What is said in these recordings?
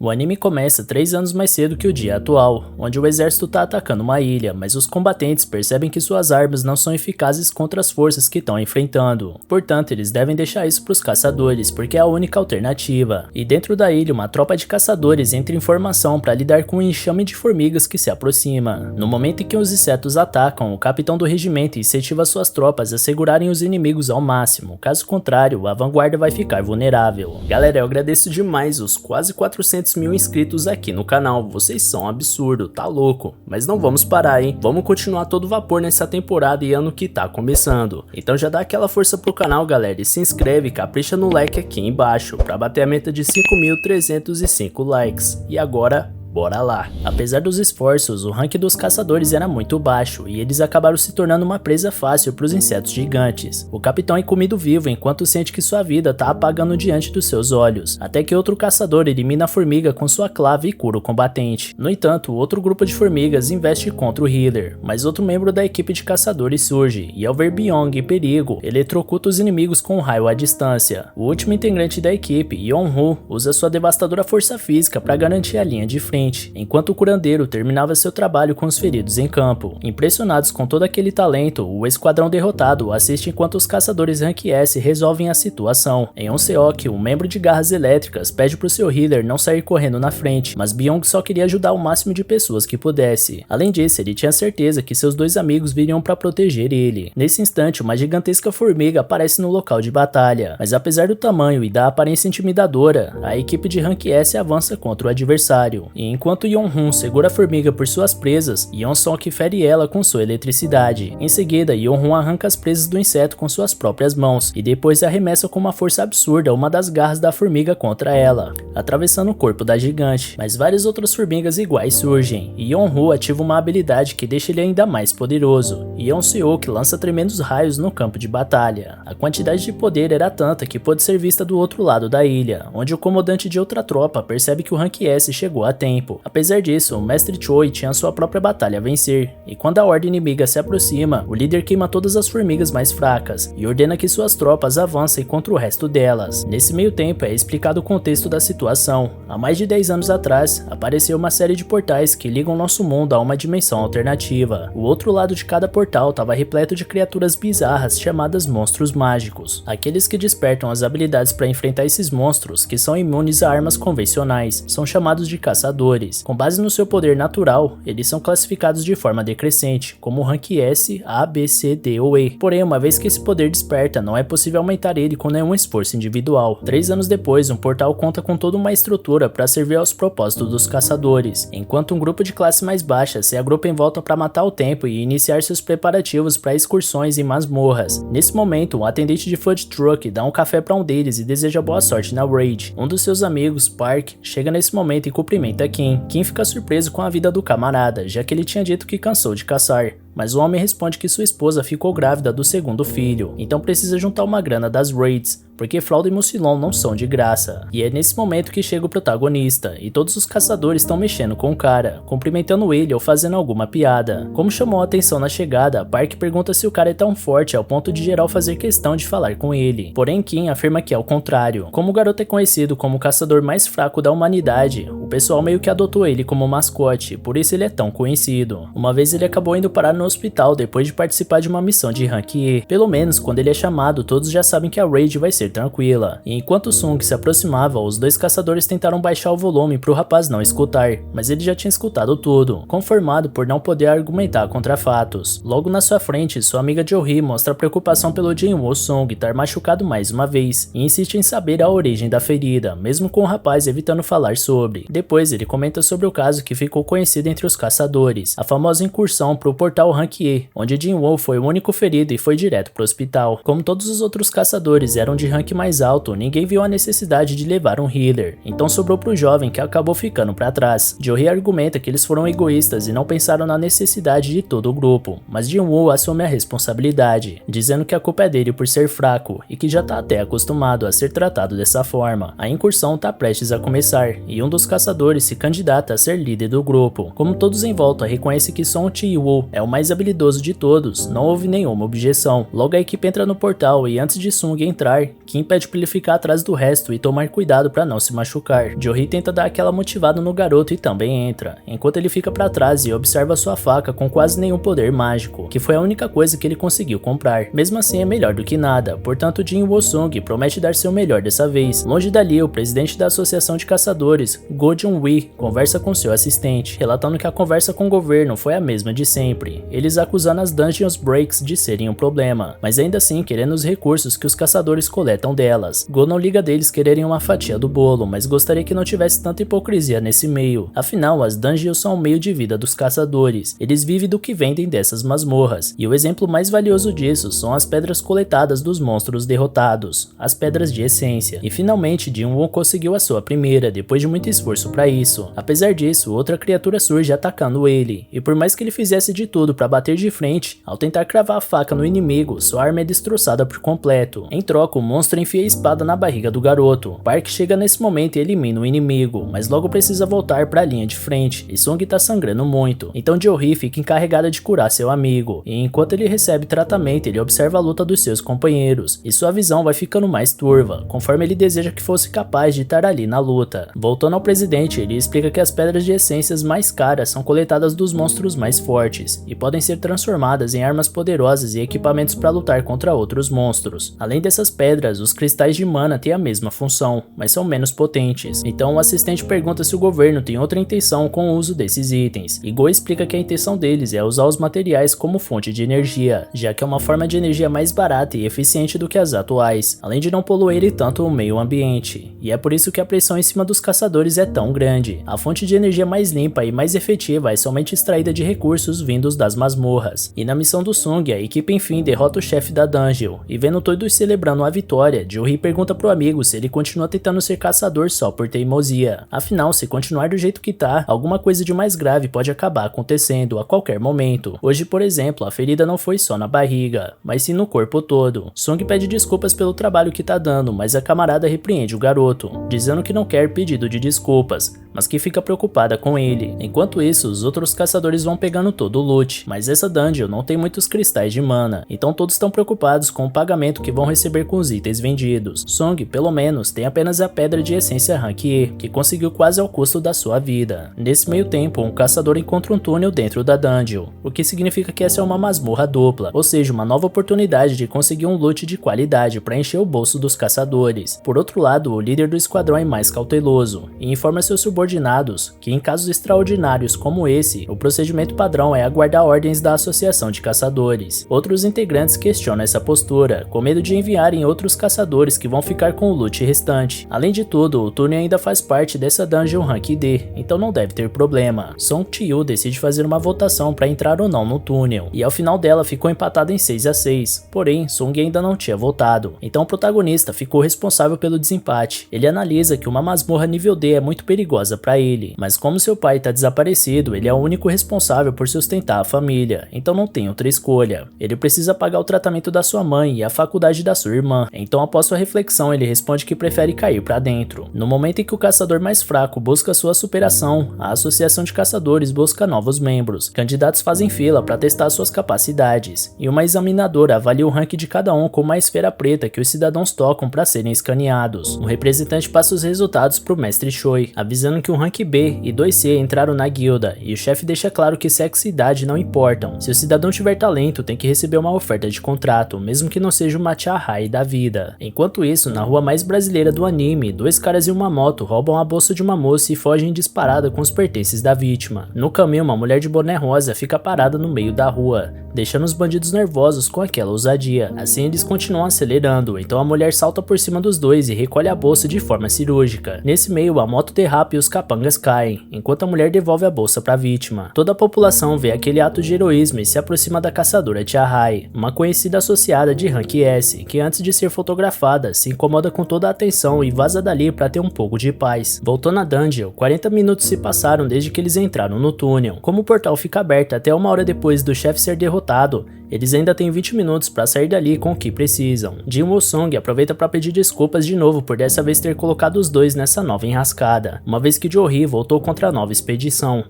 O anime começa 3 anos mais cedo que o dia atual, onde o exército está atacando uma ilha, mas os combatentes percebem que suas armas não são eficazes contra as forças que estão enfrentando. Portanto, eles devem deixar isso para os caçadores, porque é a única alternativa. E dentro da ilha, uma tropa de caçadores entra em formação para lidar com um enxame de formigas que se aproxima. No momento em que os insetos atacam, o capitão do regimento incentiva suas tropas a segurarem os inimigos ao máximo, caso contrário, a vanguarda vai ficar vulnerável. Galera, eu agradeço demais os quase 400 mil inscritos aqui no canal, vocês são um absurdo, tá louco, mas não vamos parar, hein, vamos continuar todo vapor nessa temporada e ano que tá começando, então já dá aquela força pro canal, galera, e se inscreve, capricha no like aqui embaixo, pra bater a meta de 5.305 likes, e agora bora lá. Apesar dos esforços, o rank dos caçadores era muito baixo e eles acabaram se tornando uma presa fácil para os insetos gigantes. O capitão é comido vivo enquanto sente que sua vida tá apagando diante dos seus olhos, até que outro caçador elimina a formiga com sua clava e cura o combatente. No entanto, outro grupo de formigas investe contra o healer, mas outro membro da equipe de caçadores surge e ao ver Byung em perigo, eletrocuta os inimigos com um raio à distância. O último integrante da equipe, Yeon-Woo, usa sua devastadora força física para garantir a linha de frente, enquanto o curandeiro terminava seu trabalho com os feridos em campo. Impressionados com todo aquele talento, o esquadrão derrotado assiste enquanto os caçadores Rank S resolvem a situação. Em Onseok, um membro de garras elétricas pede pro seu healer não sair correndo na frente, mas Byung só queria ajudar o máximo de pessoas que pudesse. Além disso, ele tinha certeza que seus dois amigos viriam para proteger ele. Nesse instante, uma gigantesca formiga aparece no local de batalha, mas apesar do tamanho e da aparência intimidadora, a equipe de Rank S avança contra o adversário. Enquanto Yeon-Hun segura a formiga por suas presas, Yeon-Sok fere ela com sua eletricidade. Em seguida, Yeon-Hun arranca as presas do inseto com suas próprias mãos, e depois arremessa com uma força absurda uma das garras da formiga contra ela, atravessando o corpo da gigante. Mas várias outras formigas iguais surgem, e Yeon-Hun ativa uma habilidade que deixa ele ainda mais poderoso, e Yeon-Seok lança tremendos raios no campo de batalha. A quantidade de poder era tanta que pôde ser vista do outro lado da ilha, onde o comandante de outra tropa percebe que o Rank S chegou a tempo. Apesar disso, o mestre Choi tinha sua própria batalha a vencer, e quando a horda inimiga se aproxima, o líder queima todas as formigas mais fracas e ordena que suas tropas avancem contra o resto delas. Nesse meio tempo é explicado o contexto da situação. Há mais de 10 anos atrás, apareceu uma série de portais que ligam nosso mundo a uma dimensão alternativa. O outro lado de cada portal estava repleto de criaturas bizarras chamadas monstros mágicos. Aqueles que despertam as habilidades para enfrentar esses monstros, que são imunes a armas convencionais, são chamados de caçadores. Com base no seu poder natural, eles são classificados de forma decrescente, como Rank S, A, B, C, D ou E. Porém, uma vez que esse poder desperta, não é possível aumentar ele com nenhum esforço individual. 3 anos depois, um portal conta com toda uma estrutura para servir aos propósitos dos caçadores, enquanto um grupo de classe mais baixa se agrupa em volta para matar o tempo e iniciar seus preparativos para excursões em masmorras. Nesse momento, um atendente de food truck dá um café para um deles e deseja boa sorte na raid. Um dos seus amigos, Park, chega nesse momento e cumprimenta Kim fica surpreso com a vida do camarada, já que ele tinha dito que cansou de caçar. Mas o homem responde que sua esposa ficou grávida do segundo filho, então precisa juntar uma grana das raids, porque fralda e mucilon não são de graça. E é nesse momento que chega o protagonista, e todos os caçadores estão mexendo com o cara, cumprimentando ele ou fazendo alguma piada. Como chamou a atenção na chegada, Park pergunta se o cara é tão forte ao ponto de geral fazer questão de falar com ele. Porém, Kim afirma que é o contrário. Como o garoto é conhecido como o caçador mais fraco da humanidade, o pessoal meio que adotou ele como mascote, por isso ele é tão conhecido. Uma vez ele acabou indo parar no hospital depois de participar de uma missão de Rank E. Pelo menos, quando ele é chamado, todos já sabem que a raid vai ser tranquila. E enquanto Sung se aproximava, os dois caçadores tentaram baixar o volume pro rapaz não escutar, mas ele já tinha escutado tudo, conformado por não poder argumentar contra fatos. Logo na sua frente, sua amiga Jo-hee mostra preocupação pelo Jin-woo Sung estar machucado mais uma vez, e insiste em saber a origem da ferida, mesmo com o rapaz evitando falar sobre. Depois ele comenta sobre o caso que ficou conhecido entre os caçadores, a famosa incursão pro portal Rank E, onde Jin-woo foi o único ferido e foi direto pro hospital. Como todos os outros caçadores eram de rank mais alto, ninguém viu a necessidade de levar um healer, então sobrou pro jovem que acabou ficando pra trás. Jo-hee argumenta que eles foram egoístas e não pensaram na necessidade de todo o grupo, mas Jin-woo assume a responsabilidade, dizendo que a culpa é dele por ser fraco e que já tá até acostumado a ser tratado dessa forma. A incursão tá prestes a começar, e um dos caçadores se candidata a ser líder do grupo. Como todos em volta reconhecem que Song Ji-woo é o mais habilidoso de todos, não houve nenhuma objeção. Logo a equipe entra no portal e antes de Sung entrar, que impede pra ele ficar atrás do resto e tomar cuidado pra não se machucar. Johri tenta dar aquela motivada no garoto e também entra, enquanto ele fica pra trás e observa sua faca com quase nenhum poder mágico, que foi a única coisa que ele conseguiu comprar. Mesmo assim é melhor do que nada, portanto Jin Woo-sung promete dar seu melhor dessa vez. Longe dali, o presidente da Associação de Caçadores, Go Jun-wi, conversa com seu assistente, relatando que a conversa com o governo foi a mesma de sempre, eles acusando as Dungeons Breaks de serem um problema, mas ainda assim querendo os recursos que os caçadores coletam delas. Go não liga deles quererem uma fatia do bolo, mas gostaria que não tivesse tanta hipocrisia nesse meio, afinal as Dungeons são o meio de vida dos caçadores, eles vivem do que vendem dessas masmorras, e o exemplo mais valioso disso são as pedras coletadas dos monstros derrotados, as pedras de essência, e finalmente Jin-woo conseguiu a sua primeira, depois de muito esforço para isso. Apesar disso, outra criatura surge atacando ele, e por mais que ele fizesse de tudo para bater de frente, ao tentar cravar a faca no inimigo, sua arma é destroçada por completo. Em troca, o monstro enfia a espada na barriga do garoto. Park chega nesse momento e elimina o inimigo, mas logo precisa voltar para a linha de frente, e Sung tá sangrando muito, então Johri fica encarregada de curar seu amigo, e enquanto ele recebe tratamento, ele observa a luta dos seus companheiros, e sua visão vai ficando mais turva, conforme ele deseja que fosse capaz de estar ali na luta. Voltando ao presidente, ele explica que as pedras de essências mais caras são coletadas dos monstros mais fortes, e podem ser transformadas em armas poderosas e equipamentos para lutar contra outros monstros. Além dessas pedras, os cristais de mana têm a mesma função, mas são menos potentes, então o assistente pergunta se o governo tem outra intenção com o uso desses itens, e Go explica que a intenção deles é usar os materiais como fonte de energia, já que é uma forma de energia mais barata e eficiente do que as atuais, além de não poluir tanto o meio ambiente, e é por isso que a pressão em cima dos caçadores é tão grande. A fonte de energia mais limpa e mais efetiva é somente extraída de recursos vindos das masmorras, e na missão do Sung, a equipe enfim derrota o chefe da dungeon, e vendo todos celebrando a vitória, Johri pergunta pro amigo se ele continua tentando ser caçador só por teimosia. Afinal, se continuar do jeito que tá, alguma coisa de mais grave pode acabar acontecendo a qualquer momento. Hoje, por exemplo, a ferida não foi só na barriga, mas sim no corpo todo. Sung pede desculpas pelo trabalho que tá dando, mas a camarada repreende o garoto, dizendo que não quer pedido de desculpas, mas que fica preocupada com ele. Enquanto isso, os outros caçadores vão pegando todo o loot, mas essa dungeon não tem muitos cristais de mana, então todos estão preocupados com o pagamento que vão receber com os itens vendidos. Sung, pelo menos, tem apenas a pedra de essência Rank E, que conseguiu quase ao custo da sua vida. Nesse meio tempo, um caçador encontra um túnel dentro da dungeon, o que significa que essa é uma masmorra dupla, ou seja, uma nova oportunidade de conseguir um loot de qualidade para encher o bolso dos caçadores. Por outro lado, o líder do esquadrão é mais cauteloso e informa seus subordinados que em casos extraordinários como esse, o procedimento padrão é aguardar ordens da Associação de Caçadores. Outros integrantes questionam essa postura, com medo de enviarem outros caçadores que vão ficar com o loot restante. Além de tudo, o túnel ainda faz parte dessa dungeon Rank D, então não deve ter problema. Song Chi-yu decide fazer uma votação para entrar ou não no túnel, e ao final dela ficou empatada em 6-6, porém Sung ainda não tinha votado, então o protagonista ficou responsável pelo desempate. Ele analisa que uma masmorra nível D é muito perigosa para ele, mas como seu pai está desaparecido, ele é o único responsável por sustentar a família, então não tem outra escolha. Ele precisa pagar o tratamento da sua mãe e a faculdade da sua irmã, então após sua reflexão ele responde que prefere cair para dentro. No momento em que o caçador mais fraco busca sua superação, a Associação de Caçadores busca novos membros. Candidatos fazem fila para testar suas capacidades, e uma examinadora avalia o rank de cada um com uma esfera preta que os cidadãos tocam para serem escaneados. Um representante passa os resultados para o mestre Choi, avisando que o rank B e 2C entraram na guilda, e o chefe deixa claro que sexo e idade não importam. Se o cidadão tiver talento, tem que receber uma oferta de contrato, mesmo que não seja uma Chahai da vida. Enquanto isso, na rua mais brasileira do anime, dois caras e uma moto roubam a bolsa de uma moça e fogem disparada com os pertences da vítima. No caminho, uma mulher de boné rosa fica parada no meio da rua, deixando os bandidos nervosos com aquela ousadia. Assim eles continuam acelerando, então a mulher salta por cima dos dois e recolhe a bolsa de forma cirúrgica. Nesse meio, a moto derrapa e os capangas caem, enquanto a mulher devolve a bolsa para a vítima. Toda a população vê aquele ato de heroísmo e se aproxima da caçadora Chahai, uma conhecida associada de Rank S, que antes de ser fotografada, se incomoda com toda a atenção e vaza dali para ter um pouco de paz. Voltando à dungeon, 40 minutos se passaram desde que eles entraram no túnel. Como o portal fica aberto até uma hora depois do chefe ser derrotado, Eles ainda têm 20 minutos para sair dali com o que precisam. Jin Woo-sung aproveita para pedir desculpas de novo por dessa vez ter colocado os dois nessa nova enrascada, uma vez que Jo-hee voltou contra a nova expedição,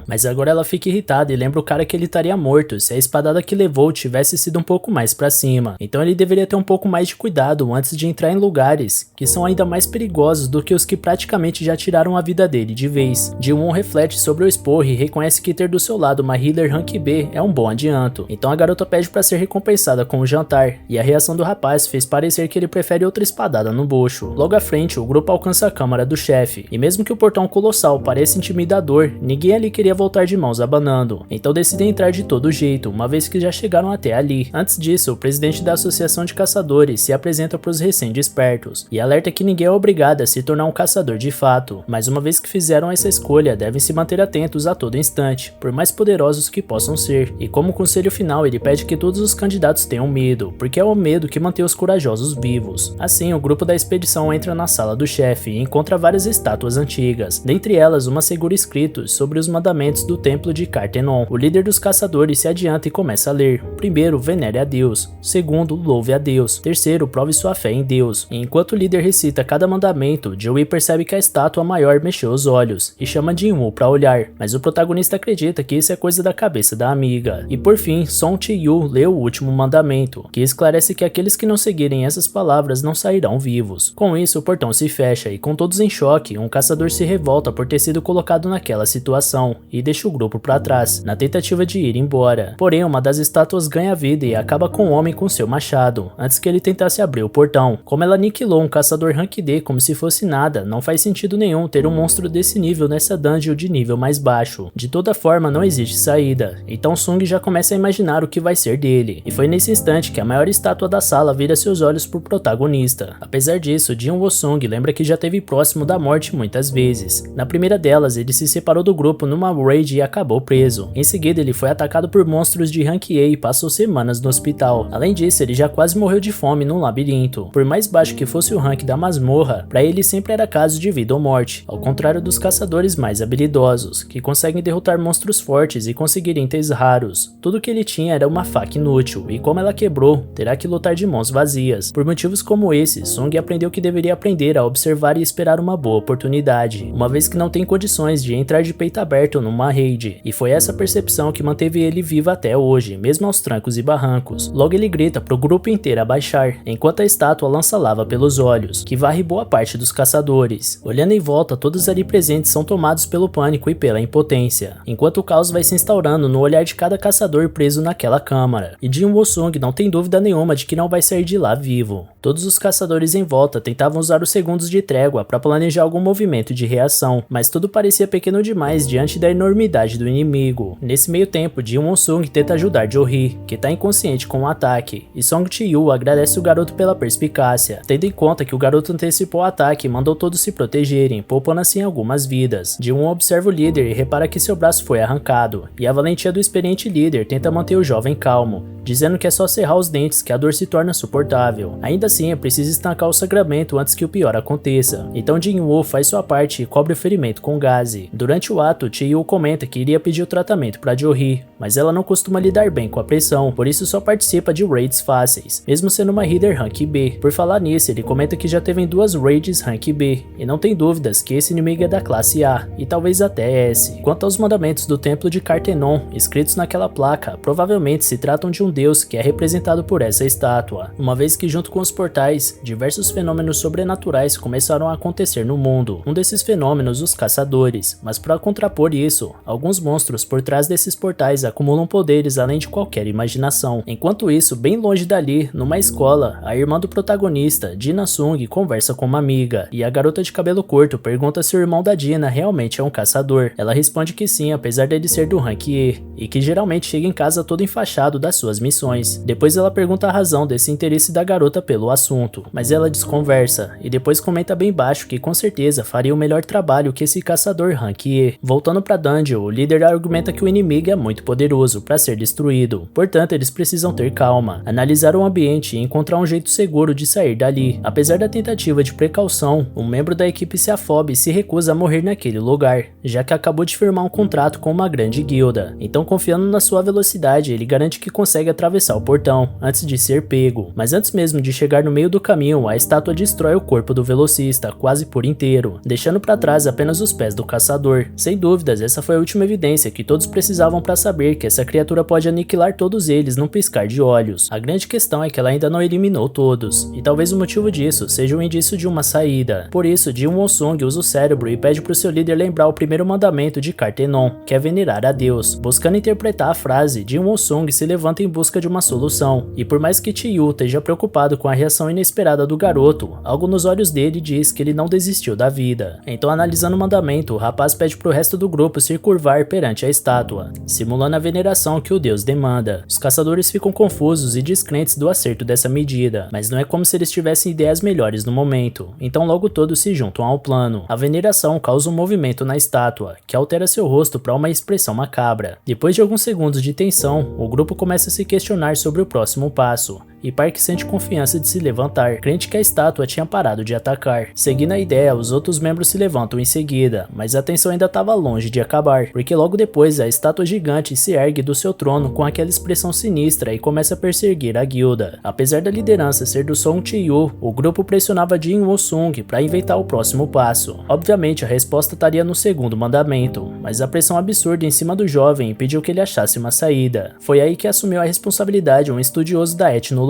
mas agora ela fica irritada e lembra o cara que ele estaria morto se a espadada que levou tivesse sido um pouco mais para cima, então ele deveria ter um pouco mais de cuidado antes de entrar em lugares que são ainda mais perigosos do que os que praticamente já tiraram a vida dele de vez. Ji-won reflete sobre o esporro e reconhece que ter do seu lado uma healer rank B é um bom adianto, então a garota pede para ser recompensada com o jantar, e a reação do rapaz fez parecer que ele prefere outra espadada no bucho. Logo à frente, o grupo alcança a câmara do chefe, e mesmo que o portão colossal pareça intimidador, ninguém ali queria voltar de mãos abanando, então decidem entrar de todo jeito, uma vez que já chegaram até ali. Antes disso, o presidente da Associação de Caçadores se apresenta para os recém-despertos, e alerta que ninguém é obrigado a se tornar um caçador de fato, mas uma vez que fizeram essa escolha, devem se manter atentos a todo instante, por mais poderosos que possam ser, e como conselho final ele pede que todos os candidatos tenham medo, porque é o medo que mantém os corajosos vivos. Assim, o grupo da expedição entra na sala do chefe e encontra várias estátuas antigas, dentre elas uma segura escritos sobre os mandamentos do templo de Cartenon. O líder dos caçadores se adianta e começa a ler. Primeiro, venere a Deus. Segundo, louve a Deus. Terceiro, prove sua fé em Deus. E enquanto o líder recita cada mandamento, Joey percebe que a estátua maior mexeu os olhos e chama Jin-woo para olhar, mas o protagonista acredita que isso é coisa da cabeça da amiga. E por fim, Song Chi-yu lê o último mandamento, que esclarece que aqueles que não seguirem essas palavras não sairão vivos. Com isso, o portão se fecha e, com todos em choque, um caçador se revolta por ter sido colocado naquela situação e deixa o grupo para trás, na tentativa de ir embora. Porém, uma das estátuas ganha vida e acaba com o homem com seu machado, antes que ele tentasse abrir o portão. Como ela aniquilou um caçador rank D como se fosse nada, não faz sentido nenhum ter um monstro desse nível nessa dungeon de nível mais baixo. De toda forma, não existe saída, então Sung já começa a imaginar o que vai ser dele, e foi nesse instante que a maior estátua da sala vira seus olhos pro protagonista. Apesar disso, Jin Woo-sung lembra que já esteve próximo da morte muitas vezes. Na primeira delas, ele se separou do grupo numa raid e acabou preso. Em seguida, ele foi atacado por monstros de rank A e passou semanas no hospital. Além disso, ele já quase morreu de fome num labirinto. Por mais baixo que fosse o rank da masmorra, para ele sempre era caso de vida ou morte, ao contrário dos caçadores mais habilidosos, que conseguem derrotar monstros fortes e conseguir itens raros. Tudo que ele tinha era uma faca inútil, e como ela quebrou, terá que lutar de mãos vazias. Por motivos como esse, Sung aprendeu que deveria aprender a observar e esperar uma boa oportunidade, uma vez que não tem condições de entrar de peito aberto numa raid, e foi essa percepção que manteve ele vivo até hoje, mesmo aos trancos e barrancos. Logo ele grita pro grupo inteiro abaixar, enquanto a estátua lança lava pelos olhos, que varre boa parte dos caçadores. Olhando em volta, todos ali presentes são tomados pelo pânico e pela impotência, enquanto o caos vai se instaurando no olhar de cada caçador preso naquela câmara, e Jin Woo-sung não tem dúvida nenhuma de que não vai sair de lá vivo. Todos os caçadores em volta tentavam usar os segundos de trégua para planejar algum movimento de reação, mas tudo parecia pequeno demais diante da enormidade do inimigo. Nesse meio tempo, Jin Woo-sung tenta ajudar Jo-hee, que está inconsciente com o ataque, e Song Chi-yu agradece o garoto pela perspicácia, tendo em conta que o garoto antecipou o ataque e mandou todos se protegerem, poupando assim algumas vidas. Jin-woo observa o líder e repara que seu braço foi arrancado, e a valentia do experiente líder tenta manter o jovem calmo, dizendo que é só cerrar os dentes que a dor se torna suportável. Ainda assim, é preciso estancar o sangramento antes que o pior aconteça. Então Jin-woo faz sua parte e cobre o ferimento com gaze. Durante o ato, Chi-yu comenta que iria pedir o tratamento para Jo-hee, mas ela não costuma lidar bem com a pressão, por isso só participa de raids fáceis, mesmo sendo uma healer rank B. Por falar nisso, ele comenta que já teve em 2 raids rank B, e não tem dúvidas que esse inimigo é da classe A, e talvez até S. Quanto aos mandamentos do templo de Cartenon, escritos naquela placa, provavelmente se tratam de um deus que é representado por essa estátua, uma vez que junto com os portais, diversos fenômenos sobrenaturais começaram a acontecer no mundo. Um desses fenômenos, os caçadores, mas para contrapor isso, alguns monstros por trás desses portais acumulam poderes além de qualquer imaginação. Enquanto isso, bem longe dali, numa escola, a irmã do protagonista, Dina Sung, conversa com uma amiga, e a garota de cabelo curto pergunta se o irmão da Dina realmente é um caçador. Ela responde que sim, apesar dele ser do rank E, e que geralmente chega em casa todo enfaixado das suas missões. Depois ela pergunta a razão desse interesse da garota pelo assunto, mas ela desconversa, e depois comenta bem baixo que com certeza faria o melhor trabalho que esse caçador rank E. Voltando pra dungeon, o líder argumenta que o inimigo é muito poderoso para ser destruído, portanto eles precisam ter calma, analisar o ambiente e encontrar um jeito seguro de sair dali. Apesar da tentativa de precaução, um membro da equipe se afoba e se recusa a morrer naquele lugar, já que acabou de firmar um contrato com uma grande guilda, alta. Então, confiando na sua velocidade, ele garante que consegue atravessar o portão antes de ser pego. Mas antes mesmo de chegar no meio do caminho, a estátua destrói o corpo do velocista quase por inteiro, deixando para trás apenas os pés do caçador. Sem dúvidas, essa foi a última evidência que todos precisavam para saber que essa criatura pode aniquilar todos eles num piscar de olhos. A grande questão é que ela ainda não eliminou todos, e talvez o motivo disso seja um indício de uma saída. Por isso, Jin Woo-sung usa o cérebro e pede para o seu líder lembrar o primeiro mandamento de Cartenon, que é venerar a Deus. Buscando interpretar a frase, Jin Woo-sung se levanta em busca de uma solução, e por mais que Chi-Yu esteja preocupado com a reação inesperada do garoto, algo nos olhos dele diz que ele não desistiu da vida. Então, analisando o mandamento, o rapaz pede pro resto do grupo se curvar perante a estátua, simulando a veneração que o deus demanda. Os caçadores ficam confusos e descrentes do acerto dessa medida, mas não é como se eles tivessem ideias melhores no momento, então logo todos se juntam ao plano. A veneração causa um movimento na estátua, que altera seu rosto para uma expressão macabra. Depois de alguns segundos de tensão, o grupo começa a se questionar sobre o próximo passo, e Park sente confiança de se levantar, crente que a estátua tinha parado de atacar. Seguindo a ideia, os outros membros se levantam em seguida, mas a tensão ainda estava longe de acabar, porque logo depois a estátua gigante se ergue do seu trono com aquela expressão sinistra e começa a perseguir a guilda. Apesar da liderança ser do Song Chi-Yu, o grupo pressionava Jin Woo-sung para inventar o próximo passo. Obviamente a resposta estaria no segundo mandamento, mas a pressão absurda em cima do jovem impediu que ele achasse uma saída. Foi aí que assumiu a responsabilidade um estudioso da etnologia,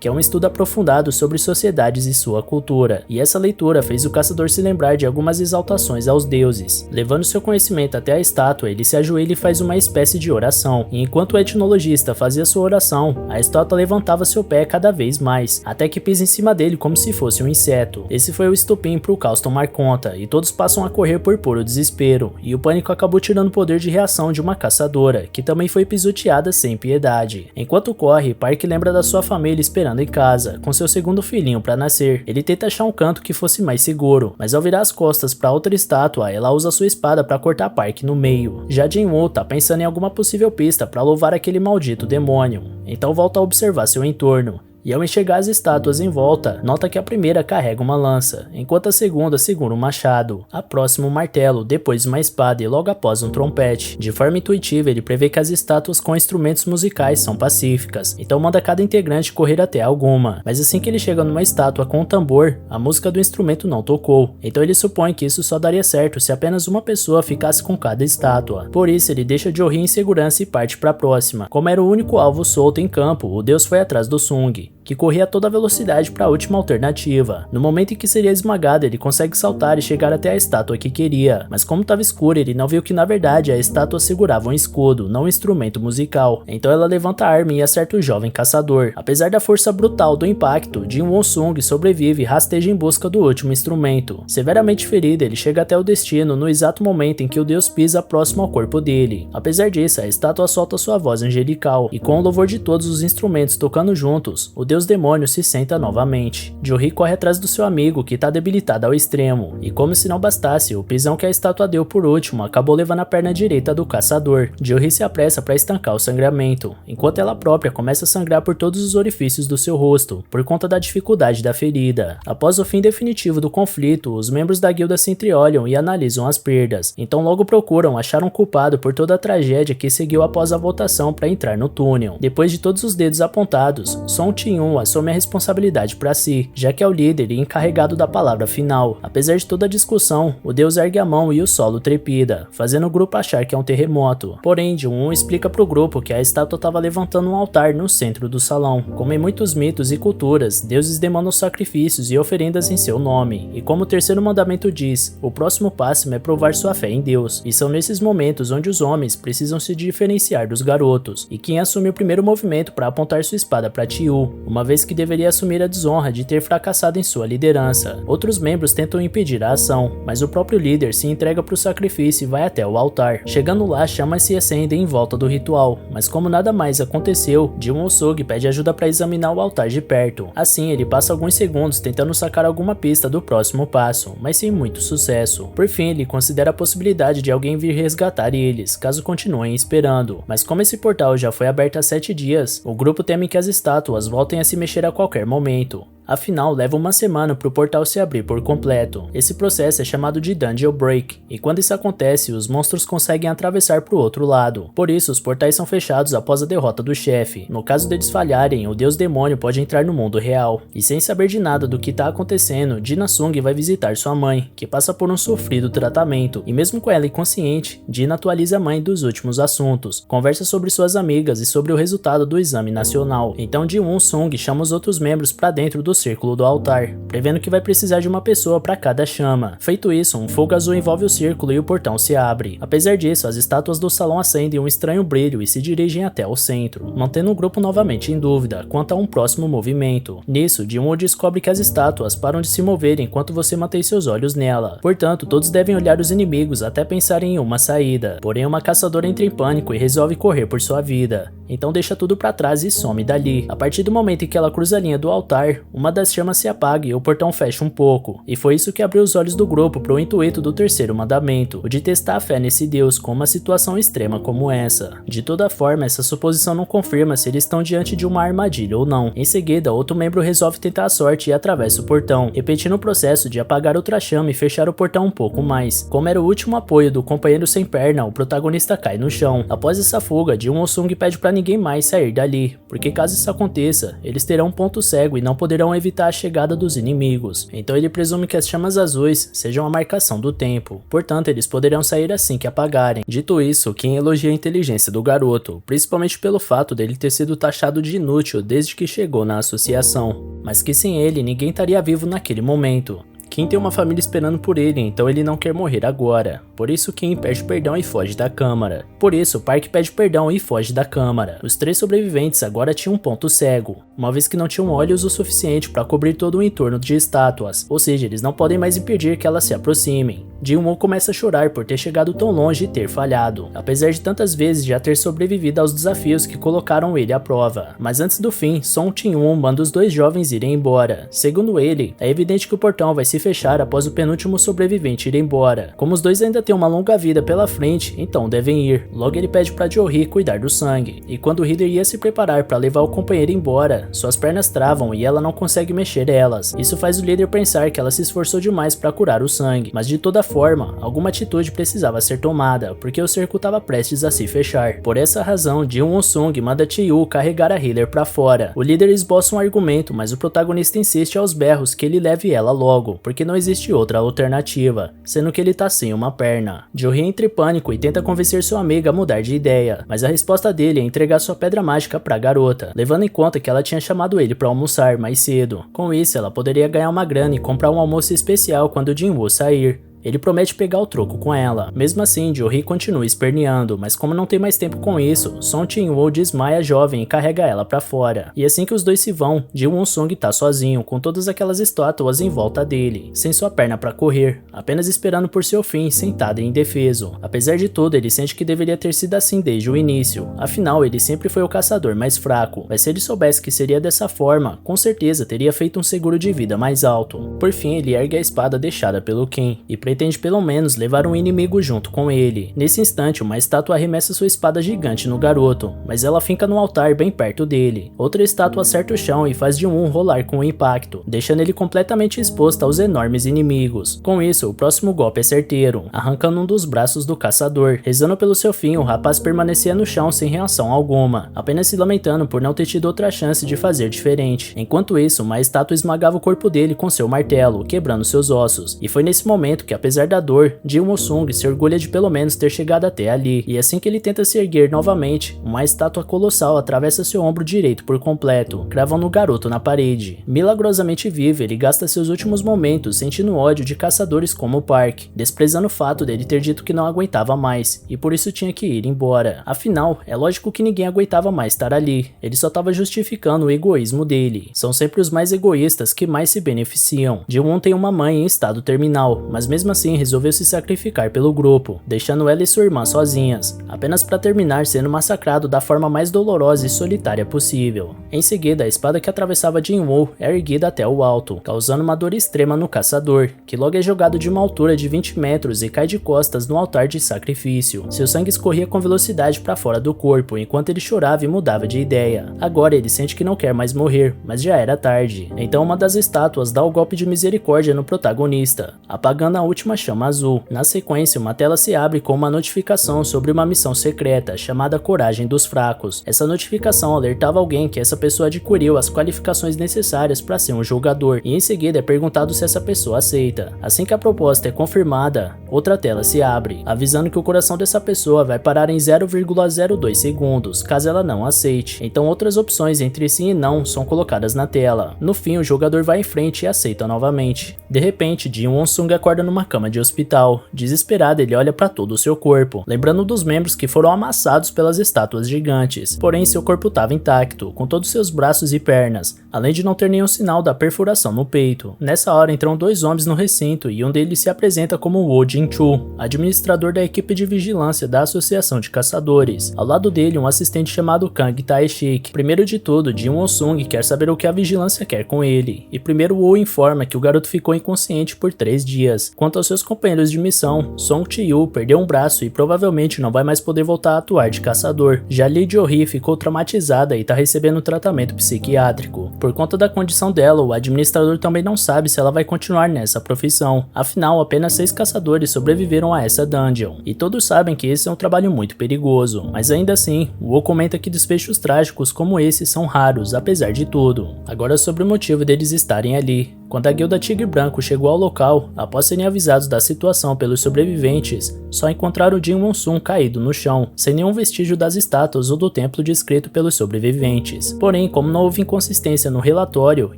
que é um estudo aprofundado sobre sociedades e sua cultura, e essa leitura fez o caçador se lembrar de algumas exaltações aos deuses. Levando seu conhecimento até a estátua, ele se ajoelha e faz uma espécie de oração, e enquanto o etnologista fazia sua oração, a estátua levantava seu pé cada vez mais, até que pisa em cima dele como se fosse um inseto. Esse foi o estopim para o caos tomar conta, e todos passam a correr por puro desespero, e o pânico acabou tirando o poder de reação de uma caçadora, que também foi pisoteada sem piedade. Enquanto corre, Park lembra da sua família esperando em casa, com seu segundo filhinho para nascer. Ele tenta achar um canto que fosse mais seguro, mas ao virar as costas para outra estátua, ela usa sua espada para cortar Park no meio. Já Jin-Woo tá pensando em alguma possível pista para louvar aquele maldito demônio, então volta a observar seu entorno. E ao enxergar as estátuas em volta, nota que a primeira carrega uma lança, enquanto a segunda segura um machado, a próxima um martelo, depois uma espada e logo após um trompete. De forma intuitiva, ele prevê que as estátuas com instrumentos musicais são pacíficas, então manda cada integrante correr até alguma. Mas assim que ele chega numa estátua com um tambor, a música do instrumento não tocou, então ele supõe que isso só daria certo se apenas uma pessoa ficasse com cada estátua. Por isso, ele deixa Jory em segurança e parte para a próxima. Como era o único alvo solto em campo, o deus foi atrás do Sung, que corria a toda velocidade para a última alternativa. No momento em que seria esmagado, ele consegue saltar e chegar até a estátua que queria, mas como estava escuro, ele não viu que na verdade a estátua segurava um escudo, não um instrumento musical. Então ela levanta a arma e acerta o jovem caçador. Apesar da força brutal do impacto, Jin Woo-sung sobrevive e rasteja em busca do último instrumento. Severamente ferido, ele chega até o destino no exato momento em que o deus pisa próximo ao corpo dele. Apesar disso, a estátua solta sua voz angelical, e com o louvor de todos os instrumentos tocando juntos, o deus demônio se senta novamente. Jory corre atrás do seu amigo, que está debilitado ao extremo, e como se não bastasse, o pisão que a estátua deu por último acabou levando a perna direita do caçador. Jory se apressa para estancar o sangramento, enquanto ela própria começa a sangrar por todos os orifícios do seu rosto, por conta da dificuldade da ferida. Após o fim definitivo do conflito, os membros da guilda se entreolham e analisam as perdas, então logo procuram achar um culpado por toda a tragédia que seguiu após a votação para entrar no túnel. Depois de todos os dedos apontados, Song Chi-Yun assume a responsabilidade para si, já que é o líder e encarregado da palavra final. Apesar de toda a discussão, o deus ergue a mão e o solo trepida, fazendo o grupo achar que é um terremoto. Porém, Jin-Woo explica para o grupo que a estátua estava levantando um altar no centro do salão. Como em muitos mitos e culturas, deuses demandam sacrifícios e oferendas em seu nome, e como o terceiro mandamento diz, o próximo passo é provar sua fé em Deus, e são nesses momentos onde os homens precisam se diferenciar dos garotos, e quem assume o primeiro movimento para apontar sua espada para Chi-Yu, uma vez que deveria assumir a desonra de ter fracassado em sua liderança. Outros membros tentam impedir a ação, mas o próprio líder se entrega para o sacrifício e vai até o altar. Chegando lá, chamas se acendem em volta do ritual, mas como nada mais aconteceu, Jin Woo-sung pede ajuda para examinar o altar de perto. Assim, ele passa alguns segundos tentando sacar alguma pista do próximo passo, mas sem muito sucesso. Por fim, ele considera a possibilidade de alguém vir resgatar eles, caso continuem esperando. Mas como esse portal já foi aberto há 7 dias, o grupo teme que as estátuas voltem a se mexer a qualquer momento. Afinal, leva uma semana para o portal se abrir por completo. Esse processo é chamado de Dungeon Break, e quando isso acontece, os monstros conseguem atravessar para o outro lado. Por isso, os portais são fechados após a derrota do chefe. No caso deles falharem, o deus demônio pode entrar no mundo real. E sem saber de nada do que está acontecendo, Jin Sung vai visitar sua mãe, que passa por um sofrido tratamento, e mesmo com ela inconsciente, Jin atualiza a mãe dos últimos assuntos, conversa sobre suas amigas e sobre o resultado do exame nacional. Então Jin Sung chama os outros membros para dentro do círculo do altar, prevendo que vai precisar de uma pessoa para cada chama. Feito isso, um fogo azul envolve o círculo e o portão se abre. Apesar disso, as estátuas do salão acendem um estranho brilho e se dirigem até o centro, mantendo o grupo novamente em dúvida quanto a um próximo movimento. Nisso, Jin-Woo descobre que as estátuas param de se mover enquanto você mantém seus olhos nela. Portanto, todos devem olhar os inimigos até pensarem em uma saída. Porém, uma caçadora entra em pânico e resolve correr por sua vida. Então deixa tudo pra trás e some dali. A partir do momento em que ela cruza a linha do altar, uma das chamas se apaga e o portão fecha um pouco. E foi isso que abriu os olhos do grupo pro intuito do terceiro mandamento, o de testar a fé nesse deus com uma situação extrema como essa. De toda forma, essa suposição não confirma se eles estão diante de uma armadilha ou não. Em seguida, outro membro resolve tentar a sorte e atravessa o portão, repetindo o processo de apagar outra chama e fechar o portão um pouco mais. Como era o último apoio do companheiro sem perna, o protagonista cai no chão. Após essa fuga, Jin Sung pede pra ninguém mais sair dali, porque caso isso aconteça, eles terão um ponto cego e não poderão evitar a chegada dos inimigos. Então ele presume que as chamas azuis sejam a marcação do tempo, portanto eles poderão sair assim que apagarem. Dito isso, Kim elogia a inteligência do garoto, principalmente pelo fato dele ter sido taxado de inútil desde que chegou na associação, mas que sem ele ninguém estaria vivo naquele momento. Kim tem uma família esperando por ele, então ele não quer morrer agora. Por isso Kim pede perdão e foge da câmara. Por isso Park pede perdão e foge da câmara. Os 3 sobreviventes agora tinham um ponto cego, uma vez que não tinham olhos o suficiente para cobrir todo o entorno de estátuas, ou seja, eles não podem mais impedir que elas se aproximem. Jin-Woo começa a chorar por ter chegado tão longe e ter falhado, apesar de tantas vezes já ter sobrevivido aos desafios que colocaram ele à prova. Mas antes do fim, Song Jin-Woo manda os 2 jovens irem embora. Segundo ele, é evidente que o portão vai se fechar após o penúltimo sobrevivente ir embora. Como os 2 ainda têm uma longa vida pela frente, então devem ir. Logo ele pede para Jo-hee cuidar do sangue, e quando o Healer ia se preparar para levar o companheiro embora, suas pernas travam e ela não consegue mexer elas. Isso faz o líder pensar que ela se esforçou demais para curar o sangue, mas de toda forma, alguma atitude precisava ser tomada, porque o cerco estava prestes a se fechar. Por essa razão, Jin Sung manda Chi-Yu carregar a Healer para fora. O líder esboça um argumento, mas o protagonista insiste aos berros que ele leve ela logo, porque não existe outra alternativa, sendo que ele tá sem uma perna. Jo-hee entra em pânico e tenta convencer sua amiga a mudar de ideia, mas a resposta dele é entregar sua pedra mágica pra garota, levando em conta que ela tinha chamado ele para almoçar mais cedo. Com isso, ela poderia ganhar uma grana e comprar um almoço especial quando Jin-Woo sair. Ele promete pegar o troco com ela. Mesmo assim, Jo-hee continua esperneando, mas como não tem mais tempo com isso, Song Jin-Woo desmaia a jovem e carrega ela pra fora. E assim que os 2 se vão, Jin Sung tá sozinho, com todas aquelas estátuas em volta dele, sem sua perna pra correr, apenas esperando por seu fim, sentado e indefeso. Apesar de tudo, ele sente que deveria ter sido assim desde o início, afinal ele sempre foi o caçador mais fraco, mas se ele soubesse que seria dessa forma, com certeza teria feito um seguro de vida mais alto. Por fim, ele ergue a espada deixada pelo Kim, e pretende pelo menos levar um inimigo junto com ele. Nesse instante, uma estátua arremessa sua espada gigante no garoto, mas ela finca no altar bem perto dele. Outra estátua acerta o chão e faz Jin-Woo rolar com o impacto, deixando ele completamente exposto aos enormes inimigos. Com isso, o próximo golpe é certeiro, arrancando um dos braços do caçador. Rezando pelo seu fim, o rapaz permanecia no chão sem reação alguma, apenas se lamentando por não ter tido outra chance de fazer diferente. Enquanto isso, uma estátua esmagava o corpo dele com seu martelo, quebrando seus ossos. E foi nesse momento que, apesar da dor, Jin Sung se orgulha de pelo menos ter chegado até ali, e assim que ele tenta se erguer novamente, uma estátua colossal atravessa seu ombro direito por completo, cravando o garoto na parede. Milagrosamente vivo, ele gasta seus últimos momentos sentindo ódio de caçadores como o Park, desprezando o fato dele ter dito que não aguentava mais, e por isso tinha que ir embora. Afinal, é lógico que ninguém aguentava mais estar ali, ele só estava justificando o egoísmo dele. São sempre os mais egoístas que mais se beneficiam. Jin tem uma mãe em estado terminal, mas mesmo mesmo assim resolveu se sacrificar pelo grupo, deixando ela e sua irmã sozinhas, apenas para terminar sendo massacrado da forma mais dolorosa e solitária possível. Em seguida, a espada que atravessava Jin-Woo é erguida até o alto, causando uma dor extrema no caçador, que logo é jogado de uma altura de 20 metros e cai de costas no altar de sacrifício. Seu sangue escorria com velocidade para fora do corpo, enquanto ele chorava e mudava de ideia. Agora ele sente que não quer mais morrer, mas já era tarde. Então uma das estátuas dá o golpe de misericórdia no protagonista, apagando a última chama azul. Na sequência, uma tela se abre com uma notificação sobre uma missão secreta, chamada Coragem dos Fracos. Essa notificação alertava alguém que essa pessoa adquiriu as qualificações necessárias para ser um jogador, e em seguida é perguntado se essa pessoa aceita. Assim que a proposta é confirmada, outra tela se abre, avisando que o coração dessa pessoa vai parar em 0,02 segundos, caso ela não aceite. Então outras opções entre sim e não são colocadas na tela. No fim, o jogador vai em frente e aceita novamente. De repente, Jin Won-sung acorda numa cama de hospital. Desesperado, ele olha para todo o seu corpo, lembrando dos membros que foram amassados pelas estátuas gigantes. Porém, seu corpo estava intacto, com todos seus braços e pernas, além de não ter nenhum sinal da perfuração no peito. Nessa hora, entram dois homens no recinto e um deles se apresenta como Woo Jin-Choo, administrador da equipe de vigilância da Associação de Caçadores. Ao lado dele, um assistente chamado Kang Tae-shik. Primeiro de tudo, Jin Won-sung quer saber o que a vigilância quer com ele, e primeiro Woo informa que o garoto ficou inconsciente por 3 dias. Quanto aos seus companheiros de missão, Song Chi-yu perdeu um braço e provavelmente não vai mais poder voltar a atuar de caçador. Já Lee Jo-hee ficou traumatizada e está recebendo tratamento psiquiátrico. Por conta da condição dela, o administrador também não sabe se ela vai continuar nessa profissão. Afinal, apenas 6 caçadores sobreviveram a essa dungeon, e todos sabem que esse é um trabalho muito perigoso. Mas ainda assim, Woo comenta que desfechos trágicos como esse são raros, apesar de tudo. Agora sobre o motivo deles estarem ali. Quando a guilda Tigre Branco chegou ao local, após serem avisados da situação pelos sobreviventes, só encontraram Jin Won-sung caído no chão, sem nenhum vestígio das estátuas ou do templo descrito pelos sobreviventes. Porém, como não houve inconsistência no relatório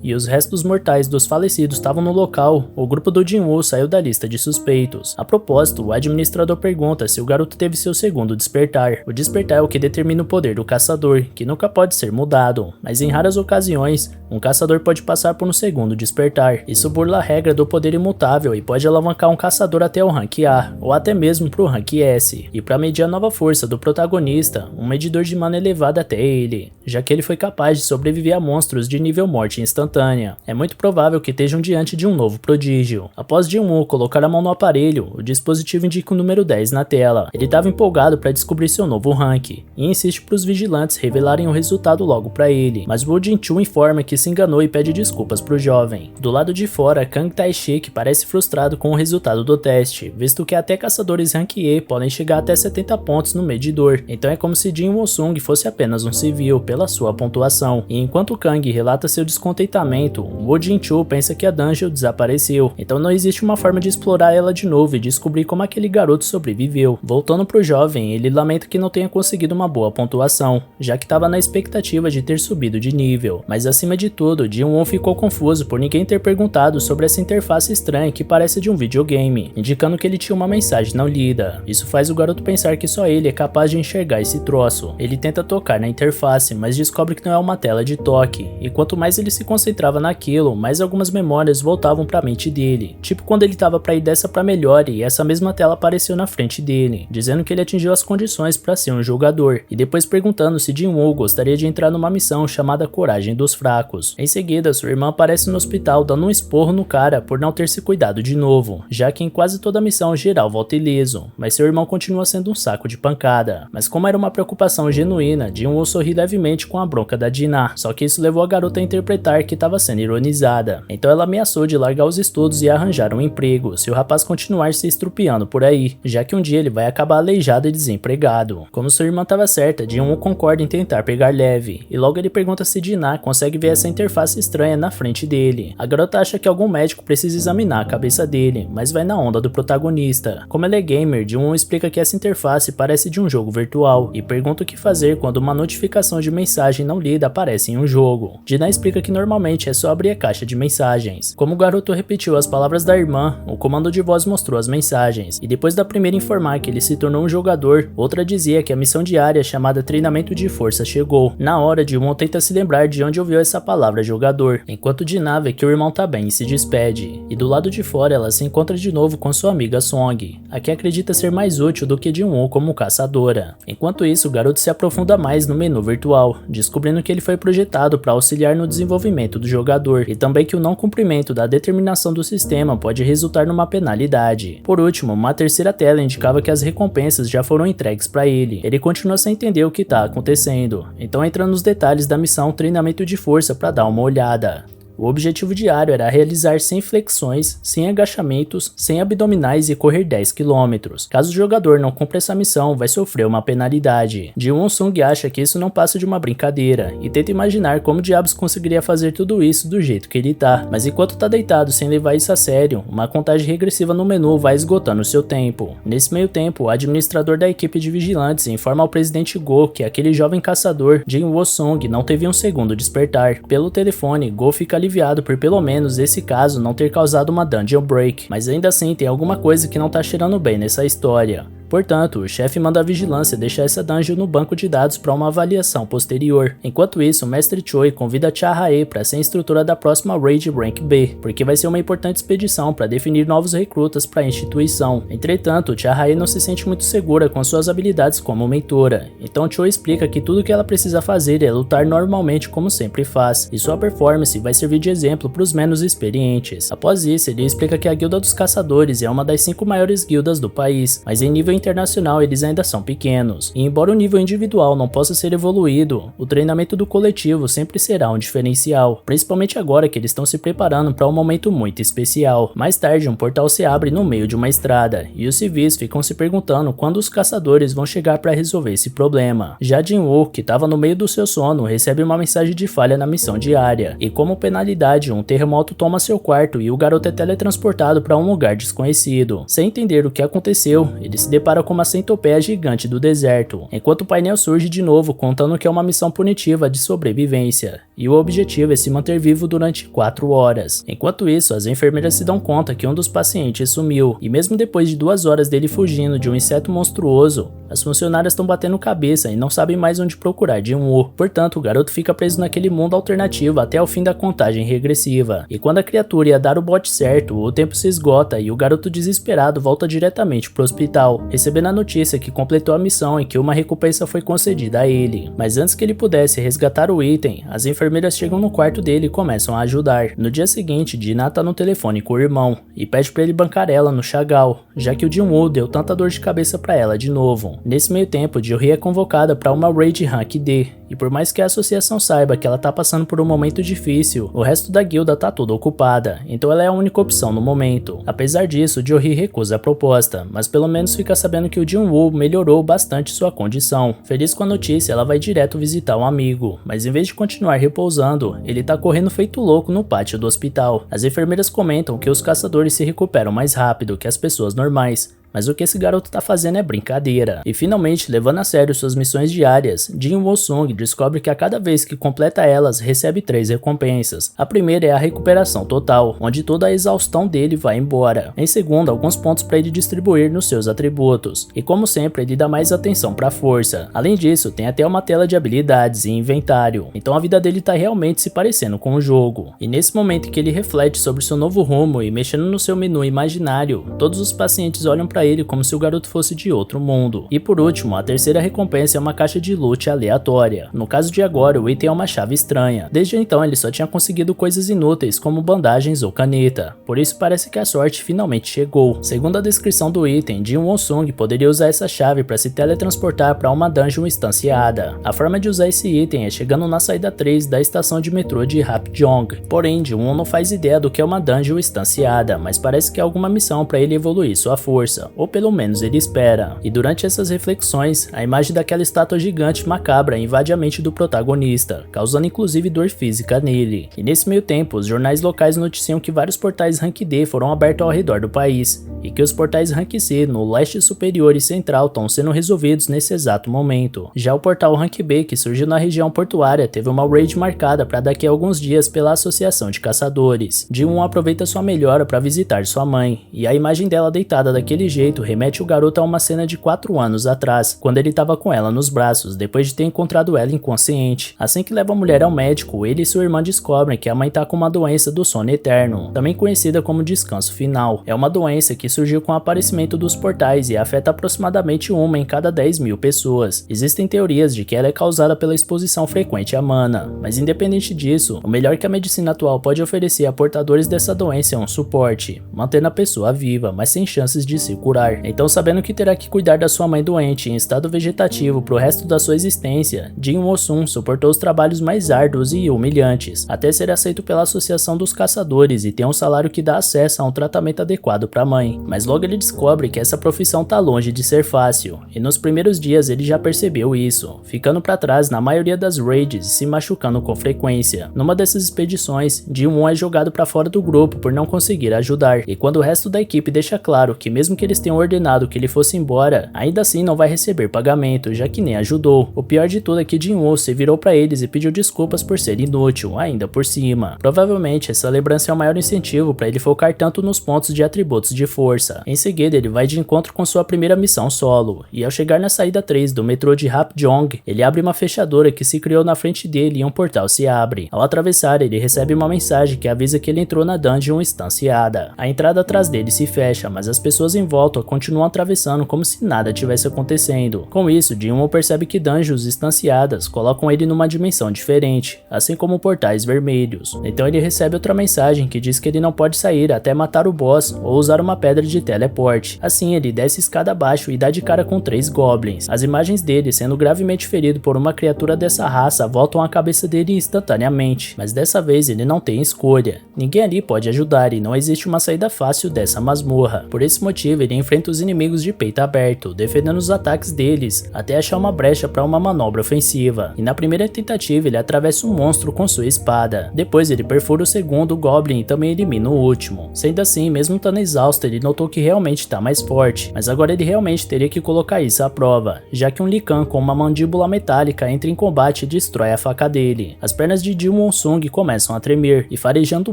e os restos mortais dos falecidos estavam no local, o grupo do Jin-Woo saiu da lista de suspeitos. A propósito, o administrador pergunta se o garoto teve seu segundo despertar. O despertar é o que determina o poder do caçador, que nunca pode ser mudado, mas em raras ocasiões, um caçador pode passar por um segundo despertar. Isso burla a regra do poder imutável e pode alavancar um caçador até o rank A, ou até mesmo pro rank S. E para medir a nova força do protagonista, um medidor de mana é levado até ele, já que ele foi capaz de sobreviver a monstros de nível morte instantânea. É muito provável que estejam diante de um novo prodígio. Após Jin-Woo colocar a mão no aparelho, o dispositivo indica o número 10 na tela. Ele estava empolgado para descobrir seu novo rank, e insiste para os vigilantes revelarem o resultado logo para ele, mas Woo Jin-choo informa que se enganou e pede desculpas pro jovem. Do lado de fora, Kang Tae-shik parece frustrado com o resultado do teste, visto que até caçadores rank E podem chegar até 70 pontos no medidor, então é como se Jin Won-sung fosse apenas um civil pela sua pontuação. E enquanto Kang relata seu descontentamento, Woo Jin-choo pensa que a dungeon desapareceu, então não existe uma forma de explorar ela de novo e descobrir como aquele garoto sobreviveu. Voltando pro jovem, ele lamenta que não tenha conseguido uma boa pontuação, já que estava na expectativa de ter subido de nível, mas acima de tudo, Jin-Woo ficou confuso por ninguém ter perguntado sobre essa interface estranha que parece de um videogame, indicando que ele tinha uma mensagem não lida. Isso faz o garoto pensar que só ele é capaz de enxergar esse troço. Ele tenta tocar na interface, mas descobre que não é uma tela de toque, e quanto mais ele se concentrava naquilo, mais algumas memórias voltavam para a mente dele, tipo quando ele estava para ir dessa para melhor e essa mesma tela apareceu na frente dele, dizendo que ele atingiu as condições para ser um jogador, e depois perguntando se Jin-Woo gostaria de entrar numa missão chamada Coragem dos Fracos. Em seguida, sua irmã aparece no hospital dando um esporro no cara por não ter se cuidado de novo, já que em quase toda a missão geral volta ileso, mas seu irmão continua sendo um saco de pancada. Mas como era uma preocupação genuína, Jin-Woo sorri levemente com a bronca da Dina, só que isso levou a garota a interpretar que estava sendo ironizada. Então ela ameaçou de largar os estudos e arranjar um emprego se o rapaz continuar se estrupiando por aí, já que um dia ele vai acabar aleijado e desempregado. Como sua irmã estava certa, Jin-Woo concorda em tentar pegar leve, e logo ele pergunta se Dina consegue ver essa interface estranha na frente dele. A garota acha que algum médico precisa examinar a cabeça dele, mas vai na onda do protagonista. Como ele é gamer, Jin-Woo explica que essa interface parece de um jogo virtual, e pergunta o que fazer quando uma notificação de mensagem não lida aparece em um jogo. Dina explica que normalmente é só abrir a caixa de mensagens. Como o garoto repetiu as palavras da irmã, o comando de voz mostrou as mensagens, e depois da primeira informar que ele se tornou um jogador, outra dizia que a missão diária chamada Treinamento de Força chegou. Na hora, Jin-Woo tenta se lembrar de onde ouviu essa palavra jogador, enquanto Dina vê que o irmão irmão tá bem e se despede, e do lado de fora ela se encontra de novo com sua amiga Song, a que acredita ser mais útil do que Jin-woo como caçadora. Enquanto isso, o garoto se aprofunda mais no menu virtual, descobrindo que ele foi projetado para auxiliar no desenvolvimento do jogador, e também que o não cumprimento da determinação do sistema pode resultar numa penalidade. Por último, uma terceira tela indicava que as recompensas já foram entregues para ele. Ele continua sem entender o que está acontecendo, então entra nos detalhes da missão Treinamento de Força para dar uma olhada. O objetivo diário era realizar 100 flexões, 100 agachamentos, 100 abdominais e correr 10 km. Caso o jogador não cumpra essa missão, vai sofrer uma penalidade. Ji-won-sung acha que isso não passa de uma brincadeira e tenta imaginar como diabos conseguiria fazer tudo isso do jeito que ele tá, mas enquanto tá deitado sem levar isso a sério, uma contagem regressiva no menu vai esgotando seu tempo. Nesse meio tempo, o administrador da equipe de vigilantes informa ao presidente Go que aquele jovem caçador, Jin-woo-sung, não teve um segundo despertar. Pelo telefone, Go fica aliviado por pelo menos esse caso não ter causado uma dungeon break, mas ainda assim tem alguma coisa que não tá cheirando bem nessa história. Portanto, o chefe manda a vigilância deixar essa dungeon no banco de dados para uma avaliação posterior. Enquanto isso, o mestre Choi convida Cha Hae para ser instrutora da próxima Raid Rank B, porque vai ser uma importante expedição para definir novos recrutas para a instituição. Entretanto, Cha Hae não se sente muito segura com suas habilidades como mentora, então Choi explica que tudo que ela precisa fazer é lutar normalmente como sempre faz, e sua performance vai servir de exemplo para os menos experientes. Após isso, ele explica que a Guilda dos Caçadores é uma das 5 maiores guildas do país, mas em nível internacional eles ainda são pequenos, e embora o nível individual não possa ser evoluído, o treinamento do coletivo sempre será um diferencial, principalmente agora que eles estão se preparando para um momento muito especial. Mais tarde, um portal se abre no meio de uma estrada, e os civis ficam se perguntando quando os caçadores vão chegar para resolver esse problema. Já Jin-woo, que estava no meio do seu sono, recebe uma mensagem de falha na missão diária, e como penalidade, um terremoto toma seu quarto e o garoto é teletransportado para um lugar desconhecido. Sem entender o que aconteceu, ele se depara com uma centopeia gigante do deserto, enquanto o painel surge de novo contando que é uma missão punitiva de sobrevivência, e o objetivo é se manter vivo durante 4 horas. Enquanto isso, as enfermeiras se dão conta que um dos pacientes sumiu, e mesmo depois de 2 horas dele fugindo de um inseto monstruoso, as funcionárias estão batendo cabeça e não sabem mais onde procurar Jin-woo. Portanto, o garoto fica preso naquele mundo alternativo até o fim da contagem regressiva, e quando a criatura ia dar o bote certo, o tempo se esgota e o garoto desesperado volta diretamente pro hospital, recebendo a notícia que completou a missão e que uma recompensa foi concedida a ele. Mas antes que ele pudesse resgatar o item, as enfermeiras chegam no quarto dele e começam a ajudar. No dia seguinte, Dina tá no telefone com o irmão e pede pra ele bancar ela no Chagall, já que o Jin-woo deu tanta dor de cabeça pra ela de novo. Nesse meio tempo, Jo-hee é convocada pra uma Raid Rank D, e por mais que a associação saiba que ela tá passando por um momento difícil, o resto da guilda tá toda ocupada, então ela é a única opção no momento. Apesar disso, Jo-hee recusa a proposta, mas pelo menos fica sabendo que o Jin-woo melhorou bastante sua condição. Feliz com a notícia, ela vai direto visitar um amigo, mas em vez de continuar repousando, ele tá correndo feito louco no pátio do hospital. As enfermeiras comentam que os caçadores se recuperam mais rápido que as pessoas normais, mas o que esse garoto tá fazendo é brincadeira. E finalmente, levando a sério suas missões diárias, Jin-woo-sung descobre que a cada vez que completa elas, recebe 3 recompensas. A primeira é a recuperação total, onde toda a exaustão dele vai embora. Em segundo, alguns pontos para ele distribuir nos seus atributos. E como sempre, ele dá mais atenção para a força. Além disso, tem até uma tela de habilidades e inventário. Então a vida dele tá realmente se parecendo com o jogo. E nesse momento que ele reflete sobre seu novo rumo e mexendo no seu menu imaginário, todos os pacientes olham para ele como se o garoto fosse de outro mundo. E por último, a terceira recompensa é uma caixa de loot aleatória. No caso de agora, o item é uma chave estranha. Desde então, ele só tinha conseguido coisas inúteis como bandagens ou caneta. Por isso parece que a sorte finalmente chegou. Segundo a descrição do item, Jin-woo-sung poderia usar essa chave para se teletransportar para uma dungeon instanciada. A forma de usar esse item é chegando na saída 3 da estação de metrô de Hapjeong. Porém, Jin-woo não faz ideia do que é uma dungeon instanciada, mas parece que é alguma missão para ele evoluir sua força, ou pelo menos ele espera. E durante essas reflexões, a imagem daquela estátua gigante macabra invade a mente do protagonista, causando inclusive dor física nele. E nesse meio tempo, os jornais locais noticiam que vários portais Rank D foram abertos ao redor do país, e que os portais Rank C no leste superior e central estão sendo resolvidos nesse exato momento. Já o portal Rank B, que surgiu na região portuária, teve uma raid marcada para daqui a alguns dias pela Associação de Caçadores. Jin-woo aproveita sua melhora para visitar sua mãe, e a imagem dela deitada daquele jeito jeito remete o garoto a uma cena de 4 anos atrás, quando ele estava com ela nos braços, depois de ter encontrado ela inconsciente. Assim que leva a mulher ao médico, ele e sua irmã descobrem que a mãe tá com uma doença do sono eterno, também conhecida como descanso final. É uma doença que surgiu com o aparecimento dos portais e afeta aproximadamente 1 em cada 10.000 pessoas. Existem teorias de que ela é causada pela exposição frequente à mana, mas independente disso, o melhor que a medicina atual pode oferecer a portadores dessa doença é um suporte, mantendo a pessoa viva, mas sem chances de se curar. Então, sabendo que terá que cuidar da sua mãe doente em estado vegetativo pro resto da sua existência, Jin Woo-sun suportou os trabalhos mais árduos e humilhantes, até ser aceito pela Associação dos Caçadores e ter um salário que dá acesso a um tratamento adequado para a mãe. Mas logo ele descobre que essa profissão tá longe de ser fácil, e nos primeiros dias ele já percebeu isso, ficando para trás na maioria das raids e se machucando com frequência. Numa dessas expedições, Jin-woo é jogado para fora do grupo por não conseguir ajudar, e quando o resto da equipe deixa claro que mesmo que eles tenham ordenado que ele fosse embora, ainda assim não vai receber pagamento, já que nem ajudou. O pior de tudo é que Jin-woo se virou para eles e pediu desculpas por ser inútil, ainda por cima. Provavelmente essa lembrança é o maior incentivo para ele focar tanto nos pontos de atributos de força. Em seguida ele vai de encontro com sua primeira missão solo, e ao chegar na saída 3 do metrô de Hapjeong, ele abre uma fechadura que se criou na frente dele e um portal se abre. Ao atravessar, ele recebe uma mensagem que avisa que ele entrou na dungeon estanciada. A entrada atrás dele se fecha, mas as pessoas em volta continuam atravessando como se nada tivesse acontecendo. Com isso, Jin-woo percebe que dungeons estanciadas colocam ele numa dimensão diferente, assim como portais vermelhos. Então ele recebe outra mensagem que diz que ele não pode sair até matar o boss ou usar uma pedra de teleporte. Assim ele desce escada abaixo e dá de cara com 3 goblins. As imagens dele sendo gravemente ferido por uma criatura dessa raça voltam à cabeça dele instantaneamente, mas dessa vez ele não tem escolha. Ninguém ali pode ajudar e não existe uma saída fácil dessa masmorra. Por esse motivo ele enfrenta os inimigos de peito aberto, defendendo os ataques deles, até achar uma brecha para uma manobra ofensiva. E na primeira tentativa ele atravessa um monstro com sua espada. Depois ele perfura o segundo goblin e também elimina o último. Sendo assim, mesmo estando exausto, ele notou que realmente está mais forte, mas agora ele realmente teria que colocar isso à prova, já que um Lee Kang com uma mandíbula metálica entra em combate e destrói a faca dele. As pernas de Jin Woo-sung começam a tremer, e farejando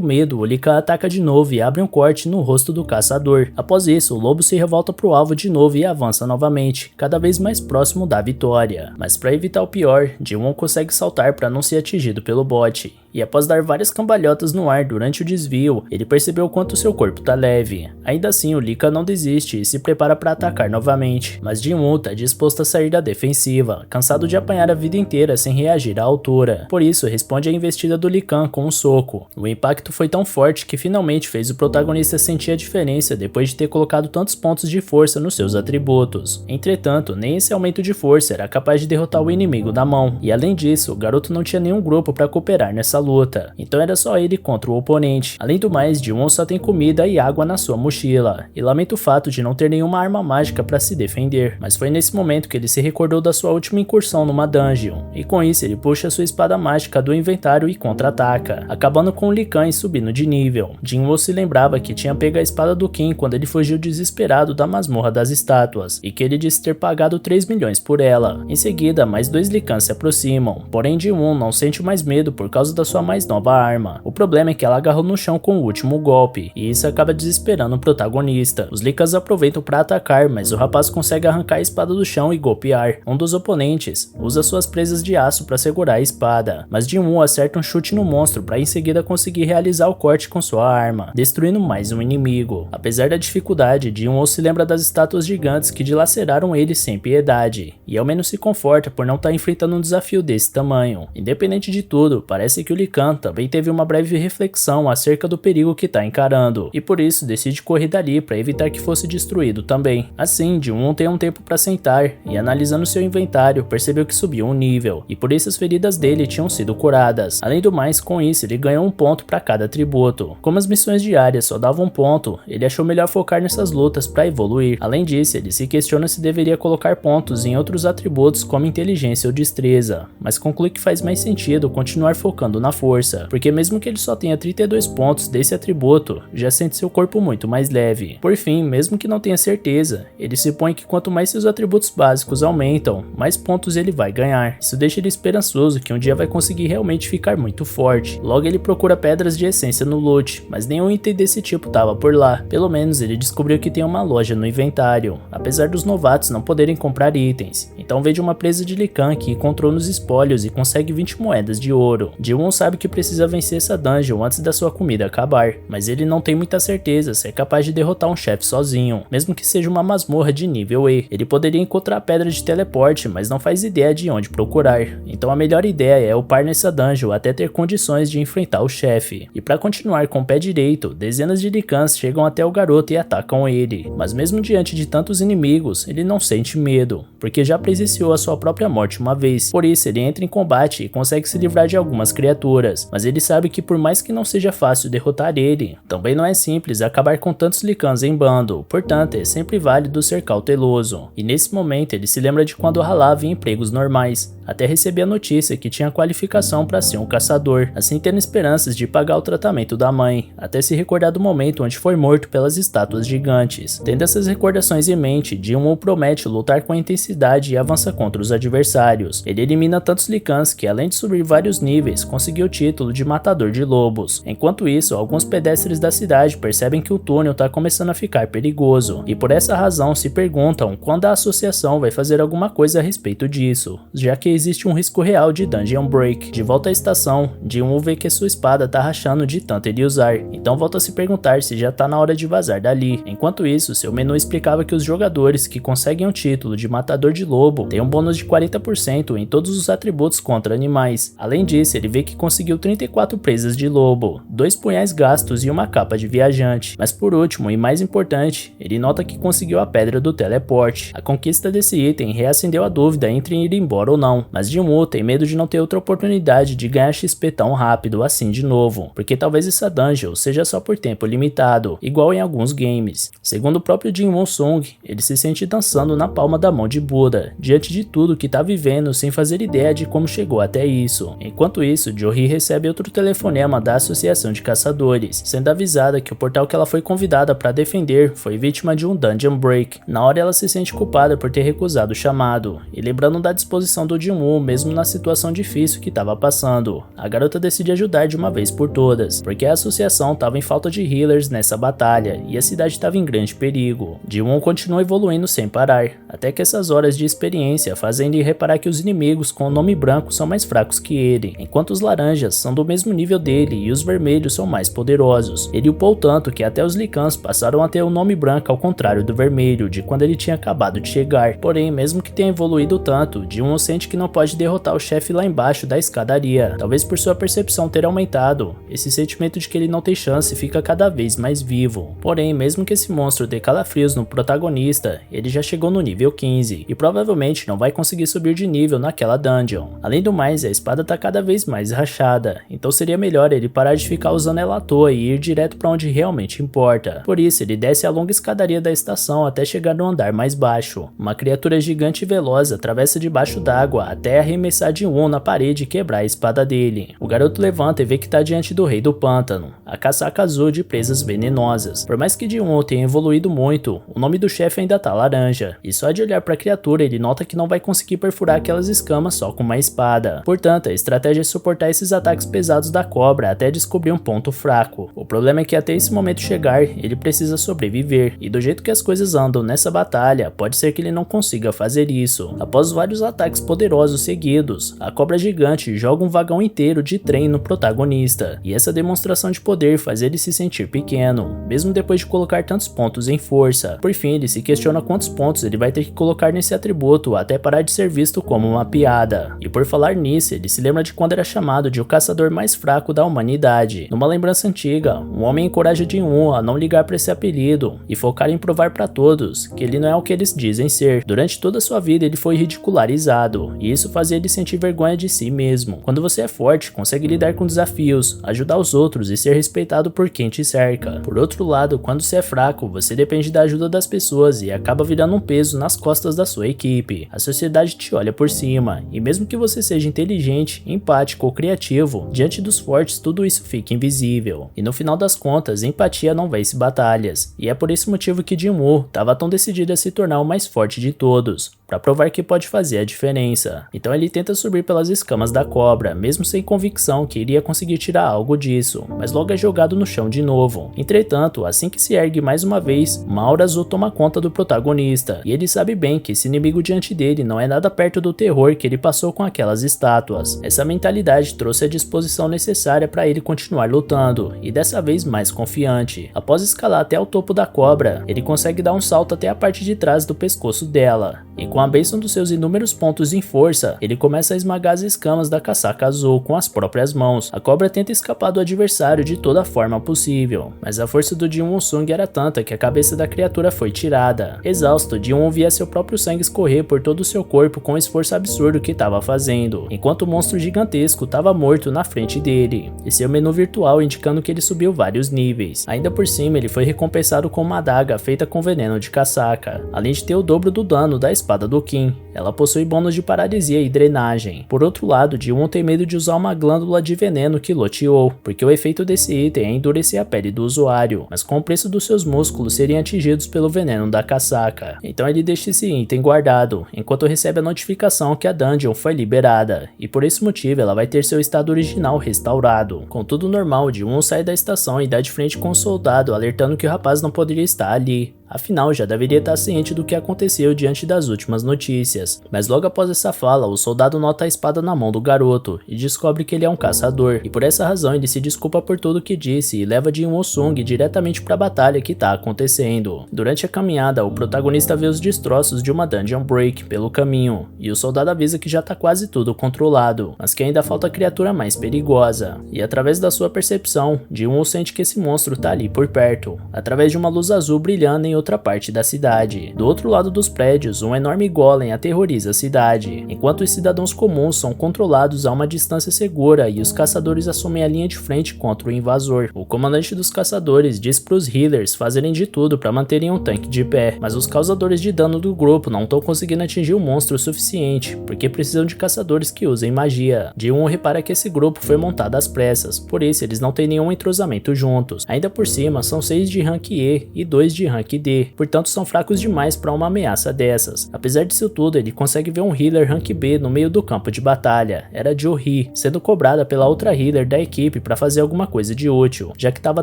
medo, o Lee Kang ataca de novo e abre um corte no rosto do caçador. Após isso, o lobo se revolta pro alvo de novo e avança novamente, cada vez mais próximo da vitória. Mas para evitar o pior, Jin-woo consegue saltar para não ser atingido pelo bot. E após dar várias cambalhotas no ar durante o desvio, ele percebeu o quanto seu corpo tá leve. Ainda assim, o Lee Kang não desiste e se prepara para atacar novamente, mas Jin-woo tá disposto a sair da defensiva, cansado de apanhar a vida inteira sem reagir à altura. Por isso, responde à investida do Lee Kang com um soco. O impacto foi tão forte que finalmente fez o protagonista sentir a diferença depois de ter colocado tantos pontos de força nos seus atributos. Entretanto, nem esse aumento de força era capaz de derrotar o inimigo na mão, e além disso, o garoto não tinha nenhum grupo para cooperar nessa luta, então era só ele contra o oponente. Além do mais, Jin-woo só tem comida e água na sua mochila, e lamenta o fato de não ter nenhuma arma mágica para se defender, mas foi nesse momento que ele se recordou da sua última incursão numa dungeon, e com isso ele puxa sua espada mágica do inventário e contra-ataca, acabando com o Lee Kang subindo de nível. Jin-woo se lembrava que tinha pego a espada do Kim quando ele fugiu desesperado da masmorra das estátuas, e que ele disse ter pagado 3 milhões por ela. Em seguida, mais 2 Lee Kang se aproximam, porém Jin-woo não sente mais medo por causa da sua mais nova arma. O problema é que ela agarrou no chão com o último golpe, e isso acaba desesperando o protagonista. Os Lee Kangs aproveitam para atacar, mas o rapaz consegue arrancar a espada do chão e golpear. Um dos oponentes usa suas presas de aço para segurar a espada, mas Jin-woo acerta um chute no monstro para em seguida conseguir realizar o corte com sua arma, destruindo mais um inimigo. Apesar da dificuldade, Jin-woo se lembra das estátuas gigantes que dilaceraram ele sem piedade, e ao menos se conforta por não estar enfrentando um desafio desse tamanho. Independente de tudo, parece que o Lee Kang também teve uma breve reflexão acerca do perigo que está encarando, e por isso decide correr dali para evitar que fosse destruído também. Assim, Jin-woo tem um tempo para sentar, e analisando seu inventário, percebeu que subiu um nível, e por isso as feridas dele tinham sido curadas. Além do mais, com isso ele ganhou um ponto para cada atributo. Como as missões diárias só davam um ponto, ele achou melhor focar nessas lutas para evoluir. Além disso, ele se questiona se deveria colocar pontos em outros atributos como inteligência ou destreza, mas conclui que faz mais sentido continuar focando na força, porque mesmo que ele só tenha 32 pontos desse atributo, já sente seu corpo muito mais leve. Por fim, mesmo que não tenha certeza, ele se põe que quanto mais seus atributos básicos aumentam, mais pontos ele vai ganhar. Isso deixa ele esperançoso que um dia vai conseguir realmente ficar muito forte. Logo ele procura pedras de essência no loot, mas nenhum item desse tipo tava por lá. Pelo menos ele descobriu que tem uma uma loja no inventário, apesar dos novatos não poderem comprar itens. Então vê de uma presa de Lican que encontrou nos espólios e consegue 20 moedas de ouro. Ji-won sabe que precisa vencer essa dungeon antes da sua comida acabar, mas ele não tem muita certeza se é capaz de derrotar um chefe sozinho, mesmo que seja uma masmorra de nível E. Ele poderia encontrar a pedra de teleporte, mas não faz ideia de onde procurar. Então a melhor ideia é upar nessa dungeon até ter condições de enfrentar o chefe. E para continuar com o pé direito, dezenas de Licans chegam até o garoto e atacam ele. Mas mesmo diante de tantos inimigos, ele não sente medo, porque já presenciou a sua própria morte uma vez. Por isso ele entra em combate e consegue se livrar de algumas criaturas, mas ele sabe que por mais que não seja fácil derrotar ele, também não é simples acabar com tantos Licans em bando, portanto é sempre válido ser cauteloso. E nesse momento ele se lembra de quando ralava em empregos normais, até receber a notícia que tinha qualificação para ser um caçador, assim tendo esperanças de pagar o tratamento da mãe, até se recordar do momento onde foi morto pelas estátuas gigantes. Tendo essas recordações em mente, Ji-won promete lutar com intensidade e avança contra os adversários. Ele elimina tantos Licans que, além de subir vários níveis, conseguiu o título de matador de lobos. Enquanto isso, alguns pedestres da cidade percebem que o túnel está começando a ficar perigoso, e por essa razão se perguntam quando a associação vai fazer alguma coisa a respeito disso, já que existe um risco real de dungeon break. De volta à estação, Ji-won vê que sua espada tá rachando de tanto ele usar, então volta a se perguntar se já tá na hora de vazar dali. Enquanto isso, seu menu explicava que os jogadores que conseguem o título de matador de lobo têm um bônus de 40% em todos os atributos contra animais. Além disso, ele vê que conseguiu 34 presas de lobo, 2 punhais gastos e uma capa de viajante. Mas por último, e mais importante, ele nota que conseguiu a pedra do teleporte. A conquista desse item reacendeu a dúvida entre ir embora ou não, mas Ji-won tem medo de não ter outra oportunidade de ganhar XP tão rápido assim de novo, porque talvez essa dungeon seja só por tempo limitado, igual em alguns games. Segundo o próprio Jin-Woo Sung, ele se sente dançando na palma da mão de Buda, diante de tudo que tá vivendo sem fazer ideia de como chegou até isso. Enquanto isso, Jo-hee recebe outro telefonema da Associação de Caçadores, sendo avisada que o portal que ela foi convidada para defender foi vítima de um dungeon break. Na hora ela se sente culpada por ter recusado o chamado, e lembrando da disposição do Ji-woo mesmo na situação difícil que estava passando, a garota decide ajudar de uma vez por todas, porque a associação estava em falta de healers nessa batalha e a cidade estava em grande perigo. Ji-woo continua evoluindo sem parar, até que essas horas de experiência fazem ele reparar que os inimigos com o nome branco são mais fracos que ele, enquanto os laranjas são do mesmo nível dele e os vermelhos são mais poderosos. Ele upou tanto que até os Licans passaram a ter o nome branco ao contrário do vermelho de quando ele tinha acabado de chegar. Porém, mesmo que tenha evoluído tanto, Ji-woo sente que não pode derrotar o chefe lá embaixo da escadaria, talvez por sua percepção ter aumentado. Esse sentimento de que ele não tem chance fica cada vez mais vivo. Porém, mesmo que esse monstro dê calafrios no protagonista, ele já chegou no nível 15 e provavelmente não vai conseguir subir de nível naquela dungeon. Além do mais, a espada tá cada vez mais rachada, então seria melhor ele parar de ficar usando ela à toa e ir direto para onde realmente importa. Por isso, ele desce a longa escadaria da estação até chegar no andar mais baixo. Uma criatura gigante e veloz atravessa debaixo d'água até arremessar Ji-woo na parede e quebrar a espada dele. O garoto levanta e vê que tá diante do Rei do Pântano, a caçaca azul de presas venenosas. Por mais que Ji-woo tenha evoluído muito, o nome do chefe ainda tá laranja, e só de olhar para a criatura ele nota que não vai conseguir perfurar aquelas escamas só com uma espada. Portanto, a estratégia é suportar esses ataques pesados da cobra até descobrir um ponto fraco. O problema é que até esse momento chegar, ele precisa sobreviver, e do jeito que as coisas andam nessa batalha, pode ser que ele não consiga fazer isso. Após vários ataques poderosos seguidos, a cobra gigante joga um vagão inteiro de trem no protagonista, e essa demonstração de poder faz ele se sentir pequeno, mesmo depois de colocar tantos pontos em força. Por fim, ele se questiona quantos pontos ele vai ter que colocar nesse atributo até parar de ser visto como uma piada. E por falar nisso, ele se lembra de quando era chamado de o caçador mais fraco da humanidade. Numa lembrança antiga, um homem encoraja Ji-woo a não ligar para esse apelido e focar em provar para todos que ele não é o que eles dizem ser. Durante toda a sua vida ele foi ridicularizado, e isso fazia ele sentir vergonha de si mesmo. Quando você é forte, consegue lidar com desafios, ajudar os outros e ser respeitado por quem te cerca. Por outro lado, quando você é fraco, você depende da ajuda das pessoas e acaba virando um peso nas costas da sua equipe. A sociedade te olha por cima, e mesmo que você seja inteligente, empático ou criativo, diante dos fortes tudo isso fica invisível. E no final das contas, empatia não vence batalhas, e é por esse motivo que Ji-woo estava tão decidido a se tornar o mais forte de todos, para provar que pode fazer a diferença. força. Então ele tenta subir pelas escamas da cobra, mesmo sem convicção que iria conseguir tirar algo disso, mas logo é jogado no chão de novo. Entretanto, assim que se ergue mais uma vez, uma aura azul toma conta do protagonista, e ele sabe bem que esse inimigo diante dele não é nada perto do terror que ele passou com aquelas estátuas. Essa mentalidade trouxe a disposição necessária para ele continuar lutando, e dessa vez mais confiante. Após escalar até o topo da cobra, ele consegue dar um salto até a parte de trás do pescoço dela, e com a bênção dos seus inúmeros pontos em força, ele começa a esmagar as escamas da casaca azul com as próprias mãos. A cobra tenta escapar do adversário de toda forma possível, mas a força do Jin Woo-sung era tanta que a cabeça da criatura foi tirada. Exausto, Jin Woo via seu próprio sangue escorrer por todo o seu corpo com o esforço absurdo que estava fazendo, enquanto o monstro gigantesco estava morto na frente dele, e seu menu virtual indicando que ele subiu vários níveis. Ainda por cima, ele foi recompensado com uma adaga feita com veneno de casaca, além de ter o dobro do dano da espada do Kim. Ela possui bônus de paralisia e drenagem. Por outro lado, Ji-won tem medo de usar uma glândula de veneno que loteou, porque o efeito desse item é endurecer a pele do usuário, mas com o preço dos seus músculos serem atingidos pelo veneno da casaca. Então ele deixa esse item guardado, enquanto recebe a notificação que a dungeon foi liberada, e por esse motivo ela vai ter seu estado original restaurado. Com tudo normal, Ji-won sai da estação e dá de frente com o soldado, alertando que o rapaz não poderia estar ali. Afinal, já deveria estar ciente do que aconteceu diante das últimas notícias. Mas logo após essa fala, o soldado nota a espada na mão do garoto e descobre que ele é um caçador, e por essa razão ele se desculpa por tudo o que disse e leva Jin Woo-sung diretamente para a batalha que está acontecendo. Durante a caminhada, o protagonista vê os destroços de uma dungeon break pelo caminho, e o soldado avisa que já está quase tudo controlado, mas que ainda falta a criatura mais perigosa. E através da sua percepção, Jin Woo sente que esse monstro está ali por perto, através de uma luz azul brilhando em outra parte da cidade. Do outro lado dos prédios, um enorme golem aterroriza a cidade, enquanto os cidadãos comuns são controlados a uma distância segura e os caçadores assumem a linha de frente contra o invasor. O comandante dos caçadores diz para os healers fazerem de tudo para manterem um tanque de pé, mas os causadores de dano do grupo não estão conseguindo atingir o monstro o suficiente, porque precisam de caçadores que usem magia. Ji-won repara que esse grupo foi montado às pressas, por isso eles não têm nenhum entrosamento juntos. Ainda por cima, são 6 de rank E e 2 de rank D, portanto são fracos demais para uma ameaça dessas. Apesar disso tudo, ele consegue ver um healer rank B no meio do campo de batalha. Era Jo-hee, sendo cobrada pela outra healer da equipe para fazer alguma coisa de útil, já que estava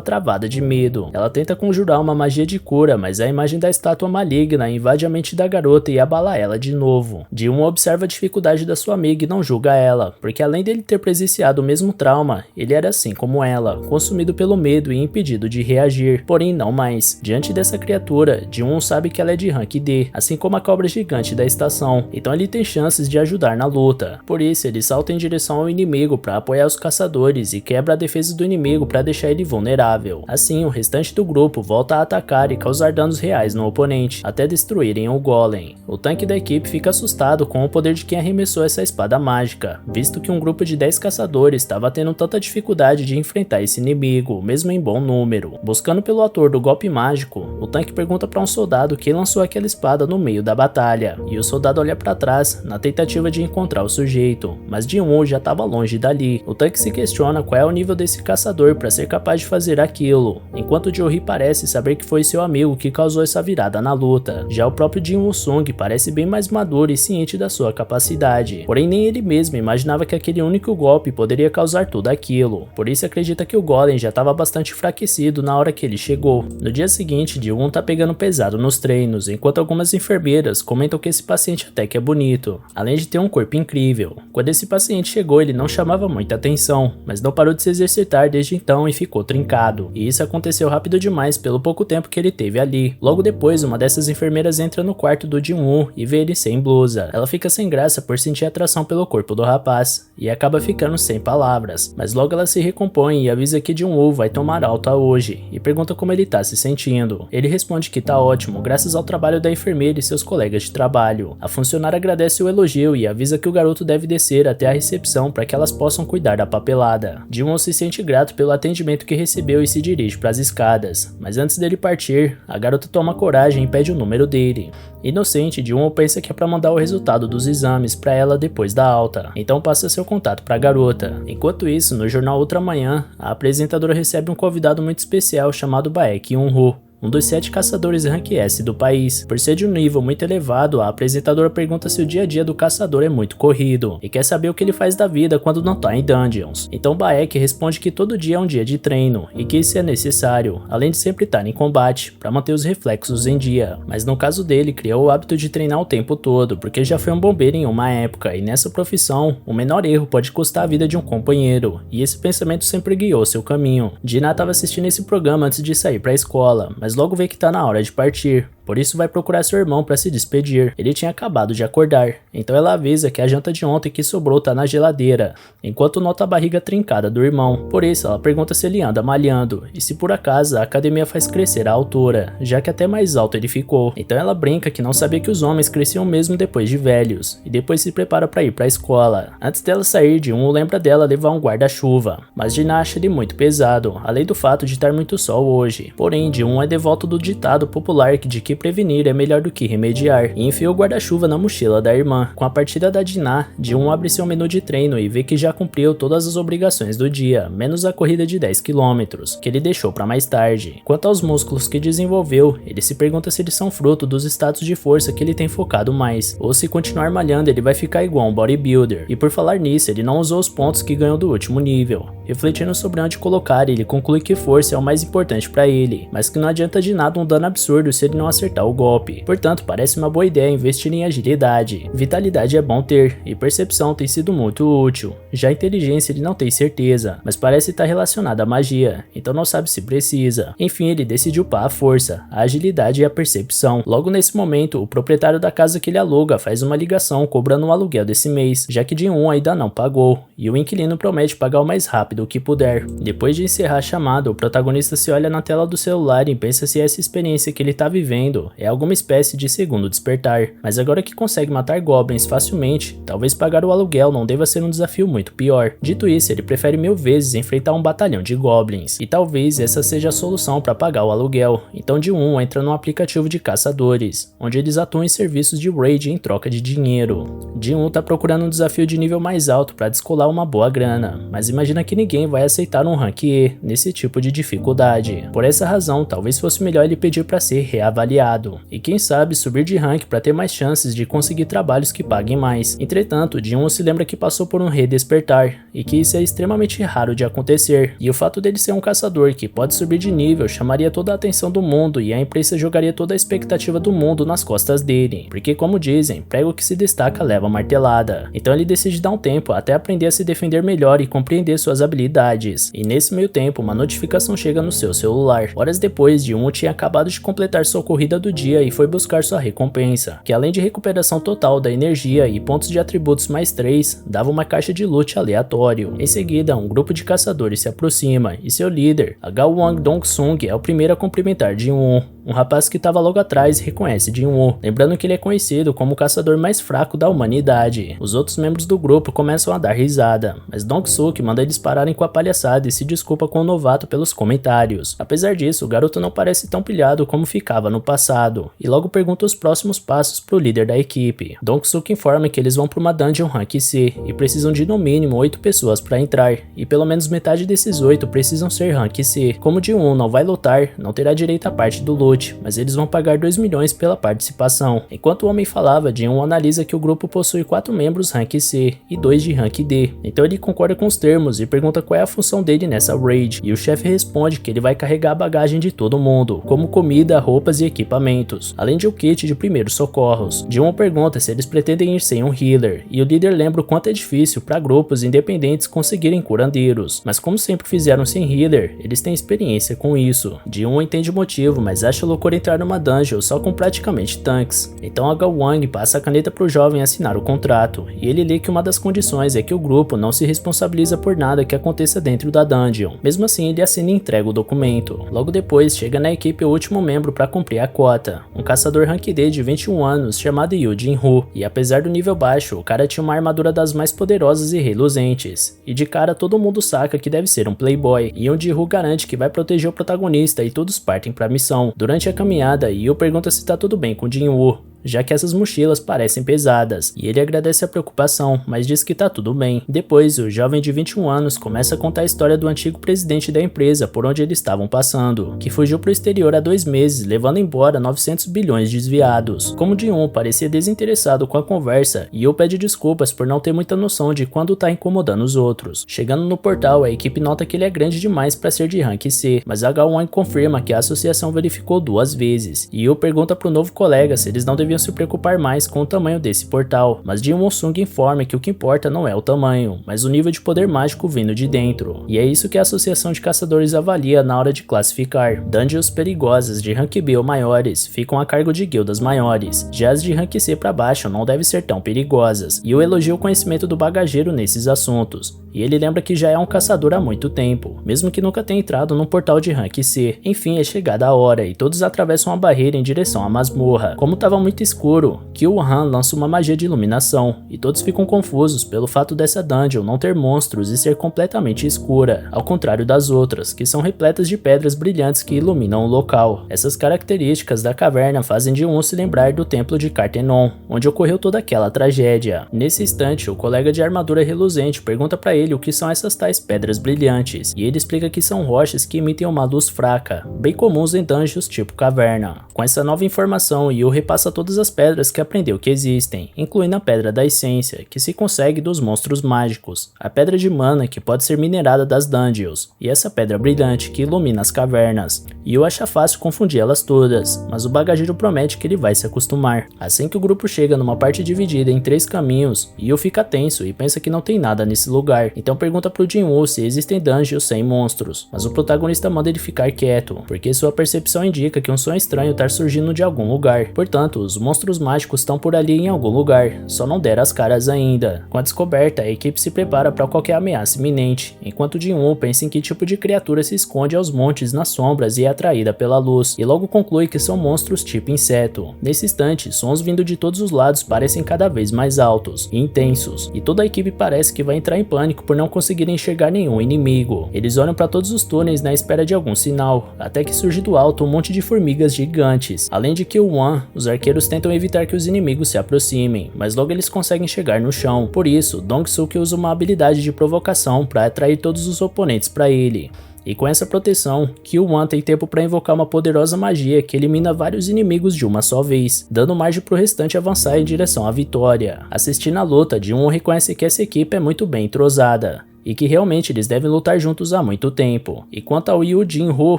travada de medo. Ela tenta conjurar uma magia de cura, mas a imagem da estátua maligna invade a mente da garota e abala ela de novo. Ji-won observa a dificuldade da sua amiga e não julga ela, porque além dele ter presenciado o mesmo trauma, ele era assim como ela, consumido pelo medo e impedido de reagir, porém não mais. Diante dessa criatura, Ji-won sabe que ela é de rank D, assim como a cobra gigante da estação, então ele tem chances de ajudar na luta. Por isso, ele salta em direção ao inimigo para apoiar os caçadores e quebra a defesa do inimigo para deixar ele vulnerável. Assim, o restante do grupo volta a atacar e causar danos reais no oponente, até destruírem o golem. O tanque da equipe fica assustado com o poder de quem arremessou essa espada mágica, visto que um grupo de 10 caçadores estava tendo tanta dificuldade de enfrentar esse inimigo, mesmo em bom número. Buscando pelo ator do golpe mágico, o tanque pergunta para um soldado quem lançou aquela espada no meio da batalha, e o soldado olha para trás na tentativa de encontrar o sujeito, mas Ji-won já estava longe dali. O tanque se questiona qual é o nível desse caçador para ser capaz de fazer aquilo, enquanto Jo-hee parece saber que foi seu amigo que causou essa virada na luta. Já o próprio Jin Woo-sung parece bem mais maduro e ciente da sua capacidade, porém nem ele mesmo imaginava que aquele único golpe poderia causar tudo aquilo, por isso acredita que o golem já estava bastante enfraquecido na hora que ele chegou. No dia seguinte, Ji-won tá pegando pesado nos treinos, enquanto algumas enfermeiras comentam que esse paciente até que é bonito, além de ter um corpo incrível. Quando esse paciente chegou, ele não chamava muita atenção, mas não parou de se exercitar desde então e ficou trincado, e isso aconteceu rápido demais pelo pouco tempo que ele teve ali. Logo depois, uma dessas enfermeiras entra no quarto do Ji-won e vê ele sem blusa. Ela fica sem graça por sentir atração pelo corpo do rapaz, e acaba ficando sem palavras, mas logo ela se recompõe e avisa que Ji-won vai tomar alta hoje, e pergunta como ele tá se sentindo. Ele responde que tá ótimo, graças ao trabalho da enfermeira e seus colegas de trabalho. A funcionária agradece o elogio e avisa que o garoto deve descer até a recepção para que elas possam cuidar da papelada. Ji-won se sente grato pelo atendimento que recebeu e se dirige para as escadas, mas antes dele partir, a garota toma coragem e pede o número dele. Inocente, Ji-won pensa que é para mandar o resultado dos exames para ela depois da alta, então passa seu contato para a garota. Enquanto isso, no jornal Outra Manhã, a apresentadora recebe um convidado muito especial chamado Baek Yoon-ho. um dos 7 caçadores Rank S do país. Por ser de um nível muito elevado, a apresentadora pergunta se o dia a dia do caçador é muito corrido e quer saber o que ele faz da vida quando não tá em dungeons. Então Baek responde que todo dia é um dia de treino e que isso é necessário, além de sempre estar em combate, para manter os reflexos em dia. Mas no caso dele, criou o hábito de treinar o tempo todo, porque já foi um bombeiro em uma época, e nessa profissão, o menor erro pode custar a vida de um companheiro, e esse pensamento sempre guiou seu caminho. Dinah estava assistindo esse programa antes de sair para a escola, mas logo vê que tá na hora de partir. Por isso vai procurar seu irmão para se despedir. Ele tinha acabado de acordar, então ela avisa que a janta de ontem que sobrou tá na geladeira, enquanto nota a barriga trincada do irmão. Por isso ela pergunta se ele anda malhando, e se por acaso a academia faz crescer a altura, já que até mais alto ele ficou. Então ela brinca que não sabia que os homens cresciam mesmo depois de velhos, e depois se prepara para ir para a escola. Antes dela sair, Ji-won lembra dela levar um guarda-chuva, mas Dinah acha ele muito pesado, além do fato de estar muito sol hoje. Porém, Ji-won é devoto do ditado popular de que prevenir é melhor do que remediar, e enfia o guarda-chuva na mochila da irmã. Com a partida da Dinah, Ji-won abre seu menu de treino e vê que já cumpriu todas as obrigações do dia, menos a corrida de 10 km, que ele deixou para mais tarde. Quanto aos músculos que desenvolveu, ele se pergunta se eles são fruto dos status de força que ele tem focado mais, ou se continuar malhando ele vai ficar igual um bodybuilder. E por falar nisso, ele não usou os pontos que ganhou do último nível. Refletindo sobre onde colocar, ele conclui que força é o mais importante para ele, mas que não adianta de nada um dano absurdo se ele não acertar o golpe. Portanto, parece uma boa ideia investir em agilidade. Vitalidade é bom ter, e percepção tem sido muito útil. Já a inteligência ele não tem certeza, mas parece estar relacionada à magia, então não sabe se precisa. Enfim, ele decide upar a força, a agilidade e a percepção. Logo nesse momento, o proprietário da casa que ele aluga faz uma ligação cobrando o aluguel desse mês, já que Ji-won ainda não pagou, e o inquilino promete pagar o mais rápido que puder. Depois de encerrar a chamada, o protagonista se olha na tela do celular e pensa se essa experiência que ele está vivendo é alguma espécie de segundo despertar, mas agora que consegue matar goblins facilmente, talvez pagar o aluguel não deva ser um desafio muito pior. Dito isso, ele prefere 1000 vezes enfrentar um batalhão de goblins, e talvez essa seja a solução para pagar o aluguel. Então Ji-won entra num aplicativo de caçadores, onde eles atuam em serviços de raid em troca de dinheiro. Ji-won tá procurando um desafio de nível mais alto para descolar uma boa grana, mas imagina que ninguém vai aceitar um rank E nesse tipo de dificuldade. Por essa razão, talvez fosse melhor ele pedir para ser reavaliado, e quem sabe subir de rank para ter mais chances de conseguir trabalhos que paguem mais. Entretanto, Ji-won se lembra que passou por um redespertar, e que isso é extremamente raro de acontecer, e o fato dele ser um caçador que pode subir de nível chamaria toda a atenção do mundo e a imprensa jogaria toda a expectativa do mundo nas costas dele, porque como dizem, prego que se destaca leva martelada. Então ele decide dar um tempo até aprender a se defender melhor e compreender suas habilidades, e nesse meio tempo uma notificação chega no seu celular. Horas depois, Ji-won tinha acabado de completar sua corrida do dia e foi buscar sua recompensa, que além de recuperação total da energia e pontos de atributos mais 3, dava uma caixa de loot aleatório. Em seguida, um grupo de caçadores se aproxima e seu líder, Gawang Dong-sung, é o primeiro a cumprimentar Ji-won. Um rapaz que estava logo atrás reconhece Ji-won, lembrando que ele é conhecido como o caçador mais fraco da humanidade. Os outros membros do grupo começam a dar risada, mas Dong-suk manda eles pararem com a palhaçada e se desculpa com o novato pelos comentários. Apesar disso, o garoto não parece tão pilhado como ficava no passado, e logo pergunta os próximos passos pro líder da equipe. Dong-suk informa que eles vão para uma dungeon rank C, e precisam de no mínimo 8 pessoas para entrar, e pelo menos metade desses 8 precisam ser rank C. Como Ji-won não vai lutar, não terá direito à parte do loot, mas eles vão pagar 2 milhões pela participação. Enquanto o homem falava, Ji-won analisa que o grupo possui 4 membros rank C e 2 de rank D, então ele concorda com os termos e pergunta qual é a função dele nessa raid, e o chefe responde que ele vai carregar a bagagem de todo mundo, como comida, roupas e equipamentos, além de um kit de primeiros socorros. Ji-won pergunta se eles pretendem ir sem um healer, e o líder lembra o quanto é difícil para grupos independentes conseguirem curandeiros, mas como sempre fizeram sem healer, eles têm experiência com isso. Ji-won entende o motivo, mas acha loucura entrar numa dungeon só com praticamente tanques. Então a Gawang passa a caneta pro jovem assinar o contrato, e ele lê que uma das condições é que o grupo não se responsabiliza por nada que aconteça dentro da dungeon. Mesmo assim, ele assina e entrega o documento. Logo depois, chega na equipe o último membro para cumprir a cota, um caçador rank D de 21 anos chamado Yu Jin-ho, e apesar do nível baixo, o cara tinha uma armadura das mais poderosas e reluzentes, e de cara todo mundo saca que deve ser um playboy, e Yu Jin-ho garante que vai proteger o protagonista e todos partem para a missão. Durante a caminhada, Yu pergunta se tá tudo bem com Jin-woo, já que essas mochilas parecem pesadas, e ele agradece a preocupação, mas diz que tá tudo bem. Depois, o jovem de 21 anos começa a contar a história do antigo presidente da empresa por onde eles estavam passando, que fugiu pro exterior há 2 meses, levando embora 900 bilhões desviados. Como Jin-Woo parecia desinteressado com a conversa, Yoo pede desculpas por não ter muita noção de quando tá incomodando os outros. Chegando no portal, a equipe nota que ele é grande demais para ser de rank C, mas a Ga-won confirma que a associação verificou 2 vezes. Yoo pergunta pro novo colega se eles não deviam se preocupar mais com o tamanho desse portal, mas Jin-Woo-sung informa que o que importa não é o tamanho, mas o nível de poder mágico vindo de dentro. E é isso que a associação de caçadores avalia na hora de classificar. Dungeons perigosas de rank B ou maiores ficam a cargo de guildas maiores, já as de rank C para baixo não devem ser tão perigosas. Yoo elogia o conhecimento do bagageiro nesses assuntos, e ele lembra que já é um caçador há muito tempo, mesmo que nunca tenha entrado num portal de rank C. Enfim, é chegada a hora e todos atravessam a barreira em direção à masmorra. Como estava muito escuro, Kyo-han lança uma magia de iluminação, e todos ficam confusos pelo fato dessa dungeon não ter monstros e ser completamente escura, ao contrário das outras, que são repletas de pedras brilhantes que iluminam o local. Essas características da caverna fazem Jin-Woo se lembrar do templo de Kartenon, onde ocorreu toda aquela tragédia. Nesse instante, o colega de armadura reluzente pergunta para ele o que são essas tais pedras brilhantes, e ele explica que são rochas que emitem uma luz fraca, bem comuns em dungeons tipo caverna. Com essa nova informação, Yoo repassa todas as pedras que aprendeu que existem, incluindo a pedra da essência, que se consegue dos monstros mágicos, a pedra de mana, que pode ser minerada das dungeons, e essa pedra brilhante que ilumina as cavernas. Yoo acha fácil confundir elas todas, mas o bagageiro promete que ele vai se acostumar. Assim que o grupo chega numa parte dividida em 3 caminhos, Yoo fica tenso e pensa que não tem nada nesse lugar, então pergunta pro Jin-Woo se existem dungeons sem monstros, mas o protagonista manda ele ficar quieto, porque sua percepção indica que um som estranho tá surgindo de algum lugar. Portanto, os monstros mágicos estão por ali em algum lugar, só não deram as caras ainda. Com a descoberta, a equipe se prepara para qualquer ameaça iminente, enquanto Jin-Woo pensa em que tipo de criatura se esconde aos montes nas sombras e é atraída pela luz, e logo conclui que são monstros tipo inseto. Nesse instante, sons vindo de todos os lados parecem cada vez mais altos e intensos, e toda a equipe parece que vai entrar em pânico por não conseguirem enxergar nenhum inimigo. Eles olham para todos os túneis na espera de algum sinal, até que surge do alto um monte de formigas gigantes. Além de Kyo-wan, os arqueiros tentam evitar que os inimigos se aproximem, mas logo eles conseguem chegar no chão. Por isso, Dong-suk usa uma habilidade de provocação para atrair todos os oponentes para ele. E com essa proteção, Kyo-wan tem tempo para invocar uma poderosa magia que elimina vários inimigos de uma só vez, dando margem pro restante avançar em direção à vitória. Assistindo a luta, Jin-Woo reconhece que essa equipe é muito bem entrosada, e que realmente eles devem lutar juntos há muito tempo. E quanto ao Yoo Jin-Ho,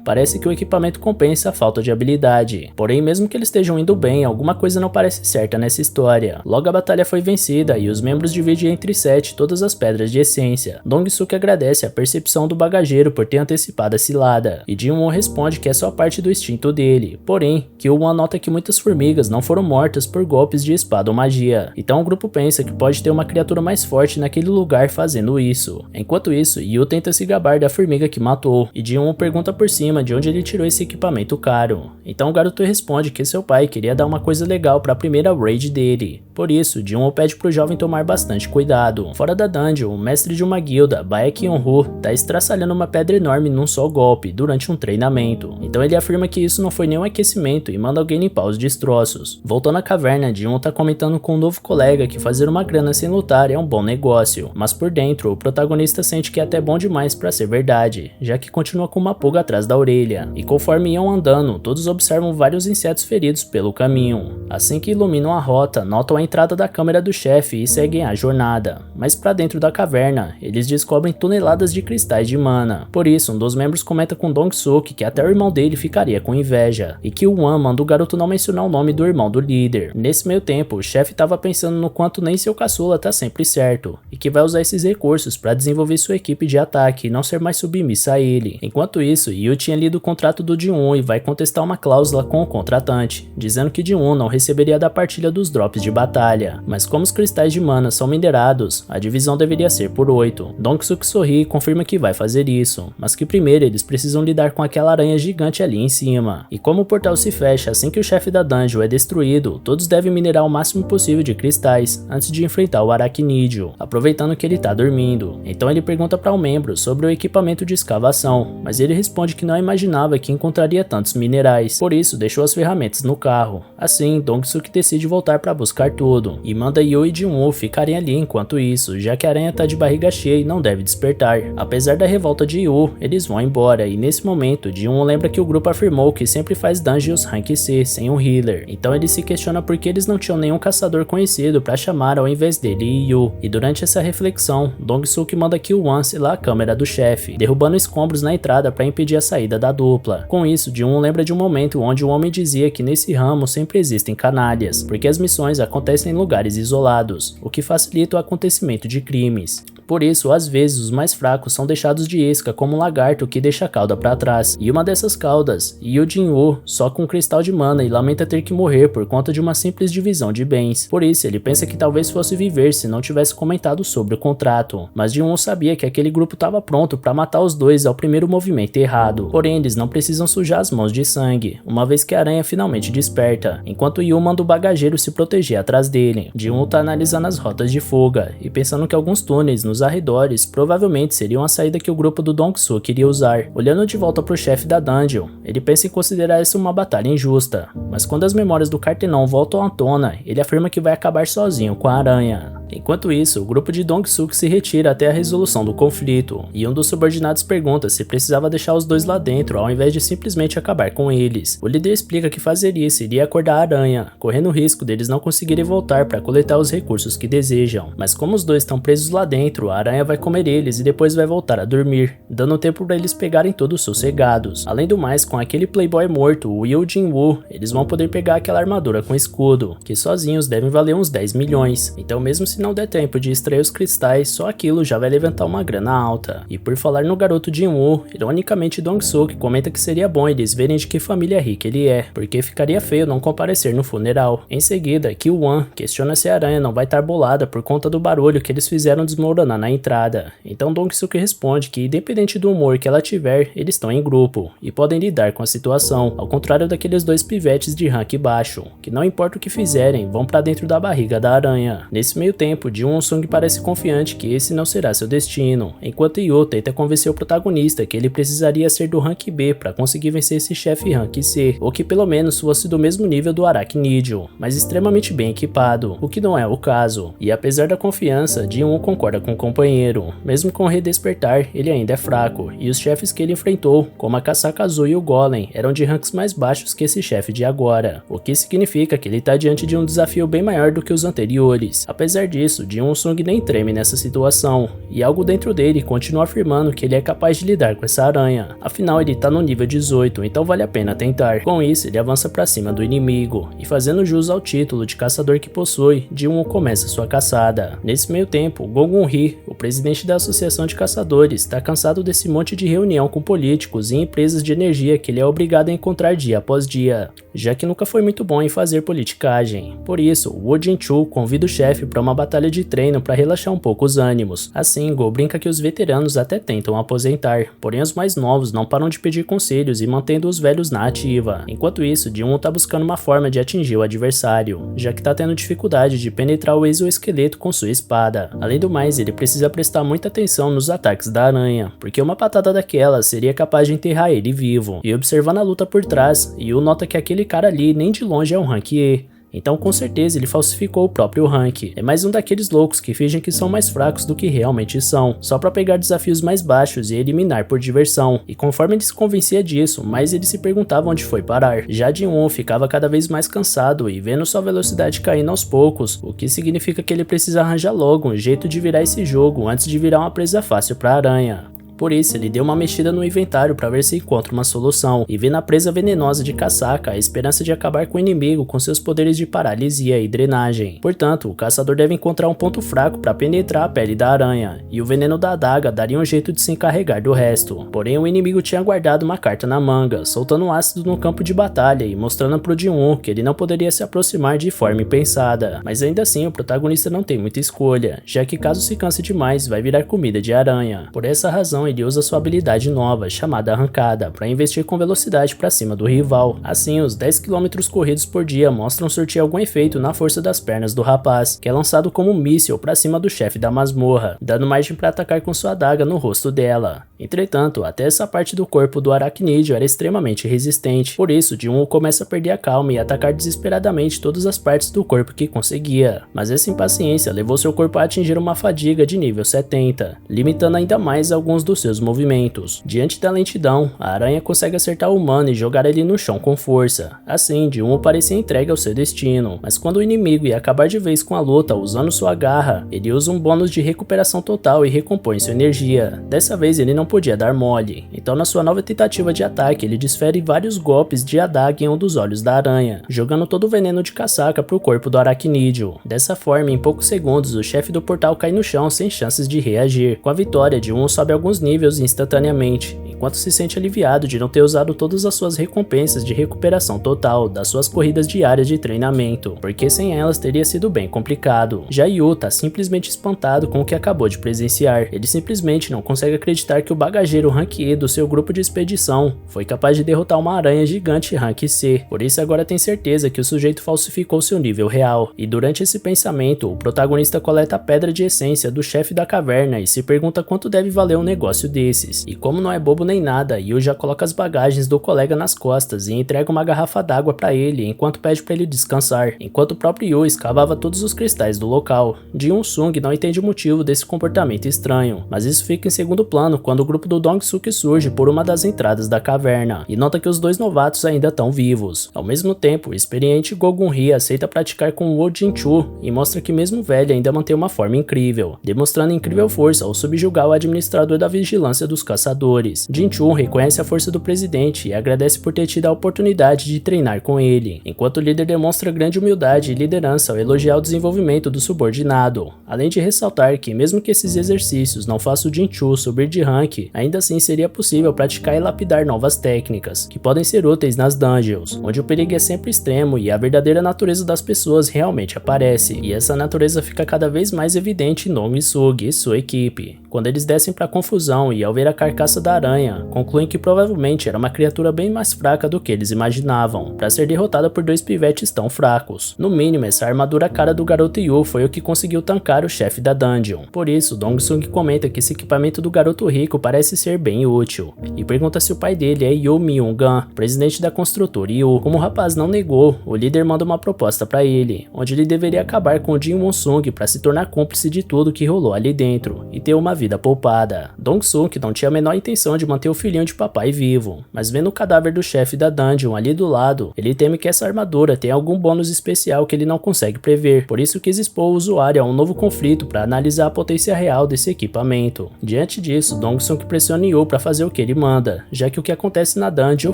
parece que o equipamento compensa a falta de habilidade. Porém, mesmo que eles estejam indo bem, alguma coisa não parece certa nessa história. Logo a batalha foi vencida e os membros dividem entre 7 todas as pedras de essência. Dong-suk agradece a percepção do bagageiro por ter antecipado a cilada, e Jin-Woo responde que é só parte do instinto dele. Porém, Kyo-wan nota que muitas formigas não foram mortas por golpes de espada ou magia, então o grupo pensa que pode ter uma criatura mais forte naquele lugar fazendo isso. Enquanto isso, Yoo tenta se gabar da formiga que matou, e Jin-Woo pergunta por cima de onde ele tirou esse equipamento caro. Então o garoto responde que seu pai queria dar uma coisa legal para a primeira raid dele. Por isso, Jin-Woo pede pro jovem tomar bastante cuidado. Fora da dungeon, o mestre de uma guilda, Bae Kyung-ho, tá estraçalhando uma pedra enorme num só golpe, durante um treinamento. Então ele afirma que isso não foi nenhum aquecimento e manda alguém limpar os destroços. Voltando à caverna, Jin-Woo tá comentando com um novo colega que fazer uma grana sem lutar é um bom negócio, mas por dentro, o protagonista sente que é até bom demais pra ser verdade, já que continua com uma pulga atrás da orelha, e conforme iam andando, todos observam vários insetos feridos pelo caminho. Assim que iluminam a rota, notam a entrada da câmera do chefe e seguem a jornada, mas pra dentro da caverna, eles descobrem toneladas de cristais de mana. Por isso, um dos membros comenta com Dong-suk que até o irmão dele ficaria com inveja, e que o Wan manda o garoto não mencionar o nome do irmão do líder. Nesse meio tempo, o chefe tava pensando no quanto nem seu caçula tá sempre certo, e que vai usar esses recursos pra desenvolver sua equipe de ataque e não ser mais submissa a ele. Enquanto isso, Yoo tinha lido o contrato do Jin-Woo e vai contestar uma cláusula com o contratante, dizendo que Jin-Woo não receberia da partilha dos drops de batalha. Mas como os cristais de mana são minerados, a divisão deveria ser por 8. Dong-suk sorri e confirma que vai fazer isso, mas que primeiro eles precisam lidar com aquela aranha gigante ali em cima. E como o portal se fecha assim que o chefe da dungeon é destruído, todos devem minerar o máximo possível de cristais antes de enfrentar o aracnídeo, aproveitando que ele tá dormindo. Então ele pergunta para um membro sobre o equipamento de escavação, mas ele responde que não imaginava que encontraria tantos minerais, por isso deixou as ferramentas no carro. Assim, Dong-suk decide voltar para buscar tudo, e manda Yoo e Jin-woo ficarem ali enquanto isso, já que a aranha tá de barriga cheia e não deve despertar. Apesar da revolta de Yoo, eles vão embora, e nesse momento, Jin-woo lembra que o grupo afirmou que sempre faz dungeons rank C sem um healer, então ele se questiona por que eles não tinham nenhum caçador conhecido para chamar ao invés dele e Yoo. E durante essa reflexão, Dong-suk manda Kil-won selar a câmera do chefe, derrubando escombros na entrada para impedir a saída da dupla. Com isso, Jin-woo lembra de um momento onde um homem dizia que nesse ramo sempre existem canalhas, porque as missões acontecem em lugares isolados, o que facilita o acontecimento de crimes. Por isso, às vezes, os mais fracos são deixados de isca como um lagarto que deixa a cauda para trás. E uma dessas caudas, Yoo Jin-woo, só com um cristal de mana e lamenta ter que morrer por conta de uma simples divisão de bens. Por isso, ele pensa que talvez fosse viver se não tivesse comentado sobre o contrato. Mas Jin-woo sabia que aquele grupo estava pronto para matar os dois ao primeiro movimento errado. Porém, eles não precisam sujar as mãos de sangue, uma vez que a aranha finalmente desperta, enquanto Yoo manda o bagageiro se proteger atrás dele. Jin-woo tá analisando as rotas de fuga e pensando que alguns túneis nos arredores provavelmente seriam a saída que o grupo do Dong-suk iria usar. Olhando de volta pro chefe da dungeon, ele pensa em considerar isso uma batalha injusta, mas quando as memórias do Cartenon voltam à tona, ele afirma que vai acabar sozinho com a aranha. Enquanto isso, o grupo de Dong-suk se retira até a resolução do conflito, e um dos subordinados pergunta se precisava deixar os dois lá dentro ao invés de simplesmente acabar com eles. O líder explica que fazer isso iria acordar a aranha, correndo o risco deles não conseguirem voltar para coletar os recursos que desejam. Mas como os dois estão presos lá dentro, a aranha vai comer eles e depois vai voltar a dormir, dando tempo para eles pegarem todos sossegados. Além do mais, com aquele playboy morto, o Yoo Jin-woo, eles vão poder pegar aquela armadura com escudo, que sozinhos devem valer uns 10 milhões. Então mesmo se não der tempo de extrair os cristais, só aquilo já vai levantar uma grana alta. E por falar no garoto Jin-woo, ironicamente Dong-suk comenta que seria bom eles verem de que família rica ele é, porque ficaria feio não comparecer no funeral. Em seguida, Kil-won questiona se a aranha não vai estar bolada por conta do barulho que eles fizeram desmoronar na entrada. Então Dong-suk responde que independente do humor que ela tiver, eles estão em grupo e podem lidar com a situação, ao contrário daqueles dois pivetes de rank baixo, que não importa o que fizerem, vão pra dentro da barriga da aranha. Nesse meio tempo, Jin-sung parece confiante que esse não será seu destino, enquanto Yoo tenta convencer o protagonista que ele precisaria ser do rank B para conseguir vencer esse chefe rank C, ou que pelo menos fosse do mesmo nível do Arachnidio, mas extremamente bem equipado, o que não é o caso. E apesar da confiança, Jin-woo concorda com o companheiro. Mesmo com o redespertar, ele ainda é fraco, e os chefes que ele enfrentou, como a Casaca Azul e o Golem, eram de ranks mais baixos que esse chefe de agora, o que significa que ele está diante de um desafio bem maior do que os anteriores. Apesar disso, Jin-sung nem treme nessa situação, e algo dentro dele continua afirmando que ele é capaz de lidar com essa aranha. Afinal, ele tá no nível 18, então vale a pena tentar. Com isso, ele avança pra cima do inimigo, e fazendo jus ao título de caçador que possui, Jin-woo começa sua caçada. Nesse meio tempo, Go Gun-hee, o presidente da Associação de Caçadores, tá cansado desse monte de reunião com políticos e empresas de energia que ele é obrigado a encontrar dia após dia, já que nunca foi muito bom em fazer politicagem. Por isso, Woo Jin-chul convida o chefe para uma batalha de treino para relaxar um pouco os ânimos. Assim, Go brinca que os veteranos até tentam aposentar, porém os mais novos não param de pedir conselhos e mantendo os velhos na ativa. Enquanto isso, Jin-woo tá buscando uma forma de atingir o adversário, já que tá tendo dificuldade de penetrar o exoesqueleto com sua espada. Além do mais, ele precisa prestar muita atenção nos ataques da aranha, porque uma patada daquela seria capaz de enterrar ele vivo. E observando a luta por trás, Yoo nota que aquele cara ali nem de longe é um rank E. Então com certeza ele falsificou o próprio rank. É mais um daqueles loucos que fingem que são mais fracos do que realmente são, só pra pegar desafios mais baixos e eliminar por diversão. E conforme ele se convencia disso, mais ele se perguntava onde foi parar. Já Jin-woo ficava cada vez mais cansado e vendo sua velocidade caindo aos poucos, o que significa que ele precisa arranjar logo um jeito de virar esse jogo antes de virar uma presa fácil pra aranha. Por isso, ele deu uma mexida no inventário para ver se encontra uma solução, e vê na presa venenosa de Casaca a esperança de acabar com o inimigo com seus poderes de paralisia e drenagem. Portanto, o caçador deve encontrar um ponto fraco para penetrar a pele da aranha, e o veneno da adaga daria um jeito de se encarregar do resto. Porém, o inimigo tinha guardado uma carta na manga, soltando um ácido no campo de batalha e mostrando pro Jin-woo que ele não poderia se aproximar de forma impensada. Mas ainda assim, o protagonista não tem muita escolha, já que caso se canse demais, vai virar comida de aranha. Por essa razão, então ele usa sua habilidade nova, chamada arrancada, para investir com velocidade para cima do rival. Assim, os 10 km corridos por dia mostram surtir algum efeito na força das pernas do rapaz, que é lançado como um míssil para cima do chefe da masmorra, dando margem para atacar com sua adaga no rosto dela. Entretanto, até essa parte do corpo do aracnídeo era extremamente resistente, por isso Jin-Woo começa a perder a calma e atacar desesperadamente todas as partes do corpo que conseguia. Mas essa impaciência levou seu corpo a atingir uma fadiga de nível 70, limitando ainda mais alguns dos seus movimentos. Diante da lentidão, a aranha consegue acertar o humano e jogar ele no chão com força. Assim, Jin-Woo parecia entregue ao seu destino, mas quando o inimigo ia acabar de vez com a luta usando sua garra, ele usa um bônus de recuperação total e recompõe sua energia. Dessa vez ele não podia dar mole, então na sua nova tentativa de ataque ele desfere vários golpes de adaga em um dos olhos da aranha, jogando todo o veneno de casaca pro corpo do aracnídeo. Dessa forma, em poucos segundos, o chefe do portal cai no chão sem chances de reagir. Com a vitória, Jin-Woo sobe alguns níveis instantaneamente, enquanto se sente aliviado de não ter usado todas as suas recompensas de recuperação total das suas corridas diárias de treinamento, porque sem elas teria sido bem complicado. Já Yu tá simplesmente espantado com o que acabou de presenciar. Ele simplesmente não consegue acreditar que o bagageiro Rank E do seu grupo de expedição foi capaz de derrotar uma aranha gigante Rank C. Por isso agora tem certeza que o sujeito falsificou seu nível real. E durante esse pensamento, o protagonista coleta a pedra de essência do chefe da caverna e se pergunta quanto deve valer um negócio desses. E como não é bobo nem nada, Yu já coloca as bagagens do colega nas costas e entrega uma garrafa d'água para ele enquanto pede para ele descansar, enquanto o próprio Yu escavava todos os cristais do local. Jin-Sung não entende o motivo desse comportamento estranho, mas isso fica em segundo plano quando o grupo do Dong-Suk surge por uma das entradas da caverna e nota que os dois novatos ainda estão vivos. Ao mesmo tempo, o experiente Go-Gun-Hee aceita praticar com Wo Jin-Chu e mostra que mesmo velho ainda mantém uma forma incrível, demonstrando incrível força ao subjugar o administrador da vigilância dos caçadores. Jin-Chu reconhece a força do presidente e agradece por ter tido a oportunidade de treinar com ele, enquanto o líder demonstra grande humildade e liderança ao elogiar o desenvolvimento do subordinado, além de ressaltar que mesmo que esses exercícios não façam o Jin-Chu subir de rank, ainda assim seria possível praticar e lapidar novas técnicas, que podem ser úteis nas dungeons, onde o perigo é sempre extremo e a verdadeira natureza das pessoas realmente aparece, e essa natureza fica cada vez mais evidente em Dong-Suk e sua equipe, quando eles descem para a confusão e ao ver a carcaça da aranha, concluem que provavelmente era uma criatura bem mais fraca do que eles imaginavam, para ser derrotada por dois pivetes tão fracos. No mínimo, essa armadura cara do garoto Yu foi o que conseguiu tancar o chefe da dungeon. Por isso, Dong-Sung comenta que esse equipamento do garoto rico parece ser bem útil, e pergunta se o pai dele é Yu Myung-gun, presidente da construtora Yu. Como o rapaz não negou, o líder manda uma proposta para ele, onde ele deveria acabar com Jin-Won-Sung para se tornar cúmplice de tudo que rolou ali dentro, e ter uma vida poupada. Dong-Sung não tinha a menor intenção de manter o filhinho de papai vivo, mas vendo o cadáver do chefe da dungeon ali do lado, ele teme que essa armadura tenha algum bônus especial que ele não consegue prever, por isso quis expor o usuário a um novo conflito para analisar a potência real desse equipamento. Diante disso, Dong-Sung pressiona Yu para fazer o que ele manda, já que o que acontece na dungeon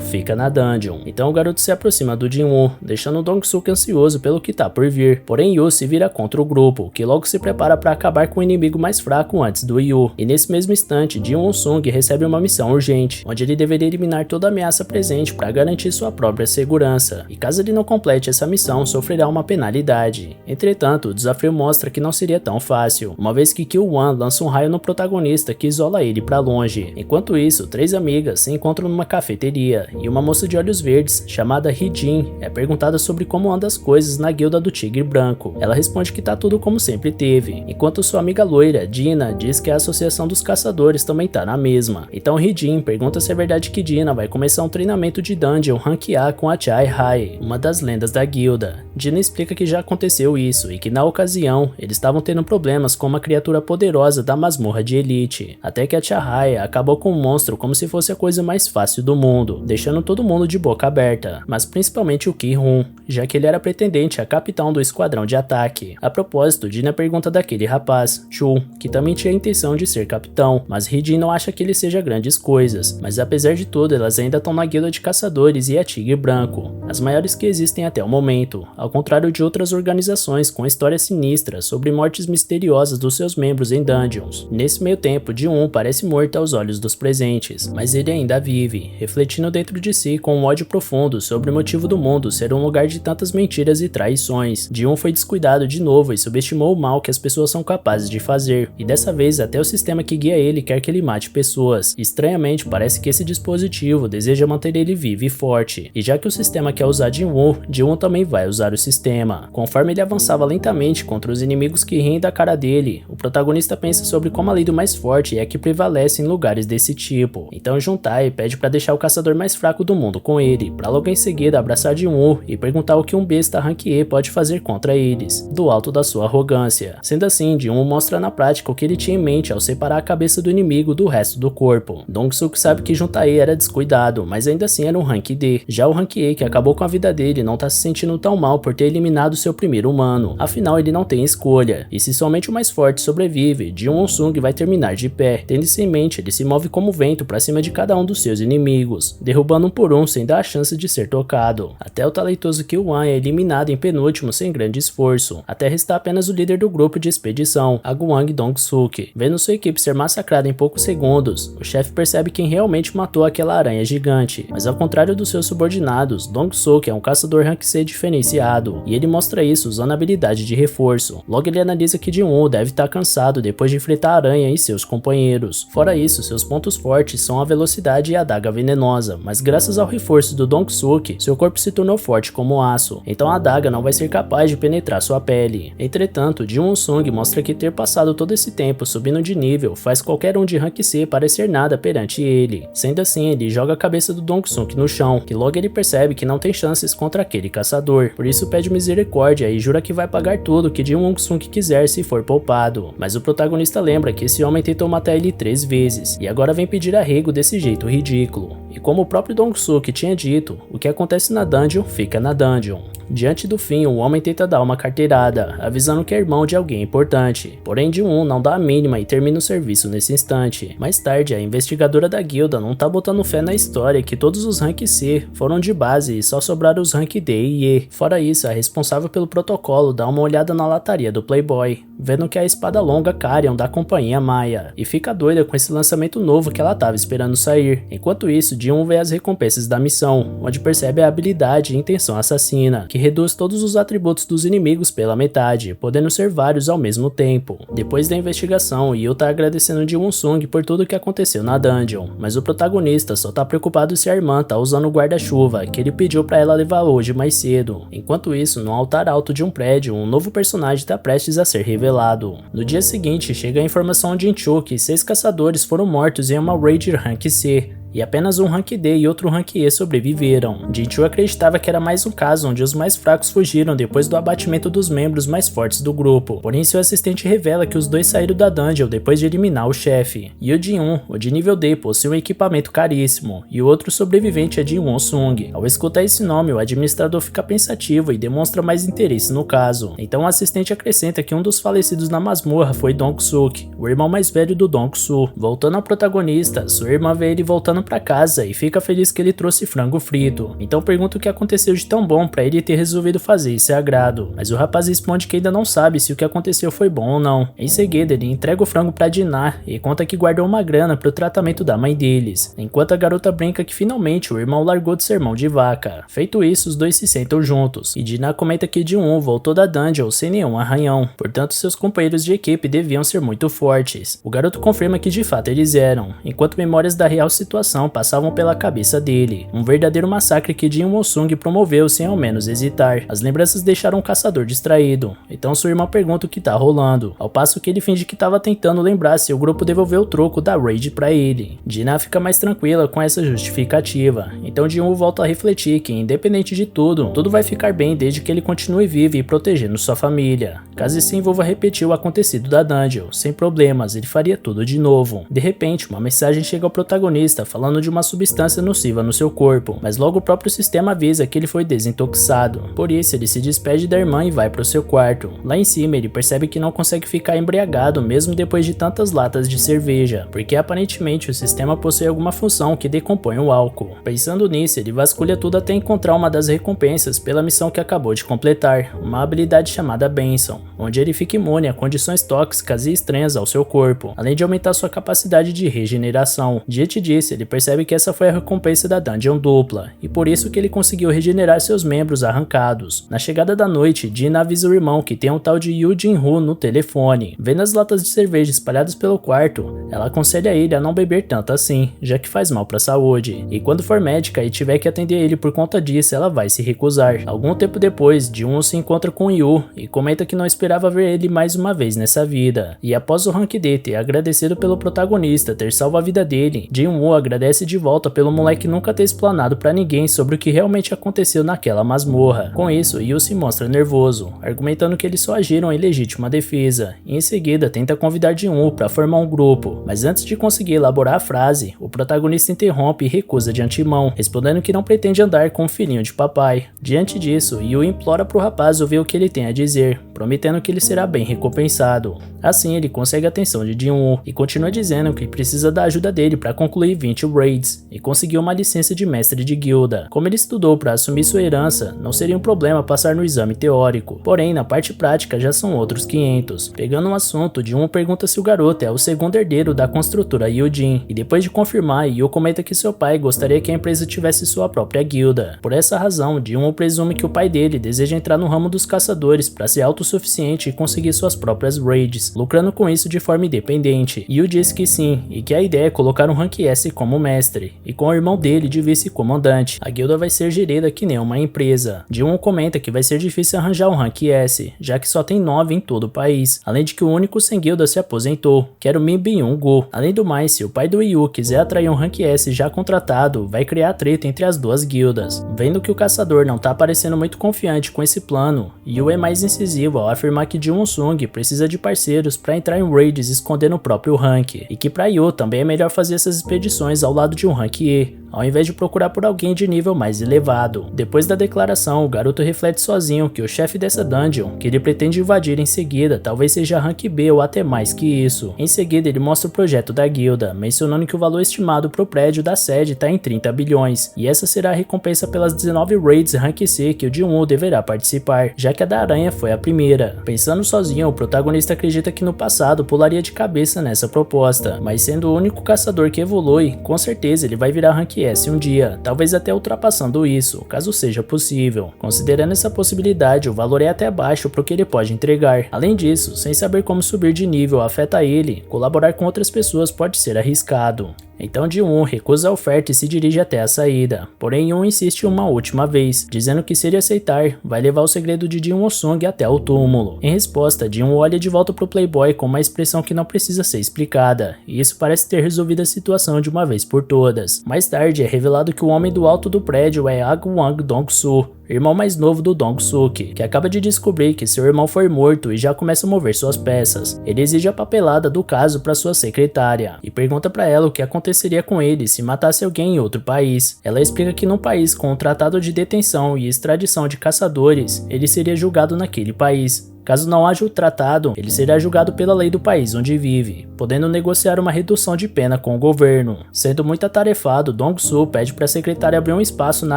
fica na dungeon. Então o garoto se aproxima do Jin-Woo, deixando Dong-Sung ansioso pelo que tá por vir, porém Yu se vira contra o grupo, que logo se prepara para acabar com o inimigo mais fraco antes do Yu, e nesse mesmo instante, Jin-Won-Sung recebe uma missão urgente, onde ele deveria eliminar toda ameaça presente para garantir sua própria segurança, e caso ele não complete essa missão, sofrerá uma penalidade. Entretanto, o desafio mostra que não seria tão fácil, uma vez que Kil-Wan lança um raio no protagonista que isola ele para longe. Enquanto isso, três amigas se encontram numa cafeteria, e uma moça de olhos verdes, chamada Hee-Jin, é perguntada sobre como andam as coisas na guilda do Tigre Branco. Ela responde que tá tudo como sempre teve, enquanto sua amiga loira, Dina, diz que a associação dos caçadores também tá na mesma. Então Hee-Jin pergunta se é verdade que Dina vai começar um treinamento de dungeon rank A com a Chai Hai, uma das lendas da guilda. Dina explica que já aconteceu isso e que na ocasião eles estavam tendo problemas com uma criatura poderosa da masmorra de elite, até que a Chai Hai acabou com o monstro como se fosse a coisa mais fácil do mundo, deixando todo mundo de boca aberta, mas principalmente o Ki-Hun, já que ele era pretendente a capitão do esquadrão de ataque. A propósito, Dina pergunta daquele rapaz, Chu, que também tinha a intenção de ser capitão, mas Hee-Jin não acha que ele seja grande escolha, coisas, mas apesar de tudo elas ainda estão na guilda de caçadores e a Tigre Branco, as maiores que existem até o momento, ao contrário de outras organizações com histórias sinistras sobre mortes misteriosas dos seus membros em dungeons. Nesse meio tempo, Ji-Won parece morto aos olhos dos presentes, mas ele ainda vive, refletindo dentro de si com um ódio profundo sobre o motivo do mundo ser um lugar de tantas mentiras e traições. Ji-Won foi descuidado de novo e subestimou o mal que as pessoas são capazes de fazer, e dessa vez até o sistema que guia ele quer que ele mate pessoas. Estranhamente, parece que esse dispositivo deseja manter ele vivo e forte, e já que o sistema quer usar Ji-Won, Ji-Won também vai usar o sistema. Conforme ele avançava lentamente contra os inimigos que riem da cara dele, o protagonista pensa sobre como a lei do mais forte é que prevalece em lugares desse tipo. Então Juntai pede para deixar o caçador mais fraco do mundo com ele, para logo em seguida abraçar Ji-Won e perguntar o que um besta Rank E pode fazer contra eles, do alto da sua arrogância. Sendo assim, Ji-Won mostra na prática o que ele tinha em mente ao separar a cabeça do inimigo do resto do corpo. Dong-suk sabe que Juntai era descuidado, mas ainda assim era um Rank D. Já o Rank E, que acabou com a vida dele, não tá se sentindo tão mal por ter eliminado seu primeiro humano. Afinal, ele não tem escolha, e se somente o mais forte sobrevive, Ji-Won-sung vai terminar de pé. Tendo isso em mente, ele se move como vento pra cima de cada um dos seus inimigos, derrubando um por um sem dar a chance de ser tocado. Até o talentoso Kil-Wan é eliminado em penúltimo sem grande esforço, até restar apenas o líder do grupo de expedição, Aguang Dong-suk. Vendo sua equipe ser massacrada em poucos segundos, o chefe percebe quem realmente matou aquela aranha gigante, mas ao contrário dos seus subordinados, Dong-suk é um caçador Rank C diferenciado, e ele mostra isso usando a habilidade de reforço. Logo ele analisa que Ji-Won deve estar cansado depois de enfrentar a aranha e seus companheiros. Fora isso, seus pontos fortes são a velocidade e a adaga venenosa, mas graças ao reforço do Dong-suk, seu corpo se tornou forte como aço, então a adaga não vai ser capaz de penetrar sua pele. Entretanto, Ji-Won-sung mostra que ter passado todo esse tempo subindo de nível faz qualquer um de Rank C parecer nada perante ele. Sendo assim, ele joga a cabeça do Dong-suk no chão, que logo ele percebe que não tem chances contra aquele caçador, por isso pede misericórdia e jura que vai pagar tudo que Ji-Won-sung quiser se for poupado. Mas o protagonista lembra que esse homem tentou matar ele 3 vezes, e agora vem pedir arrego desse jeito ridículo. E como o próprio Dong-suk tinha dito, o que acontece na dungeon, fica na dungeon. Diante do fim, o homem tenta dar uma carteirada, avisando que é irmão de alguém importante. Porém, Ji-Won não dá a mínima e termina o serviço nesse instante. Mais tarde, a investigadora da guilda não tá botando fé na história que todos os Rank C foram de base e só sobraram os Rank D e E. Fora isso, a responsável pelo protocolo dá uma olhada na lataria do Playboy, vendo que é a espada longa Carion da companhia Maia, e fica doida com esse lançamento novo que ela tava esperando sair. Enquanto isso, Ji-Won vê as recompensas da missão, onde percebe a habilidade e intenção assassina, que reduz todos os atributos dos inimigos pela metade, podendo ser vários ao mesmo tempo. Depois da investigação, Yu tá agradecendo Ji-Won-sung por tudo que aconteceu na dungeon, mas o protagonista só tá preocupado se a irmã tá usando o guarda-chuva que ele pediu pra ela levar hoje mais cedo. Enquanto isso, no altar alto de um prédio, um novo personagem tá prestes a ser revelado. No dia seguinte, chega a informação de Incho que 6 caçadores foram mortos em uma raid Rank C, e apenas um Rank D e outro Rank E sobreviveram. Jinchu acreditava que era mais um caso onde os mais fracos fugiram depois do abatimento dos membros mais fortes do grupo, porém seu assistente revela que os dois saíram da dungeon depois de eliminar o chefe. E o Ji-Won, o de nível D, possui um equipamento caríssimo, e o outro sobrevivente é Ji-Won-sung. Ao escutar esse nome, o administrador fica pensativo e demonstra mais interesse no caso. Então o assistente acrescenta que um dos falecidos na masmorra foi Dong-suk, o irmão mais velho do Dong-su. Voltando ao protagonista, sua irmã vê ele voltando pra casa e fica feliz que ele trouxe frango frito. Então pergunta o que aconteceu de tão bom pra ele ter resolvido fazer esse agrado, mas o rapaz responde que ainda não sabe se o que aconteceu foi bom ou não. Em seguida ele entrega o frango pra Dinar e conta que guardou uma grana pro tratamento da mãe deles, enquanto a garota brinca que finalmente o irmão largou de ser mão de vaca. Feito isso, os dois se sentam juntos, e Dinar comenta que Ji-Won voltou da dungeon sem nenhum arranhão, portanto seus companheiros de equipe deviam ser muito fortes. O garoto confirma que de fato eles eram, enquanto memórias da real situação passavam pela cabeça dele. Um verdadeiro massacre que Ji-Won-sung promoveu sem ao menos hesitar. As lembranças deixaram o caçador distraído, então sua irmã pergunta o que tá rolando, ao passo que ele finge que tava tentando lembrar se o grupo devolveu o troco da raid pra ele. Dina fica mais tranquila com essa justificativa, então Ji-Won volta a refletir que independente de tudo, tudo vai ficar bem desde que ele continue vivo e protegendo sua família. Caso se envolva repetir o acontecido da dungeon, sem problemas, ele faria tudo de novo. De repente, uma mensagem chega ao protagonista falando falando de uma substância nociva no seu corpo, mas logo o próprio sistema avisa que ele foi desintoxicado. Por isso ele se despede da irmã e vai para o seu quarto. Lá em cima ele percebe que não consegue ficar embriagado mesmo depois de tantas latas de cerveja, porque aparentemente o sistema possui alguma função que decompõe o álcool. Pensando nisso, ele vasculha tudo até encontrar uma das recompensas pela missão que acabou de completar, uma habilidade chamada Benção, onde ele fica imune a condições tóxicas e estranhas ao seu corpo, além de aumentar sua capacidade de regeneração. Diante disso, ele percebe que essa foi a recompensa da dungeon dupla, e por isso que ele conseguiu regenerar seus membros arrancados. Na chegada da noite, Dina avisa o irmão que tem um tal de Yu Jin-Hu no telefone. Vendo as latas de cerveja espalhadas pelo quarto, ela aconselha ele a não beber tanto assim, já que faz mal para a saúde, e quando for médica e tiver que atender ele por conta disso, ela vai se recusar. Algum tempo depois, Jin-Woo se encontra com Yu e comenta que não esperava ver ele mais uma vez nessa vida, e após o Rank D ter agradecido pelo protagonista ter salvo a vida dele, Jin-Woo agradece de volta pelo moleque nunca ter explanado para ninguém sobre o que realmente aconteceu naquela masmorra. Com isso, Yu se mostra nervoso, argumentando que eles só agiram em legítima defesa, e em seguida tenta convidar Jin-Woo para formar um grupo, mas antes de conseguir elaborar a frase, o protagonista interrompe e recusa de antemão, respondendo que não pretende andar com o filhinho de papai. Diante disso, Yu implora pro rapaz ouvir o que ele tem a dizer, prometendo que ele será bem recompensado. Assim, ele consegue a atenção de Jin-Woo e continua dizendo que precisa da ajuda dele para concluir 20 raids e conseguir uma licença de mestre de guilda. Como ele estudou para assumir sua herança, não seria um problema passar no exame teórico, porém na parte prática já são outros 500. Pegando um assunto, Jin-Woo pergunta se o garoto é o segundo herdeiro da construtora Yujin, e depois de confirmar, Yu comenta que seu pai gostaria que a empresa tivesse sua própria guilda. Por essa razão, Jin-Woo presume que o pai dele deseja entrar no ramo dos caçadores para ser autossuficiente e conseguir suas próprias raids, lucrando com isso de forma independente. Yu diz que sim, e que a ideia é colocar um Rank S como mestre, e com o irmão dele de vice-comandante. A guilda vai ser gerida que nem uma empresa. Jin-Woo comenta que vai ser difícil arranjar um Rank S, já que só tem 9 em todo o país, além de que o único sem guilda se aposentou, que era o Min Byung-gu. Além do mais, se o pai do Yu quiser atrair um Rank S já contratado, vai criar treta entre as duas guildas. Vendo que o caçador não tá parecendo muito confiante com esse plano, Yu é mais incisivo ao afirmar que Jin Sung precisa de parceiros para entrar em raids escondendo o próprio rank, e que para Yu também é melhor fazer essas expedições ao lado de um Rank E, ao invés de procurar por alguém de nível mais elevado. Depois da declaração, o garoto reflete sozinho que o chefe dessa dungeon, que ele pretende invadir em seguida, talvez seja Rank B ou até mais que isso. Em seguida, ele mostra o projeto da guilda, mencionando que o valor estimado para o prédio da sede está em 30 bilhões, e essa será a recompensa pelas 19 raids Rank C que o Jin-Woo deverá participar, já que a da aranha foi a primeira. Pensando sozinho, o protagonista acredita que no passado pularia de cabeça nessa proposta, mas sendo o único caçador que evolui, com certeza ele vai virar Rank S um dia, talvez até ultrapassando isso, caso seja possível. Considerando essa possibilidade, o valor é até baixo para o que ele pode entregar. Além disso, sem saber como subir de nível afeta ele, colaborar com outras pessoas pode ser arriscado. Então Jin-Woo recusa a oferta e se dirige até a saída, porém Yoon insiste uma última vez, dizendo que se ele aceitar, vai levar o segredo de Jin Sung até o túmulo. Em resposta, Jin-Woo olha de volta pro Playboy com uma expressão que não precisa ser explicada, e isso parece ter resolvido a situação de uma vez por todas. Mais tarde é revelado que o homem do alto do prédio é Agwang Dong-soo, irmão mais novo do Dong-suk, que acaba de descobrir que seu irmão foi morto e já começa a mover suas peças. Ele exige a papelada do caso para sua secretária e pergunta para ela o que aconteceria com ele se matasse alguém em outro país. Ela explica que num país com um tratado de detenção e extradição de caçadores, ele seria julgado naquele país. Caso não haja o tratado, ele será julgado pela lei do país onde vive, podendo negociar uma redução de pena com o governo. Sendo muito atarefado, Dong-soo pede para a secretária abrir um espaço na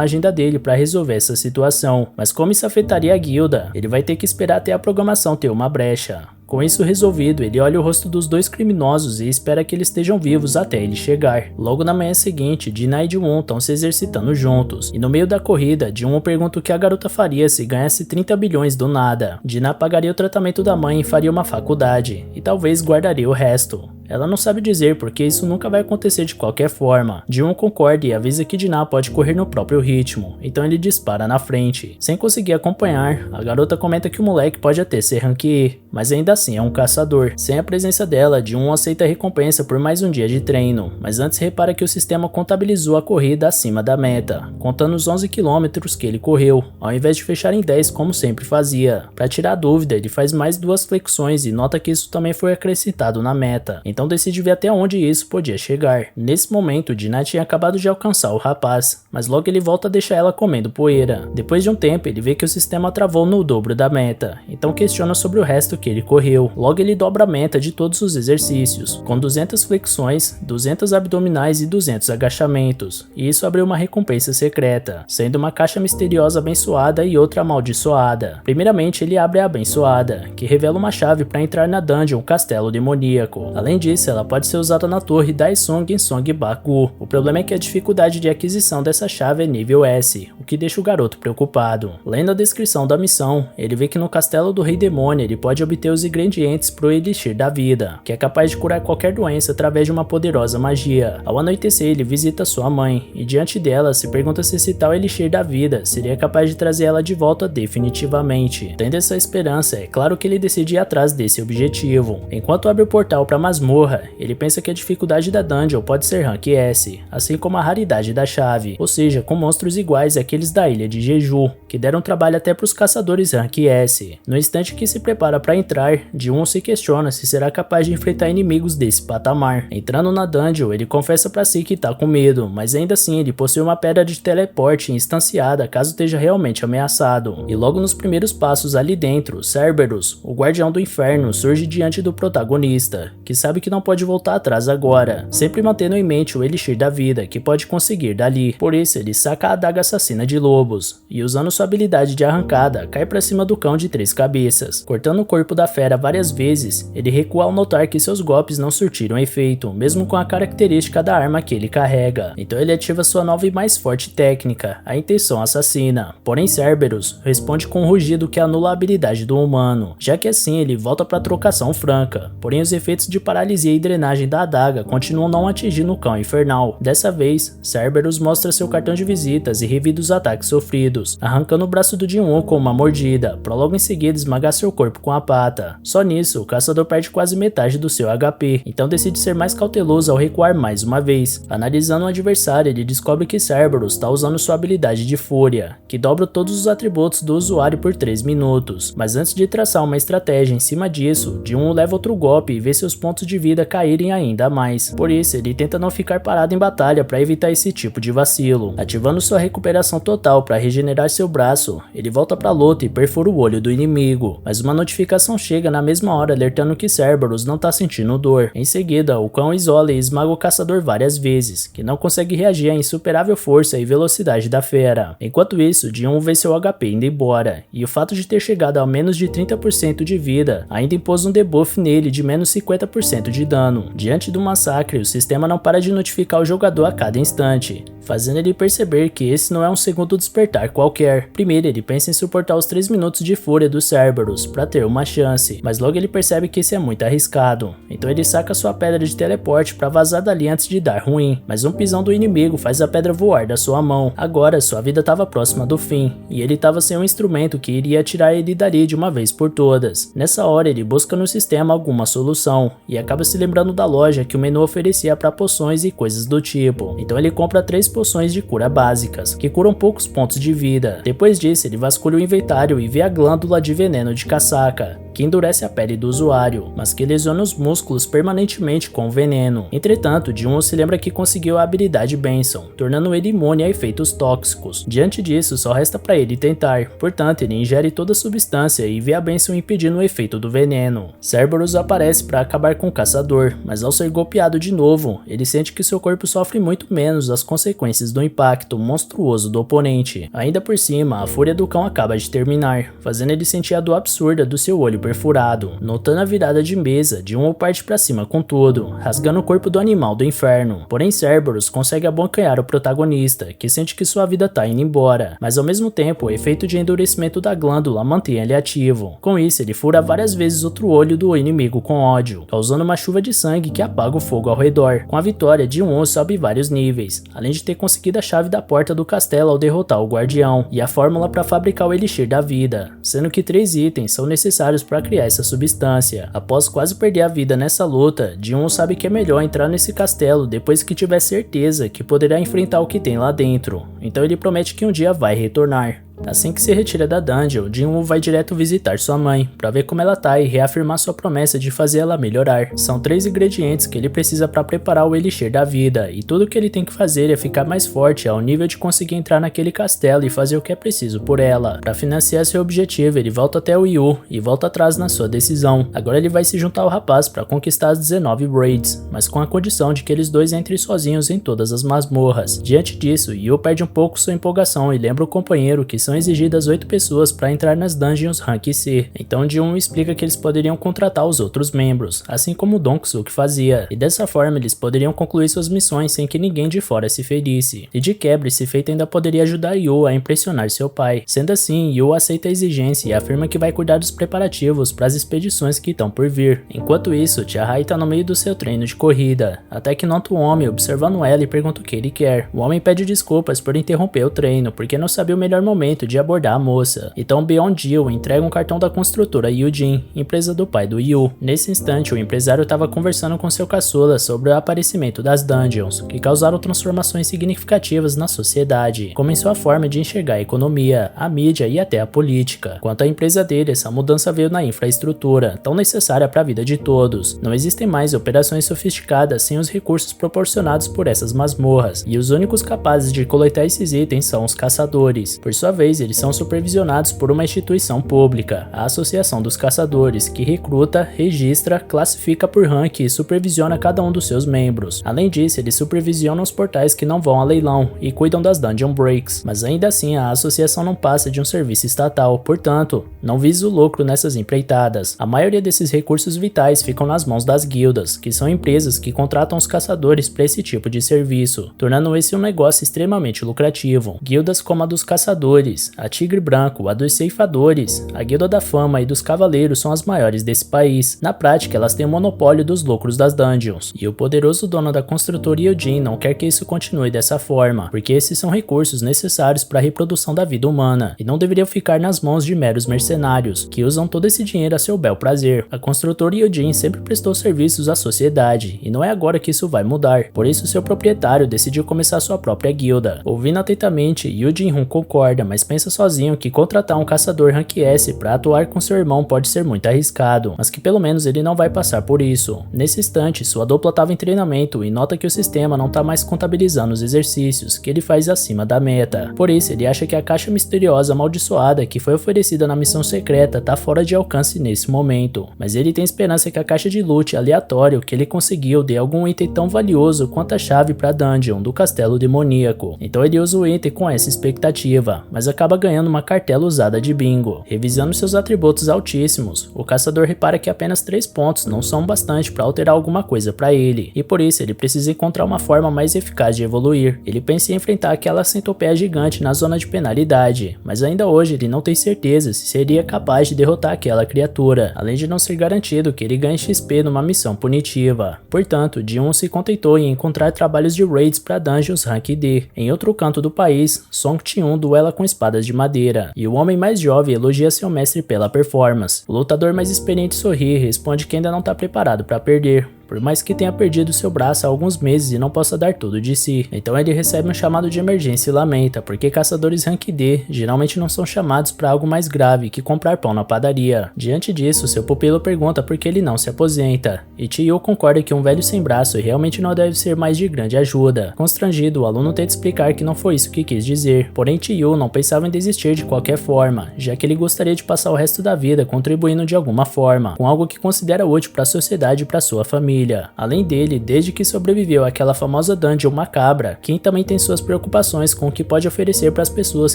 agenda dele para resolver essa situação, mas como isso afetaria a guilda, ele vai ter que esperar até a programação ter uma brecha. Com isso resolvido, ele olha o rosto dos dois criminosos e espera que eles estejam vivos até ele chegar. Logo na manhã seguinte, Dina e Jin-Woo estão se exercitando juntos, e no meio da corrida, Jin-Woo pergunta o que a garota faria se ganhasse 30 bilhões do nada. Dina pagaria o tratamento da mãe e faria uma faculdade, e talvez guardaria o resto. Ela não sabe dizer porque isso nunca vai acontecer de qualquer forma. Jin-Woo concorda e avisa que Dina pode correr no próprio ritmo, então ele dispara na frente. Sem conseguir acompanhar, a garota comenta que o moleque pode até ser Rank E, mas ainda assim é um caçador. Sem a presença dela, Jin-Woo aceita a recompensa por mais um dia de treino, mas antes repara que o sistema contabilizou a corrida acima da meta, contando os 11 km que ele correu, ao invés de fechar em 10 como sempre fazia. Para tirar a dúvida, ele faz mais 2 flexões e nota que isso também foi acrescentado na meta. então decide ver até onde isso podia chegar. Nesse momento, Dinah tinha acabado de alcançar o rapaz, mas logo ele volta a deixar ela comendo poeira. Depois de um tempo, ele vê que o sistema travou no dobro da meta, então questiona sobre o resto que ele correu. Logo ele dobra a meta de todos os exercícios, com 200 flexões, 200 abdominais e 200 agachamentos, e isso abriu uma recompensa secreta, sendo uma caixa misteriosa abençoada e outra amaldiçoada. Primeiramente ele abre a abençoada, que revela uma chave para entrar na dungeon Castelo Demoníaco. Além disso, ela pode ser usada na torre Daesung em Songbaku. O problema é que a dificuldade de aquisição dessa chave é nível S, o que deixa o garoto preocupado. Lendo a descrição da missão, ele vê que no castelo do Rei Demônio ele pode obter os ingredientes pro Elixir da Vida, que é capaz de curar qualquer doença através de uma poderosa magia. Ao anoitecer, ele visita sua mãe, e diante dela se pergunta se esse tal Elixir da Vida seria capaz de trazer ela de volta definitivamente. Tendo essa esperança, é claro que ele decide ir atrás desse objetivo. Enquanto abre o portal para a masmorra, ele pensa que a dificuldade da dungeon pode ser Rank S, assim como a raridade da chave, ou seja, com monstros iguais àqueles da Ilha de Jeju, que deram trabalho até para os caçadores Rank S. No instante que se prepara para entrar, Ji-won se questiona se será capaz de enfrentar inimigos desse patamar. Entrando na dungeon, ele confessa para si que tá com medo, mas ainda assim ele possui uma pedra de teleporte instanciada caso esteja realmente ameaçado. E logo nos primeiros passos ali dentro, Cerberus, o guardião do inferno, surge diante do protagonista, que sabe que não pode voltar atrás agora, sempre mantendo em mente o Elixir da Vida que pode conseguir dali. Por isso ele saca a adaga assassina de lobos, e usando sua habilidade de arrancada, cai pra cima do cão de 3 cabeças. Cortando o corpo da fera várias vezes, ele recua ao notar que seus golpes não surtiram efeito, mesmo com a característica da arma que ele carrega. Então ele ativa sua nova e mais forte técnica, a Intenção Assassina. Porém Cerberus responde com um rugido que anula a habilidade do humano, já que assim ele volta pra trocação franca. Porém os efeitos de paralisia e drenagem da adaga continuam não atingindo o cão infernal. Dessa vez, Cerberus mostra seu cartão de visitas e revida os ataques sofridos, arrancando o braço do Ji-won com uma mordida, pra logo em seguida esmagar seu corpo com a pata. Só nisso, o caçador perde quase metade do seu HP, então decide ser mais cauteloso ao recuar mais uma vez. Analisando o adversário, ele descobre que Cerberus está usando sua habilidade de Fúria, que dobra todos os atributos do usuário por 3 minutos. Mas antes de traçar uma estratégia em cima disso, Ji-won leva outro golpe e vê seus pontos de vida caírem ainda mais. Por isso, ele tenta não ficar parado em batalha para evitar esse tipo de vacilo. Ativando sua recuperação total para regenerar seu braço, ele volta para a luta e perfura o olho do inimigo. Mas uma notificação chega na mesma hora alertando que Cerberus não está sentindo dor. Em seguida, o cão isola e esmaga o caçador várias vezes, que não consegue reagir à insuperável força e velocidade da fera. Enquanto isso, Ji-won vê seu HP indo embora, e o fato de ter chegado a menos de 30% de vida ainda impôs um debuff nele de menos 50% de dano. Diante do massacre, o sistema não para de notificar o jogador a cada instante, fazendo ele perceber que esse não é um segundo despertar qualquer. Primeiro ele pensa em suportar os 3 minutos de fúria do Cerberus para ter uma chance, mas logo ele percebe que isso é muito arriscado, então ele saca sua pedra de teleporte para vazar dali antes de dar ruim, mas um pisão do inimigo faz a pedra voar da sua mão. Agora sua vida estava próxima do fim, e ele estava sem um instrumento que iria tirar ele dali de uma vez por todas. Nessa hora ele busca no sistema alguma solução, e acaba se lembrando da loja que o menu oferecia para poções e coisas do tipo, então ele compra 3 poções de cura básicas, que curam poucos pontos de vida. Depois disso ele vasculha o inventário e vê a glândula de veneno de casaca, que endurece a pele do usuário, mas que lesiona os músculos permanentemente com o veneno. Entretanto, Ji-won se lembra que conseguiu a habilidade Benção, tornando ele imune a efeitos tóxicos. Diante disso, só resta para ele tentar, portanto ele ingere toda a substância e vê a Benção impedindo o efeito do veneno. Cerberus aparece para acabar com o caçador, mas ao ser golpeado de novo, ele sente que seu corpo sofre muito menos as consequências do impacto monstruoso do oponente. Ainda por cima, a fúria do cão acaba de terminar, fazendo ele sentir a dor absurda do seu olho perfurado. Notando a virada de mesa, Ji-won parte para cima com tudo, rasgando o corpo do animal do inferno. Porém Cerberus consegue abocanhar o protagonista, que sente que sua vida tá indo embora, mas ao mesmo tempo o efeito de endurecimento da glândula mantém ele ativo. Com isso ele fura várias vezes outro olho do inimigo com ódio, causando uma chuva de sangue que apaga o fogo ao redor. Com a vitória, Ji-won sobe vários níveis, além de ter conseguido a chave da porta do castelo ao derrotar o guardião, e a fórmula para fabricar o Elixir da Vida, sendo que 3 itens são necessários para criar essa substância. Após quase perder a vida nessa luta, Ji-won sabe que é melhor entrar nesse castelo depois que tiver certeza que poderá enfrentar o que tem lá dentro, então ele promete que um dia vai retornar. Assim que se retira da dungeon, Jin-Woo vai direto visitar sua mãe, pra ver como ela tá e reafirmar sua promessa de fazer ela melhorar. São 3 ingredientes que ele precisa pra preparar o Elixir da vida, e tudo que ele tem que fazer é ficar mais forte ao nível de conseguir entrar naquele castelo e fazer o que é preciso por ela. Pra financiar seu objetivo, ele volta até o Yu e volta atrás na sua decisão. Agora ele vai se juntar ao rapaz pra conquistar as 19 raids, mas com a condição de que eles dois entrem sozinhos em todas as masmorras. Diante disso, Yu perde um pouco sua empolgação e lembra o companheiro que são exigidas 8 pessoas para entrar nas dungeons Rank C. Então Jin-Woo explica que eles poderiam contratar os outros membros, assim como o Dong-Suk fazia, e dessa forma eles poderiam concluir suas missões sem que ninguém de fora se ferisse. E de quebra, esse feito ainda poderia ajudar Yu a impressionar seu pai. Sendo assim, Yu aceita a exigência e afirma que vai cuidar dos preparativos para as expedições que estão por vir. Enquanto isso, Tia Hai tá no meio do seu treino de corrida, até que nota o homem observando ela e pergunta o que ele quer. O homem pede desculpas por interromper o treino, porque não sabia o melhor momento de abordar a moça. Então Beyond Jill entrega um cartão da construtora Yujin, empresa do pai do Yu. Nesse instante, o empresário estava conversando com seu caçula sobre o aparecimento das dungeons, que causaram transformações significativas na sociedade, como em sua forma de enxergar a economia, a mídia e até a política. Quanto à empresa dele, essa mudança veio na infraestrutura, tão necessária para a vida de todos. Não existem mais operações sofisticadas sem os recursos proporcionados por essas masmorras, e os únicos capazes de coletar esses itens são os caçadores. Por sua vez, eles são supervisionados por uma instituição pública, a Associação dos Caçadores, que recruta, registra, classifica por rank e supervisiona cada um dos seus membros. Além disso, eles supervisionam os portais que não vão a leilão e cuidam das dungeon breaks, mas ainda assim a associação não passa de um serviço estatal, portanto, não visa o lucro nessas empreitadas. A maioria desses recursos vitais ficam nas mãos das guildas, que são empresas que contratam os caçadores para esse tipo de serviço, tornando esse um negócio extremamente lucrativo. Guildas como a dos caçadores, a Tigre Branco, a dos ceifadores, a Guilda da Fama e dos Cavaleiros são as maiores desse país. Na prática, elas têm o monopólio dos lucros das dungeons, e o poderoso dono da construtora Yujin não quer que isso continue dessa forma, porque esses são recursos necessários para a reprodução da vida humana, e não deveriam ficar nas mãos de meros mercenários, que usam todo esse dinheiro a seu bel prazer. A construtora Yujin sempre prestou serviços à sociedade, e não é agora que isso vai mudar, por isso seu proprietário decidiu começar sua própria guilda. Ouvindo atentamente, Yu Jin-Hun concorda, mas pensa sozinho que contratar um caçador Rank S para atuar com seu irmão pode ser muito arriscado, mas que pelo menos ele não vai passar por isso. Nesse instante, sua dupla estava em treinamento e nota que o sistema não está mais contabilizando os exercícios que ele faz acima da meta. Por isso, ele acha que a caixa misteriosa amaldiçoada que foi oferecida na missão secreta está fora de alcance nesse momento, mas ele tem esperança que a caixa de loot aleatório que ele conseguiu dê algum item tão valioso quanto a chave para a dungeon do castelo demoníaco. Então ele usa o item com essa expectativa, mas acaba ganhando uma cartela usada de bingo. Revisando seus atributos altíssimos, o caçador repara que apenas 3 pontos não são bastante para alterar alguma coisa para ele, e por isso ele precisa encontrar uma forma mais eficaz de evoluir. Ele pensa em enfrentar aquela centopeia gigante na zona de penalidade, mas ainda hoje ele não tem certeza se seria capaz de derrotar aquela criatura, além de não ser garantido que ele ganhe XP numa missão punitiva. Portanto, Jin-Woo se contentou em encontrar trabalhos de raids para dungeons Rank D. Em outro canto do país, Song Ti-un duela com espadas de madeira, e o homem mais jovem elogia seu mestre pela performance. O lutador mais experiente sorri e responde que ainda não está preparado para perder, por mais que tenha perdido seu braço há alguns meses e não possa dar tudo de si. Então ele recebe um chamado de emergência e lamenta, porque caçadores Rank D geralmente não são chamados para algo mais grave que comprar pão na padaria. Diante disso, seu pupilo pergunta por que ele não se aposenta, e Chi-Yu concorda que um velho sem braço realmente não deve ser mais de grande ajuda. Constrangido, o aluno tenta explicar que não foi isso que quis dizer, porém Chi-Yu não pensava em desistir de qualquer forma, já que ele gostaria de passar o resto da vida contribuindo de alguma forma, com algo que considera útil para a sociedade e para sua família. Além dele, desde que sobreviveu àquela famosa dungeon macabra, Kim também tem suas preocupações com o que pode oferecer para as pessoas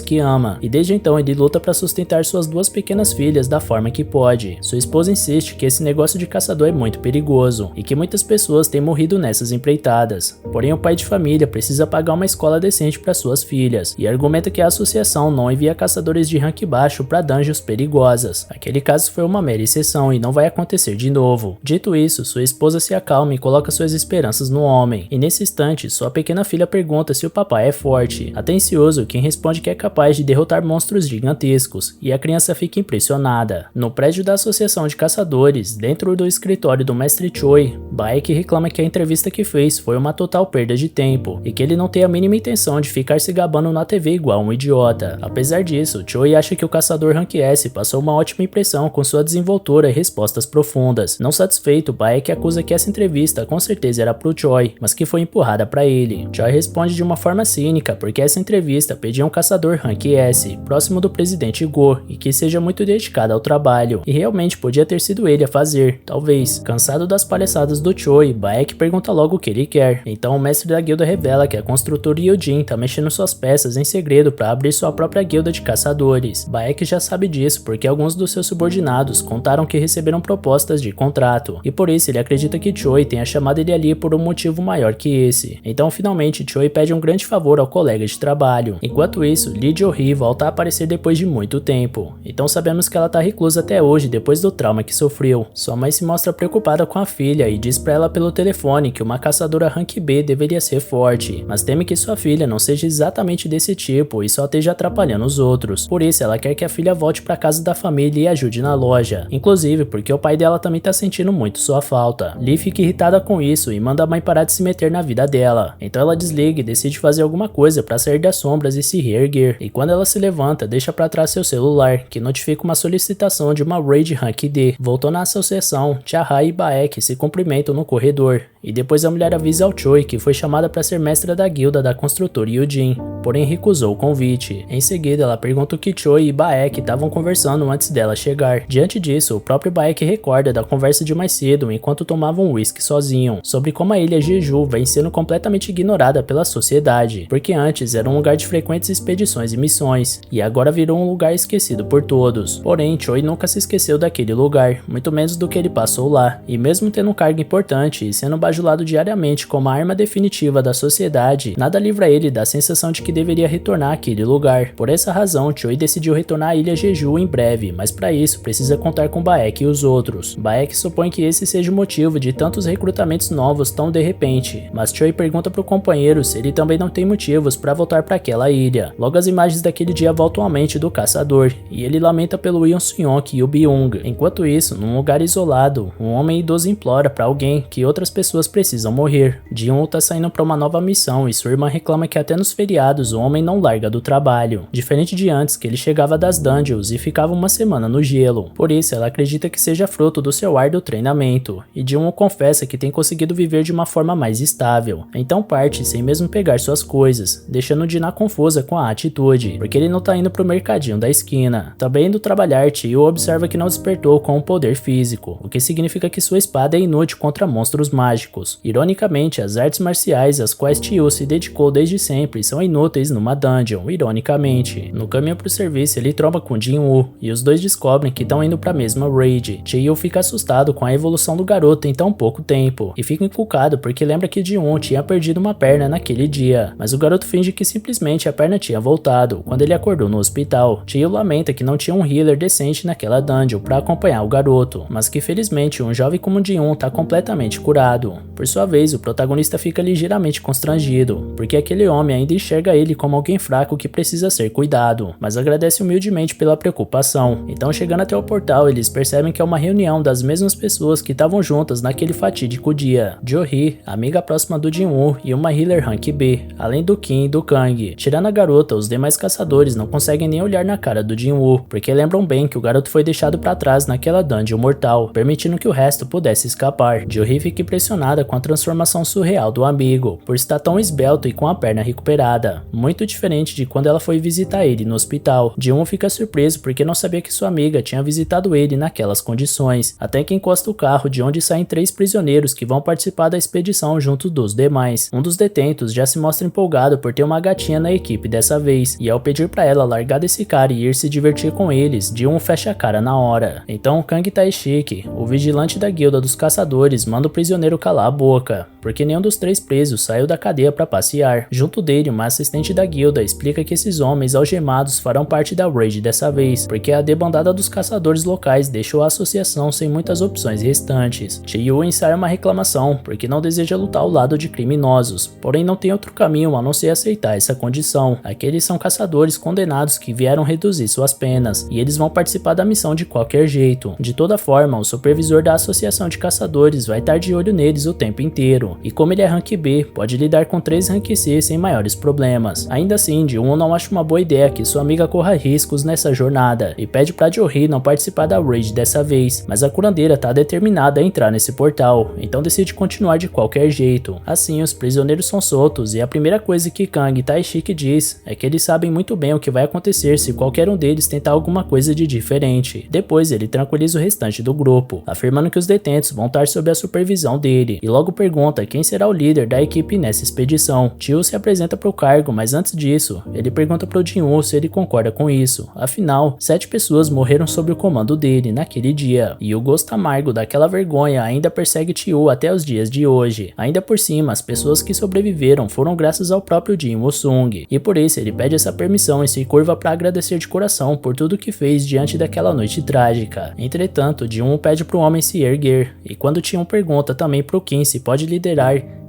que ama, e desde então ele luta para sustentar suas 2 pequenas filhas da forma que pode. Sua esposa insiste que esse negócio de caçador é muito perigoso, e que muitas pessoas têm morrido nessas empreitadas. Porém, o pai de família precisa pagar uma escola decente para suas filhas, e argumenta que a associação não envia caçadores de rank baixo para dungeons perigosas. Aquele caso foi uma mera exceção e não vai acontecer de novo. Dito isso, sua esposa se se acalma e coloca suas esperanças no homem. E nesse instante, sua pequena filha pergunta se o papai é forte. Atencioso, quem responde que é capaz de derrotar monstros gigantescos, e a criança fica impressionada. No prédio da Associação de Caçadores, dentro do escritório do Mestre Choi, Baek reclama que a entrevista que fez foi uma total perda de tempo, e que ele não tem a mínima intenção de ficar se gabando na TV igual um idiota. Apesar disso, Choi acha que o caçador Rank S passou uma ótima impressão com sua desenvoltura e respostas profundas. Não satisfeito, Baek acusa que essa entrevista com certeza era pro Choi, mas que foi empurrada para ele. Choi responde de uma forma cínica, porque essa entrevista pedia um caçador Rank S, próximo do presidente Go, e que seja muito dedicado ao trabalho, e realmente podia ter sido ele a fazer, talvez. Cansado das palhaçadas do Choi, Baek pergunta logo o que ele quer. Então o mestre da guilda revela que a construtora Yujin tá mexendo suas peças em segredo para abrir sua própria guilda de caçadores. Baek já sabe disso porque alguns dos seus subordinados contaram que receberam propostas de contrato, e por isso ele acredita que Choi tenha chamado ele ali por um motivo maior que esse. Então finalmente Choi pede um grande favor ao colega de trabalho. Enquanto isso, Lee Jo-hee volta a aparecer depois de muito tempo. Então sabemos que ela tá reclusa até hoje depois do trauma que sofreu. Sua mãe se mostra preocupada com a filha e diz pra ela pelo telefone que uma caçadora Rank B deveria ser forte, mas teme que sua filha não seja exatamente desse tipo e só esteja atrapalhando os outros. Por isso ela quer que a filha volte pra casa da família e ajude na loja, inclusive porque o pai dela também tá sentindo muito sua falta. Lee fica irritada com isso e manda a mãe parar de se meter na vida dela. Então ela desliga e decide fazer alguma coisa pra sair das sombras e se reerguer. E quando ela se levanta, deixa pra trás seu celular, que notifica uma solicitação de uma raid Rank D. Voltou na associação, Cha-ha e Baek se cumprimentam no corredor, e depois a mulher avisa ao Choi que foi chamada para ser mestra da guilda da construtora Yujin, porém recusou o convite. Em seguida ela pergunta o que Choi e Baek estavam conversando antes dela chegar. Diante disso, o próprio Baek recorda da conversa de mais cedo enquanto tomavam um whisky sozinho, sobre como a ilha Jeju vem sendo completamente ignorada pela sociedade, porque antes era um lugar de frequentes expedições e missões, e agora virou um lugar esquecido por todos. Porém, Choi nunca se esqueceu daquele lugar, muito menos do que ele passou lá, e mesmo tendo um cargo importante e sendo bajulado diariamente como a arma definitiva da sociedade, nada livra ele da sensação de que deveria retornar àquele lugar. Por essa razão, Choi decidiu retornar à ilha Jeju em breve, mas para isso precisa contar com Baek e os outros. Baek supõe que esse seja o motivo de tantos recrutamentos novos tão de repente, mas Choi pergunta pro companheiro se ele também não tem motivos para voltar para aquela ilha. Logo as imagens daquele dia voltam à mente do caçador, e ele lamenta pelo Yeon Sung-yong e o Byung. Enquanto isso, num lugar isolado, um homem idoso implora para alguém que outras pessoas precisam morrer. Ji-won tá saindo para uma nova missão e sua irmã reclama que até nos feriados o homem não larga do trabalho, diferente de antes que ele chegava das dungeons e ficava uma semana no gelo. Por isso ela acredita que seja fruto do seu árduo treinamento, e Ji-won confessa que tem conseguido viver de uma forma mais estável. Então parte sem mesmo pegar suas coisas, deixando Jina confusa com a atitude, porque ele não tá indo pro mercadinho da esquina. Também indo trabalhar, Tio observa que não despertou com o poder físico, o que significa que sua espada é inútil contra monstros mágicos. Ironicamente, as artes marciais às quais Tio se dedicou desde sempre são inúteis numa dungeon, ironicamente. No caminho pro serviço ele tromba com Jin-woo, e os dois descobrem que estão indo pra mesma raid. Tio fica assustado com a evolução do garoto em tão pouco tempo, e fica encucado porque lembra que Jin-woo tinha perdido uma perna naquele dia, mas o garoto finge que simplesmente a perna tinha voltado quando ele acordou no hospital. Tio lamenta que não tinha um healer decente naquela dungeon para acompanhar o garoto, mas que felizmente um jovem como Jin-woo tá completamente curado. Por sua vez, o protagonista fica ligeiramente constrangido, porque aquele homem ainda enxerga ele como alguém fraco que precisa ser cuidado, mas agradece humildemente pela preocupação. Então, chegando até o portal, eles percebem que é uma reunião das mesmas pessoas que estavam juntas naquele fatídico dia. Jo-hee, amiga próxima do Jin-woo, e uma healer Rank B, além do Kim e do Kang. Tirando a garota, os demais caçadores não conseguem nem olhar na cara do Jin-woo, porque lembram bem que o garoto foi deixado para trás naquela dungeon mortal, permitindo que o resto pudesse escapar. Jo-hee fica impressionada com a transformação surreal do amigo, por estar tão esbelto e com a perna recuperada, muito diferente de quando ela foi visitar ele no hospital. Jin-woo fica surpreso porque não sabia que sua amiga tinha visitado ele naquelas condições, até que encosta o carro de onde saem 3 prisioneiros que vão participar da expedição junto dos demais. Um dos detentos já se mostra empolgado por ter uma gatinha na equipe dessa vez, e ao pedir pra ela largar desse cara e ir se divertir com eles, Jin-woo fecha a cara na hora. Então Kang Tae-shik, o vigilante da guilda dos caçadores, manda o prisioneiro calar calar a boca, porque nenhum dos 3 presos saiu da cadeia para passear. Junto dele, uma assistente da guilda explica que esses homens algemados farão parte da raid dessa vez, porque a debandada dos caçadores locais deixou a associação sem muitas opções restantes. Chiyu ensaia uma reclamação, porque não deseja lutar ao lado de criminosos, porém não tem outro caminho a não ser aceitar essa condição. Aqueles são caçadores condenados que vieram reduzir suas penas, e eles vão participar da missão de qualquer jeito. De toda forma, o supervisor da associação de caçadores vai estar de olho neles o tempo inteiro, e como ele é rank B, pode lidar com 3 rank C sem maiores problemas. Ainda assim, Ji-won não acha uma boa ideia que sua amiga corra riscos nessa jornada, e pede pra Jo-hee não participar da raid dessa vez, mas a curandeira tá determinada a entrar nesse portal, então decide continuar de qualquer jeito. Assim, os prisioneiros são soltos, e a primeira coisa que Kang Tae-shik diz é que eles sabem muito bem o que vai acontecer se qualquer um deles tentar alguma coisa de diferente. Depois ele tranquiliza o restante do grupo, afirmando que os detentos vão estar sob a supervisão dele, e logo pergunta quem será o líder da equipe nessa expedição. Chiyu se apresenta para o cargo, mas antes disso, ele pergunta pro Jin-woo se ele concorda com isso. Afinal, 7 pessoas morreram sob o comando dele naquele dia, e o gosto amargo daquela vergonha ainda persegue Chiyu até os dias de hoje. Ainda por cima, as pessoas que sobreviveram foram graças ao próprio Jin Woo-sung, e por isso ele pede essa permissão e se curva para agradecer de coração por tudo que fez diante daquela noite trágica. Entretanto, Jin-woo pede pro homem se erguer, e quando Chiyu pergunta também pro Kim se pode liderar,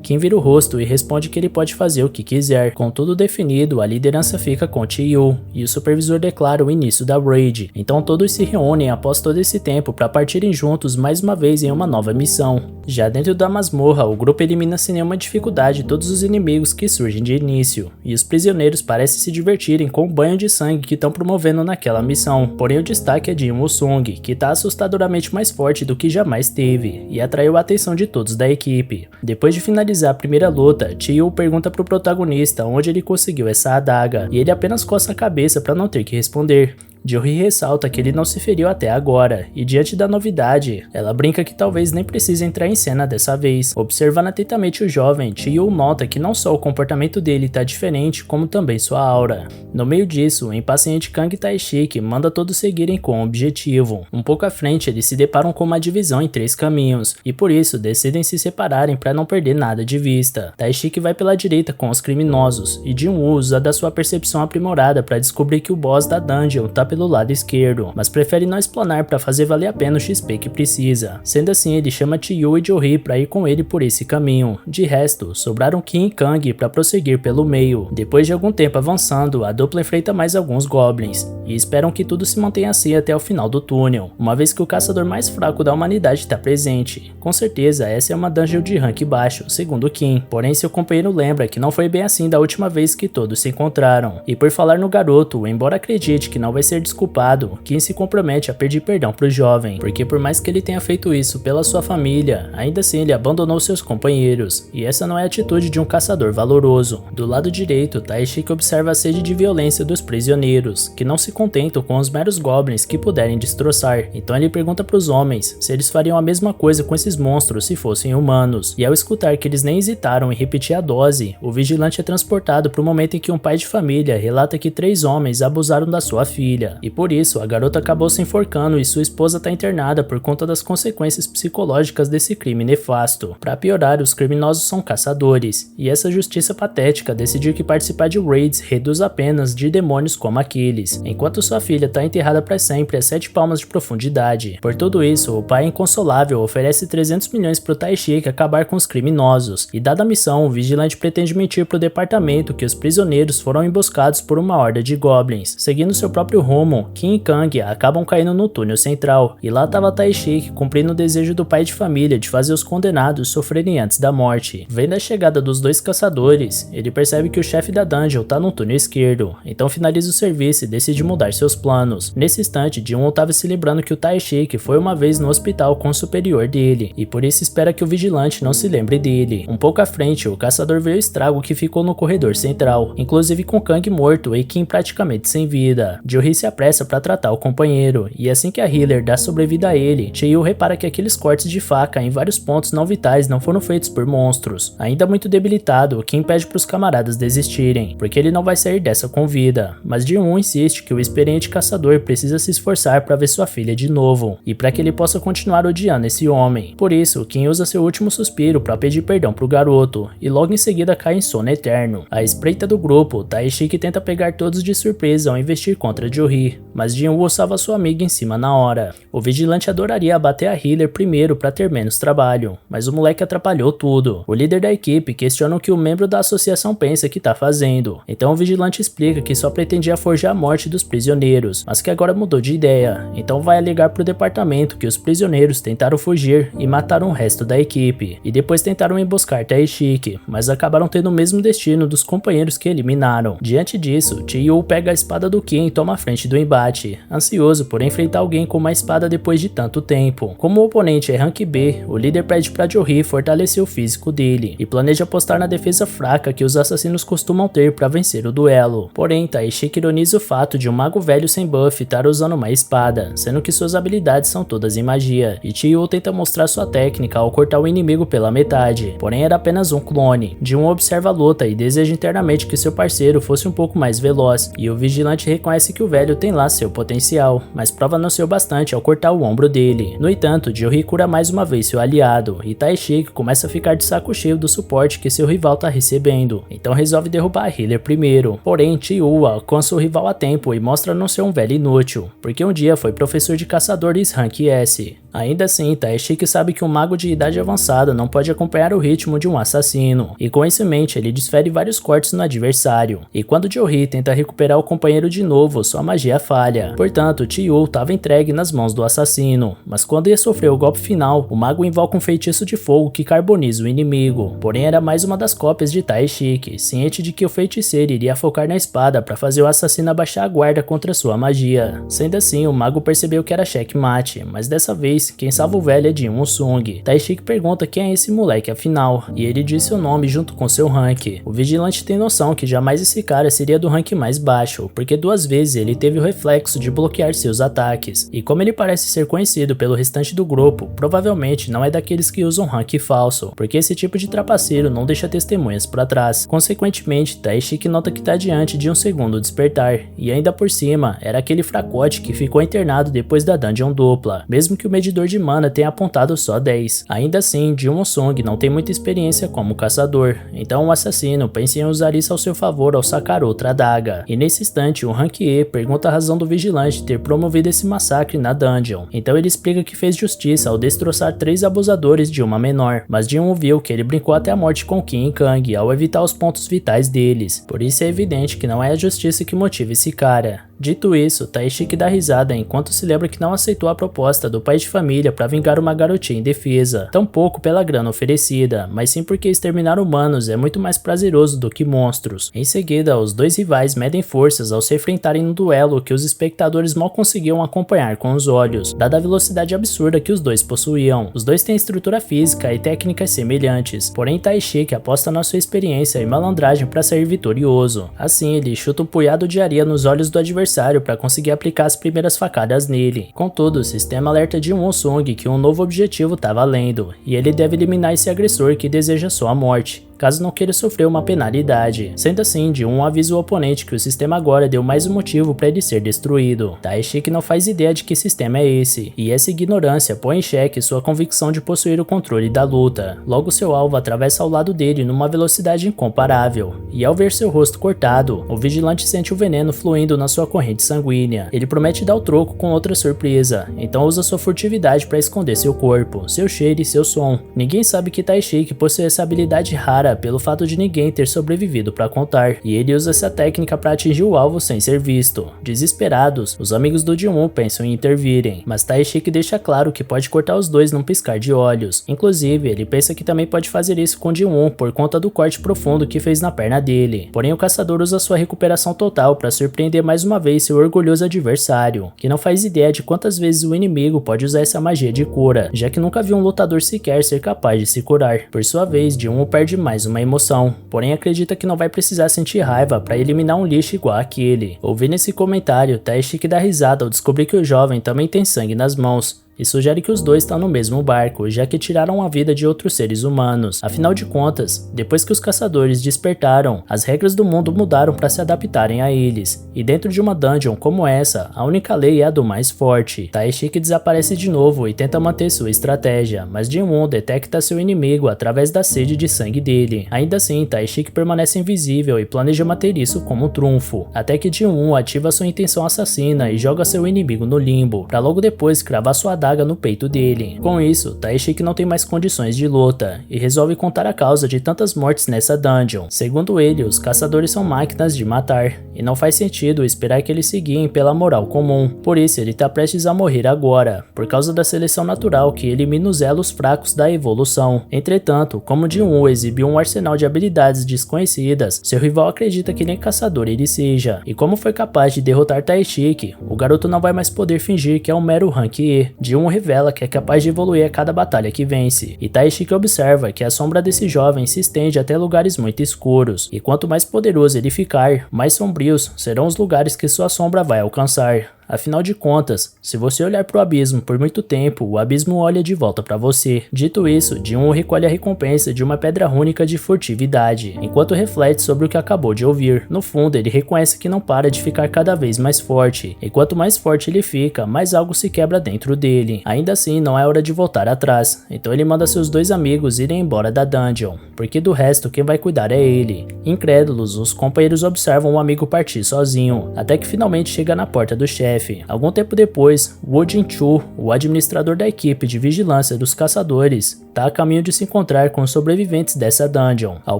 Kim vira o rosto e responde que ele pode fazer o que quiser. Com tudo definido, a liderança fica com Chiyu, e o supervisor declara o início da raid. Então todos se reúnem após todo esse tempo para partirem juntos mais uma vez em uma nova missão. Já dentro da masmorra, o grupo elimina sem nenhuma dificuldade todos os inimigos que surgem de início, e os prisioneiros parecem se divertirem com o banho de sangue que estão promovendo naquela missão. Porém o destaque é Jin Woo-sung, que está assustadoramente mais forte do que jamais teve, e atraiu a atenção de todos da equipe. Depois de finalizar a primeira luta, Chiyu pergunta pro protagonista onde ele conseguiu essa adaga, e ele apenas coça a cabeça para não ter que responder. Jo-hee ressalta que ele não se feriu até agora, e diante da novidade, ela brinca que talvez nem precise entrar em cena dessa vez. Observando atentamente o jovem, Chiyu nota que não só o comportamento dele tá diferente, como também sua aura. No meio disso, o impaciente Kang Tae-shik manda todos seguirem com um objetivo. Um pouco à frente, eles se deparam com uma divisão em 3 caminhos, e por isso decidem se separarem para não perder nada de vista. Tae-shik vai pela direita com os criminosos, e Jin-woo usa da sua percepção aprimorada para descobrir que o boss da dungeon tá pelo lado esquerdo, mas prefere não explanar para fazer valer a pena o XP que precisa. Sendo assim, ele chama Chiyu e Jo-hee para ir com ele por esse caminho. De resto, sobraram Kim e Kang para prosseguir pelo meio. Depois de algum tempo avançando, a dupla enfrenta mais alguns goblins, e esperam que tudo se mantenha assim até o final do túnel, uma vez que o caçador mais fraco da humanidade está presente. Com certeza, essa é uma dungeon de rank baixo, segundo Kim, porém seu companheiro lembra que não foi bem assim da última vez que todos se encontraram. E por falar no garoto, embora acredite que não vai ser desculpado, Kim se compromete a pedir perdão pro jovem, porque por mais que ele tenha feito isso pela sua família, ainda assim ele abandonou seus companheiros, e essa não é a atitude de um caçador valoroso. Do lado direito, Tae-shik observa a sede de violência dos prisioneiros, que não se contentam com os meros goblins que puderem destroçar, então ele pergunta pros homens se eles fariam a mesma coisa com esses monstros se fossem humanos, e ao escutar que eles nem hesitaram em repetir a dose, o vigilante é transportado pro momento em que um pai de família relata que 3 homens abusaram da sua filha, e por isso a garota acabou se enforcando e sua esposa está internada por conta das consequências psicológicas desse crime nefasto. Para piorar, os criminosos são caçadores, e essa justiça patética decidiu que participar de raids reduz a penas de demônios como aqueles, enquanto sua filha está enterrada para sempre a 7 palmos de profundidade. Por tudo isso, o pai inconsolável oferece 300 milhões pro Tae-shik acabar com os criminosos, e dada a missão, o vigilante pretende mentir pro departamento que os prisioneiros foram emboscados por uma horda de goblins. Seguindo seu próprio rumo, Kim e Kang acabam caindo no túnel central, e lá estava Tae-shik cumprindo o desejo do pai de família de fazer os condenados sofrerem antes da morte. Vendo a chegada dos 2 caçadores, ele percebe que o chefe da dungeon tá no túnel esquerdo, então finaliza o serviço e decide mudar seus planos. Nesse instante, Jin-woo estava se lembrando que o Tae-shik foi uma vez no hospital com o superior dele, e por isso espera que o vigilante não se lembre dele. Um pouco à frente, o caçador vê o estrago que ficou no corredor central, inclusive com Kang morto e Kim praticamente sem vida. Jo-hee se se apressa para tratar o companheiro, e assim que a healer dá sobrevida a ele, Chae-Yu repara que aqueles cortes de faca em vários pontos não vitais não foram feitos por monstros. Ainda muito debilitado, o que impede para os camaradas desistirem, porque ele não vai sair dessa com vida, mas Ji-Won insiste que o experiente caçador precisa se esforçar para ver sua filha de novo, e para que ele possa continuar odiando esse homem. Por isso, Kim usa seu último suspiro para pedir perdão pro garoto, e logo em seguida cai em sono eterno. À espreita do grupo, Taishiki tenta pegar todos de surpresa ao investir contra Jo-Hee, mas Jin-Woo salva sua amiga em cima na hora. O vigilante adoraria abater a healer primeiro para ter menos trabalho, mas o moleque atrapalhou tudo. O líder da equipe questiona o que o membro da associação pensa que tá fazendo, então o vigilante explica que só pretendia forjar a morte dos prisioneiros, mas que agora mudou de ideia, então vai alegar pro departamento que os prisioneiros tentaram fugir e mataram o resto da equipe, e depois tentaram emboscar Taishiki, mas acabaram tendo o mesmo destino dos companheiros que eliminaram. Diante disso, Chae-Yu pega a espada do Kim e toma a frente do embate, ansioso por enfrentar alguém com uma espada depois de tanto tempo. Como o oponente é rank B, o líder pede pra Jo-Hee fortalecer o físico dele, e planeja apostar na defesa fraca que os assassinos costumam ter para vencer o duelo. Porém, Taishiki ironiza o fato de um mago velho sem buff estar usando uma espada, sendo que suas habilidades são todas em magia, e Chae-Yu tenta mostrar sua técnica ao cortar o inimigo pela metade, porém era apenas um clone. Ji-Won observa a luta e deseja internamente que seu parceiro fosse um pouco mais veloz, e o vigilante reconhece que o velho tem lá seu potencial, mas prova não ser o bastante ao cortar o ombro dele. No entanto, Jo-Hee cura mais uma vez seu aliado, e Taishiki começa a ficar de saco cheio do suporte que seu rival tá recebendo, então resolve derrubar a healer primeiro. Porém, Chae-Yu alcança o rival a tempo e mostra não ser um velho inútil, porque um dia foi professor de caçadores rank S. Ainda assim, Taishiki sabe que um mago de idade avançada não pode acompanhar o ritmo de um assassino, e com isso em mente ele desfere vários cortes no adversário, e quando Jo-Hee tenta recuperar o companheiro de novo, sua magia falha. Portanto, Chae-Yu estava entregue nas mãos do assassino, mas quando ia sofrer o golpe final, o mago invoca um feitiço de fogo que carboniza o inimigo, porém era mais uma das cópias de Taishiki, ciente de que o feiticeiro iria focar na espada para fazer o assassino abaixar a guarda contra sua magia. Sendo assim, o mago percebeu que era checkmate, mas dessa vez quem salva o velho é Jin Woo-sung. Taishiki pergunta quem é esse moleque afinal, e ele diz seu nome junto com seu rank. O vigilante tem noção que jamais esse cara seria do rank mais baixo, porque 2 vezes ele teve o reflexo de bloquear seus ataques, e como ele parece ser conhecido pelo restante do grupo, provavelmente não é daqueles que usam rank falso, porque esse tipo de trapaceiro não deixa testemunhas para trás. Consequentemente, Taishiki nota que tá diante de um segundo despertar, e ainda por cima, era aquele fracote que ficou internado depois da dungeon dupla, mesmo que o medidor de mana tenha apontado só 10. Ainda assim, Jin Woo-sung não tem muita experiência como caçador, então o assassino pensa em usar isso ao seu favor ao sacar outra adaga. E nesse instante, o Rank E pergunta a razão do vigilante ter promovido esse massacre na dungeon. Então ele explica que fez justiça ao destroçar 3 abusadores de uma menor, mas Jin Woo viu que ele brincou até a morte com Kim e Kang ao evitar os pontos vitais deles. Por isso é evidente que não é a justiça que motiva esse cara. Dito isso, Taishiki dá risada enquanto se lembra que não aceitou a proposta do pai de família para vingar uma garotinha indefesa, tampouco pela grana oferecida, mas sim porque exterminar humanos é muito mais prazeroso do que monstros. Em seguida, os dois rivais medem forças ao se enfrentarem num duelo que os espectadores mal conseguiam acompanhar com os olhos, dada a velocidade absurda que os dois possuíam. Os dois têm estrutura física e técnicas semelhantes, porém Taishiki aposta na sua experiência e malandragem para sair vitorioso. Assim, ele chuta um punhado de areia nos olhos do adversário para conseguir aplicar as primeiras facadas nele. Contudo, o sistema alerta Jin Woo-sung que um novo objetivo está valendo, e ele deve eliminar esse agressor que deseja sua morte, caso não queira sofrer uma penalidade. Sendo assim, Jin avisa o oponente que o sistema agora deu mais um motivo para ele ser destruído. Taishiki não faz ideia de que sistema é esse, e essa ignorância põe em xeque sua convicção de possuir o controle da luta. Logo seu alvo atravessa ao lado dele numa velocidade incomparável, e ao ver seu rosto cortado, o vigilante sente o veneno fluindo na sua corrente sanguínea. Ele promete dar o troco com outra surpresa, então usa sua furtividade para esconder seu corpo, seu cheiro e seu som. Ninguém sabe que Taishiki possui essa habilidade rara pelo fato de ninguém ter sobrevivido para contar, e ele usa essa técnica para atingir o alvo sem ser visto. Desesperados, os amigos do Jin pensam em intervirem, mas Taishiki deixa claro que pode cortar os dois num piscar de olhos. Inclusive, ele pensa que também pode fazer isso com Jin por conta do corte profundo que fez na perna dele. Porém, o caçador usa sua recuperação total para surpreender mais uma vez seu orgulhoso adversário, que não faz ideia de quantas vezes o inimigo pode usar essa magia de cura, já que nunca viu um lutador sequer ser capaz de se curar. Por sua vez, Jin perde mais mais uma emoção, porém acredita que não vai precisar sentir raiva para eliminar um lixo igual aquele. Ouvindo esse comentário, Taishiki dá risada ao descobrir que o jovem também tem sangue nas mãos, e sugere que os dois estão no mesmo barco, já que tiraram a vida de outros seres humanos. Afinal de contas, depois que os caçadores despertaram, as regras do mundo mudaram para se adaptarem a eles, e dentro de uma dungeon como essa, a única lei é a do mais forte. Taishiki desaparece de novo e tenta manter sua estratégia, mas Jin-Woo detecta seu inimigo através da sede de sangue dele. Ainda assim, Taishiki permanece invisível e planeja manter isso como um trunfo, até que Jin-Woo ativa sua intenção assassina e joga seu inimigo no limbo, para logo depois cravar sua adaga no peito dele. Com isso, Taishiki não tem mais condições de luta e resolve contar a causa de tantas mortes nessa dungeon. Segundo ele, os caçadores são máquinas de matar e não faz sentido esperar que eles seguiem pela moral comum. Por isso, ele está prestes a morrer agora, por causa da seleção natural que elimina os elos fracos da evolução. Entretanto, como Jin-Woo exibiu um arsenal de habilidades desconhecidas, seu rival acredita que nem caçador ele seja, e como foi capaz de derrotar Taishiki, o garoto não vai mais poder fingir que é um mero rank E. Jin-Woo revela que é capaz de evoluir a cada batalha que vence, e Taishiki observa que a sombra desse jovem se estende até lugares muito escuros, e quanto mais poderoso ele ficar, mais sombrios serão os lugares que sua sombra vai alcançar. Afinal de contas, se você olhar para o abismo por muito tempo, o abismo olha de volta para você. Dito isso, Jin-Woo recolhe a recompensa de uma pedra rúnica de furtividade, enquanto reflete sobre o que acabou de ouvir. No fundo, ele reconhece que não para de ficar cada vez mais forte, e quanto mais forte ele fica, mais algo se quebra dentro dele. Ainda assim, não é hora de voltar atrás, então ele manda seus dois amigos irem embora da dungeon, porque do resto quem vai cuidar é ele. Incrédulos, os companheiros observam o amigo partir sozinho, até que finalmente chega na porta do chefe. Algum tempo depois, Woo Jin-Choo, o administrador da equipe de vigilância dos caçadores, está a caminho de se encontrar com os sobreviventes dessa dungeon, ao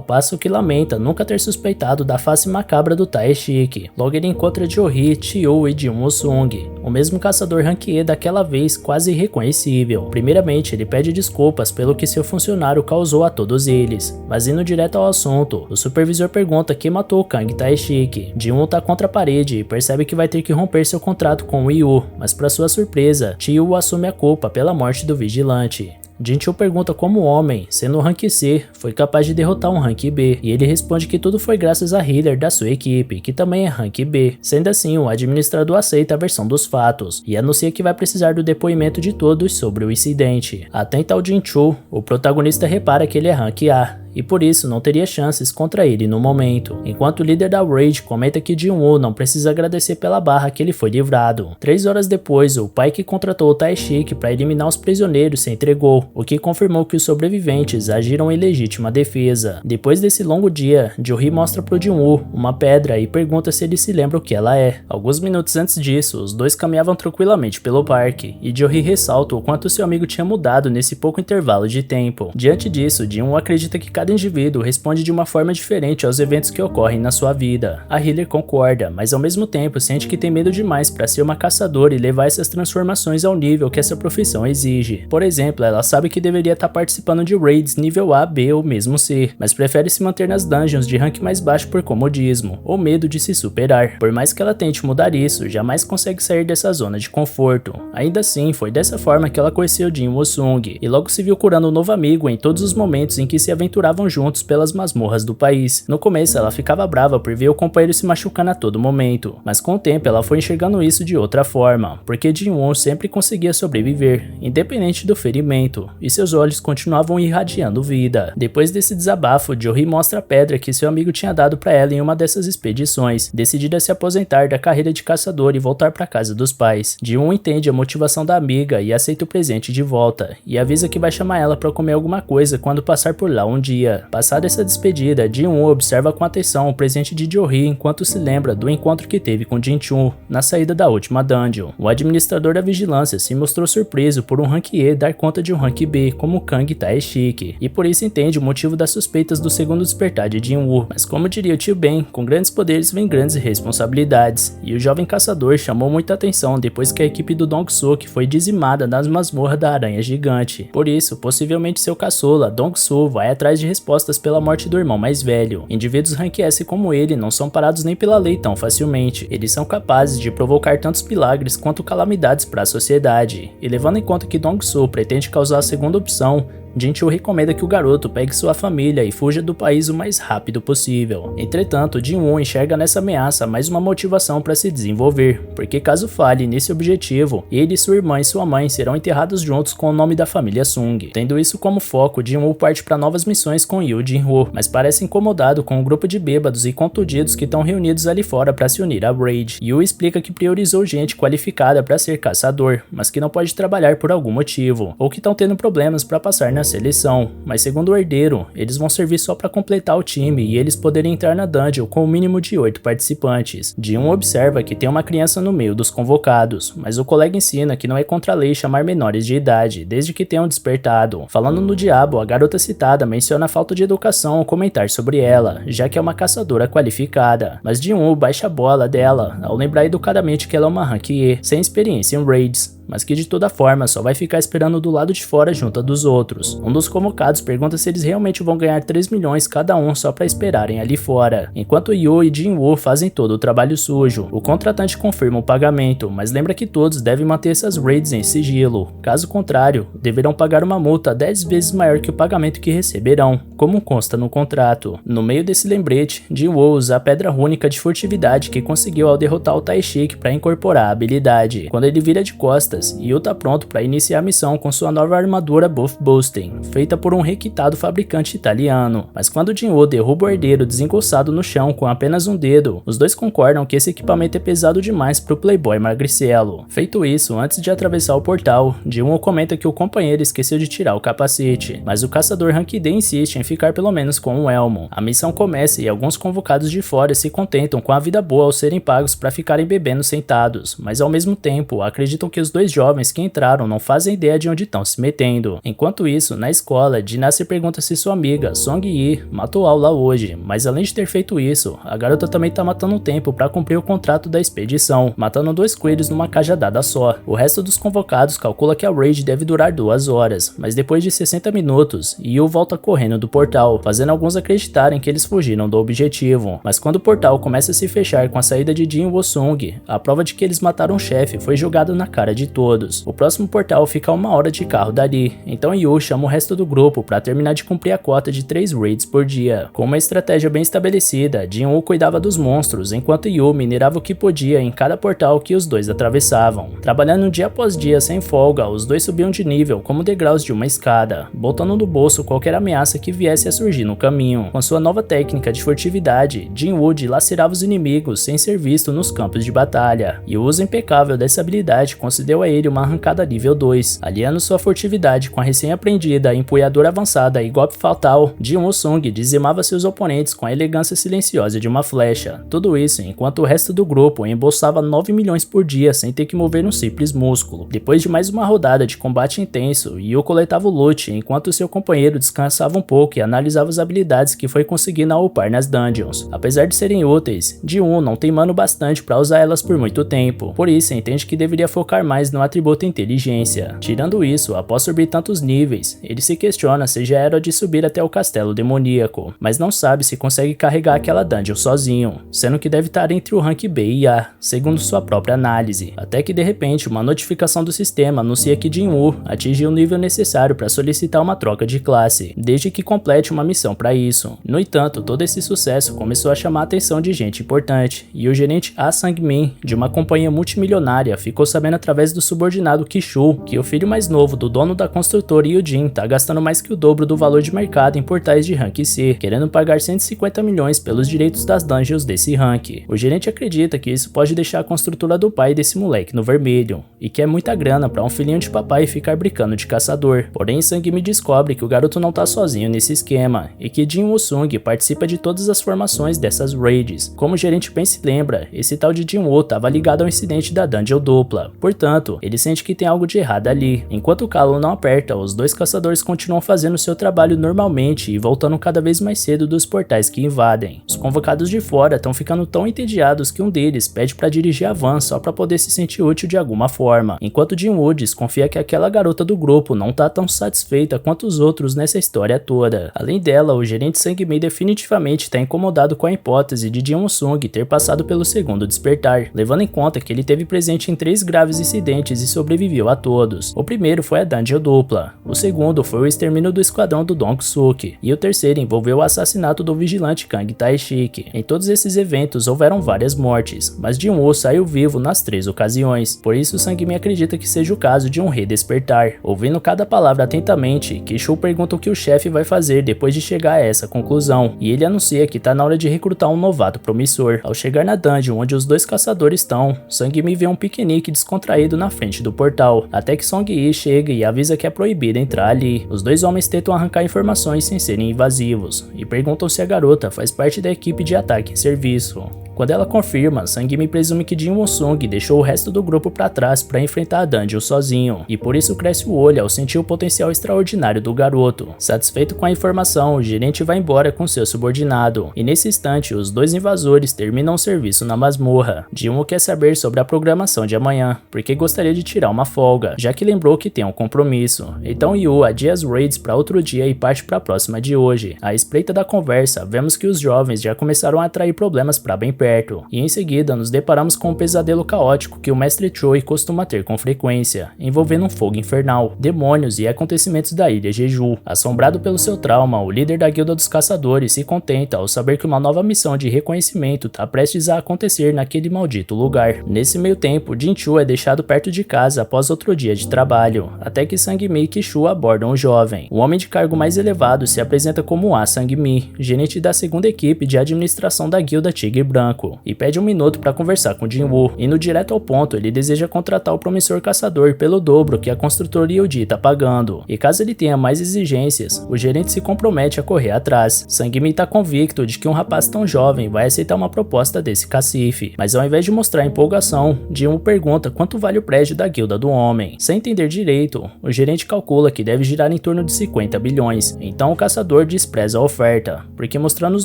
passo que lamenta nunca ter suspeitado da face macabra do Taishiki. Logo ele encontra Jo-hee, Chiyu e Jin Woo-sung, o mesmo caçador rank E daquela vez quase irreconhecível. Primeiramente, ele pede desculpas pelo que seu funcionário causou a todos eles, mas indo direto ao assunto, o supervisor pergunta quem matou Kang Taishiki. Jin-Woo tá contra a parede e percebe que vai ter que romper seu contrato com Woo, mas para sua surpresa, Chiyu assume a culpa pela morte do vigilante. Jin-Choo pergunta como o homem, sendo um rank C, foi capaz de derrotar um rank B, e ele responde que tudo foi graças a healer da sua equipe, que também é rank B. Sendo assim, o administrador aceita a versão dos fatos, e anuncia que vai precisar do depoimento de todos sobre o incidente. Atento ao Jin-Choo, o protagonista repara que ele é rank A, e por isso não teria chances contra ele no momento, enquanto o líder da Raid comenta que Jin-Woo não precisa agradecer pela barra que ele foi livrado. 3 horas depois, o pai que contratou o Taishiki para eliminar os prisioneiros se entregou, o que confirmou que os sobreviventes agiram em legítima defesa. Depois desse longo dia, Jo-hee mostra pro Jin-Woo uma pedra e pergunta se ele se lembra o que ela é. Alguns minutos antes disso, os dois caminhavam tranquilamente pelo parque, e Jo-hee ressalta o quanto seu amigo tinha mudado nesse pouco intervalo de tempo. Diante disso, Jin-Woo acredita que cada indivíduo responde de uma forma diferente aos eventos que ocorrem na sua vida. A healer concorda, mas ao mesmo tempo sente que tem medo demais para ser uma caçadora e levar essas transformações ao nível que essa profissão exige. Por exemplo, ela sabe que deveria estar participando de raids nível A, B ou mesmo C, mas prefere se manter nas dungeons de rank mais baixo por comodismo, ou medo de se superar. Por mais que ela tente mudar isso, jamais consegue sair dessa zona de conforto. Ainda assim, foi dessa forma que ela conheceu Jin Woo-sung, e logo se viu curando um novo amigo em todos os momentos em que se aventuravam juntos pelas masmorras do país. No começo ela ficava brava por ver o companheiro se machucando a todo momento, mas com o tempo ela foi enxergando isso de outra forma, porque Jin-Woo sempre conseguia sobreviver, independente do ferimento, e seus olhos continuavam irradiando vida. Depois desse desabafo, Jo-hee mostra a pedra que seu amigo tinha dado para ela em uma dessas expedições, decidida a se aposentar da carreira de caçador e voltar para casa dos pais. Jin-Woo entende a motivação da amiga e aceita o presente de volta, e avisa que vai chamar ela para comer alguma coisa quando passar por lá um dia. Passada essa despedida, Jin-Woo observa com atenção o presente de Jo-hee enquanto se lembra do encontro que teve com Jin-Choo na saída da última dungeon. O administrador da vigilância se mostrou surpreso por um rank E dar conta de um rank B como Kang Taishiki, e por isso entende o motivo das suspeitas do segundo despertar de Jin-Woo. Mas como diria o tio Ben, com grandes poderes vem grandes responsabilidades, e o jovem caçador chamou muita atenção depois que a equipe do Dong-Sook foi dizimada nas masmorras da aranha gigante. Por isso, possivelmente seu caçula, Dong-Soo, vai atrás de respostas pela morte do irmão mais velho. Indivíduos rank S como ele não são parados nem pela lei tão facilmente. Eles são capazes de provocar tantos milagres quanto calamidades para a sociedade. E levando em conta que Dong-Soo pretende causar a segunda opção, Jin-Chul recomenda que o garoto pegue sua família e fuja do país o mais rápido possível. Entretanto, Jin-Woo enxerga nessa ameaça mais uma motivação para se desenvolver, porque caso falhe nesse objetivo, ele, sua irmã e sua mãe serão enterrados juntos com o nome da família Sung. Tendo isso como foco, Jin-Woo parte para novas missões com Yoo Jin-ho, mas parece incomodado com o grupo de bêbados e contundidos que estão reunidos ali fora para se unir a Raid. Yoo explica que priorizou gente qualificada para ser caçador, mas que não pode trabalhar por algum motivo, ou que estão tendo problemas para passar na seleção, mas segundo o herdeiro, eles vão servir só para completar o time e eles poderem entrar na dungeon com o mínimo de 8 participantes. Jin observa que tem uma criança no meio dos convocados, mas o colega ensina que não é contra a lei chamar menores de idade, desde que tenham despertado. Falando no diabo, a garota citada menciona a falta de educação ao comentar sobre ela, já que é uma caçadora qualificada, mas Jin baixa a bola dela ao lembrar educadamente que ela é uma Rank E, sem experiência em raids, mas que de toda forma só vai ficar esperando do lado de fora junto dos outros. Um dos convocados pergunta se eles realmente vão ganhar 3 milhões cada um só pra esperarem ali fora, enquanto Yoo e Jin-Woo fazem todo o trabalho sujo. O contratante confirma o pagamento, mas lembra que todos devem manter essas raids em sigilo, caso contrário, deverão pagar uma multa 10 vezes maior que o pagamento que receberão, como consta no contrato. No meio desse lembrete, Jin-Woo usa a pedra rúnica de furtividade que conseguiu ao derrotar o Tai-Shik para incorporar a habilidade. Quando ele vira de costas, Yoo tá pronto para iniciar a missão com sua nova armadura Buff Boosting, feita por um requintado fabricante italiano. Mas quando Jin-Woo derruba o herdeiro desengonçado no chão com apenas um dedo, os dois concordam que esse equipamento é pesado demais pro playboy magricelo. Feito isso, antes de atravessar o portal, Jin-Woo comenta que o companheiro esqueceu de tirar o capacete, mas o caçador Rank D insiste em ficar pelo menos com um elmo. A missão começa e alguns convocados de fora se contentam com a vida boa ao serem pagos para ficarem bebendo sentados, mas ao mesmo tempo acreditam que os dois jovens que entraram não fazem ideia de onde estão se metendo. Enquanto isso, na escola, Jin-Na se pergunta se sua amiga, Song-Yi, matou aula hoje, mas além de ter feito isso, a garota também tá matando tempo para cumprir o contrato da expedição, matando 2 coelhos numa cajadada só. O resto dos convocados calcula que a raid deve durar 2 horas, mas depois de 60 minutos, Yoo volta correndo do portal, fazendo alguns acreditarem que eles fugiram do objetivo. Mas quando o portal começa a se fechar com a saída de Jin Woo-sung, a prova de que eles mataram o chefe foi jogada na cara de todos. O próximo portal fica a 1 hora de carro dali, então Yoo chama o resto do grupo para terminar de cumprir a cota de 3 raids por dia. Com uma estratégia bem estabelecida, Jin-Woo cuidava dos monstros, enquanto Yoo minerava o que podia em cada portal que os dois atravessavam. Trabalhando dia após dia sem folga, os dois subiam de nível como degraus de uma escada, botando no bolso qualquer ameaça que viesse a surgir no caminho. Com sua nova técnica de furtividade, Jin-Woo dilacerava os inimigos sem ser visto nos campos de batalha, e o uso impecável dessa habilidade concedeu a ele uma arrancada nível 2, aliando sua furtividade com a recém-aprendida empunhadura avançada e golpe fatal. Jin Woo-sung dizimava seus oponentes com a elegância silenciosa de uma flecha. Tudo isso enquanto o resto do grupo embolsava 9 milhões por dia sem ter que mover um simples músculo. Depois de mais uma rodada de combate intenso, Yoo coletava o loot enquanto seu companheiro descansava um pouco e analisava as habilidades que foi conseguindo a upar nas dungeons. Apesar de serem úteis, Jin-Woo não tem mano bastante para usar elas por muito tempo, por isso entende que deveria focar mais no atributo inteligência. Tirando isso, após subir tantos níveis, ele se questiona se já era de subir até o castelo demoníaco, mas não sabe se consegue carregar aquela dungeon sozinho, sendo que deve estar entre o rank B e A, segundo sua própria análise. Até que de repente uma notificação do sistema anuncia que Jin-Woo atingiu o nível necessário para solicitar uma troca de classe, desde que complete uma missão para isso. No entanto, todo esse sucesso começou a chamar a atenção de gente importante, e o gerente Ah Sang-min, de uma companhia multimilionária, ficou sabendo através do subordinado Ki-Chul que o filho mais novo do dono da construtora Yoo-jin tá gastando mais que o dobro do valor de mercado em portais de rank C, querendo pagar 150 milhões pelos direitos das dungeons desse rank. O gerente acredita que isso pode deixar a construtora do pai desse moleque no vermelho, e que é muita grana para um filhinho de papai ficar brincando de caçador. Porém, Sang-mi descobre que o garoto não tá sozinho nesse esquema, e que Jin Woo-sung participa de todas as formações dessas raids. Como o gerente bem se lembra, esse tal de Jin-Woo tava ligado ao incidente da dungeon dupla, portanto, ele sente que tem algo de errado ali. Enquanto o calo não aperta, os dois caçadores continuam fazendo seu trabalho normalmente e voltando cada vez mais cedo dos portais que invadem. Os convocados de fora estão ficando tão entediados que um deles pede para dirigir a van só para poder se sentir útil de alguma forma, enquanto Jin-Woo desconfia que aquela garota do grupo não tá tão satisfeita quanto os outros nessa história toda. Além dela, o gerente Sang-mi definitivamente está incomodado com a hipótese de Jin Woo-sung ter passado pelo segundo despertar, levando em conta que ele teve presente em 3 graves incidentes diferentes e sobreviveu a todos. O primeiro foi a dungeon dupla, o segundo foi o extermínio do esquadrão do Dong-suk, e o terceiro envolveu o assassinato do vigilante Kang Tae-shik. Em todos esses eventos houveram várias mortes, mas Jin-woo saiu vivo nas 3 ocasiões, por isso Sang-mi acredita que seja o caso de um redespertar. Ouvindo cada palavra atentamente, Ki-shu pergunta o que o chefe vai fazer depois de chegar a essa conclusão, e ele anuncia que tá na hora de recrutar um novato promissor. Ao chegar na dungeon onde os dois caçadores estão, Sang-mi vê um piquenique descontraído na frente do portal, até que Song-yi chega e avisa que é proibido entrar ali. Os dois homens tentam arrancar informações sem serem invasivos, e perguntam se a garota faz parte da equipe de ataque em serviço. Quando ela confirma, Sang-mi presume que Jin Woo-sung deixou o resto do grupo para trás para enfrentar a dungeon sozinho, e por isso cresce o olho ao sentir o potencial extraordinário do garoto. Satisfeito com a informação, o gerente vai embora com seu subordinado, e nesse instante os dois invasores terminam o serviço na masmorra. Jin-woo quer saber sobre a programação de amanhã, porque gostaria de tirar uma folga, já que lembrou que tem um compromisso. Então Yu adia as raids para outro dia e parte para a próxima de hoje. À espreita da conversa, vemos que os jovens já começaram a atrair problemas para bem perto, e em seguida nos deparamos com um pesadelo caótico que o mestre Choi costuma ter com frequência, envolvendo um fogo infernal, demônios e acontecimentos da ilha Jeju. Assombrado pelo seu trauma, o líder da guilda dos caçadores se contenta ao saber que uma nova missão de reconhecimento está prestes a acontecer naquele maldito lugar. Nesse meio tempo, Jin-choo é deixado perto de casa após outro dia de trabalho, até que Sang-mi e Ki-shu abordam o jovem. O homem de cargo mais elevado se apresenta como A Sang-mi, gerente da segunda equipe de administração da guilda Tigre Branco, e pede um minuto para conversar com Jin-woo. Indo direto ao ponto, ele deseja contratar o promissor caçador pelo dobro que a construtora Yoji está pagando, e caso ele tenha mais exigências, o gerente se compromete a correr atrás. Sang-mi está convicto de que um rapaz tão jovem vai aceitar uma proposta desse cacife, mas ao invés de mostrar empolgação, Jin-woo pergunta quanto vale o prédio da guilda do homem. Sem entender direito, o gerente calcula que deve girar em torno de 50 bilhões, então o caçador despreza a oferta, porque mostrando os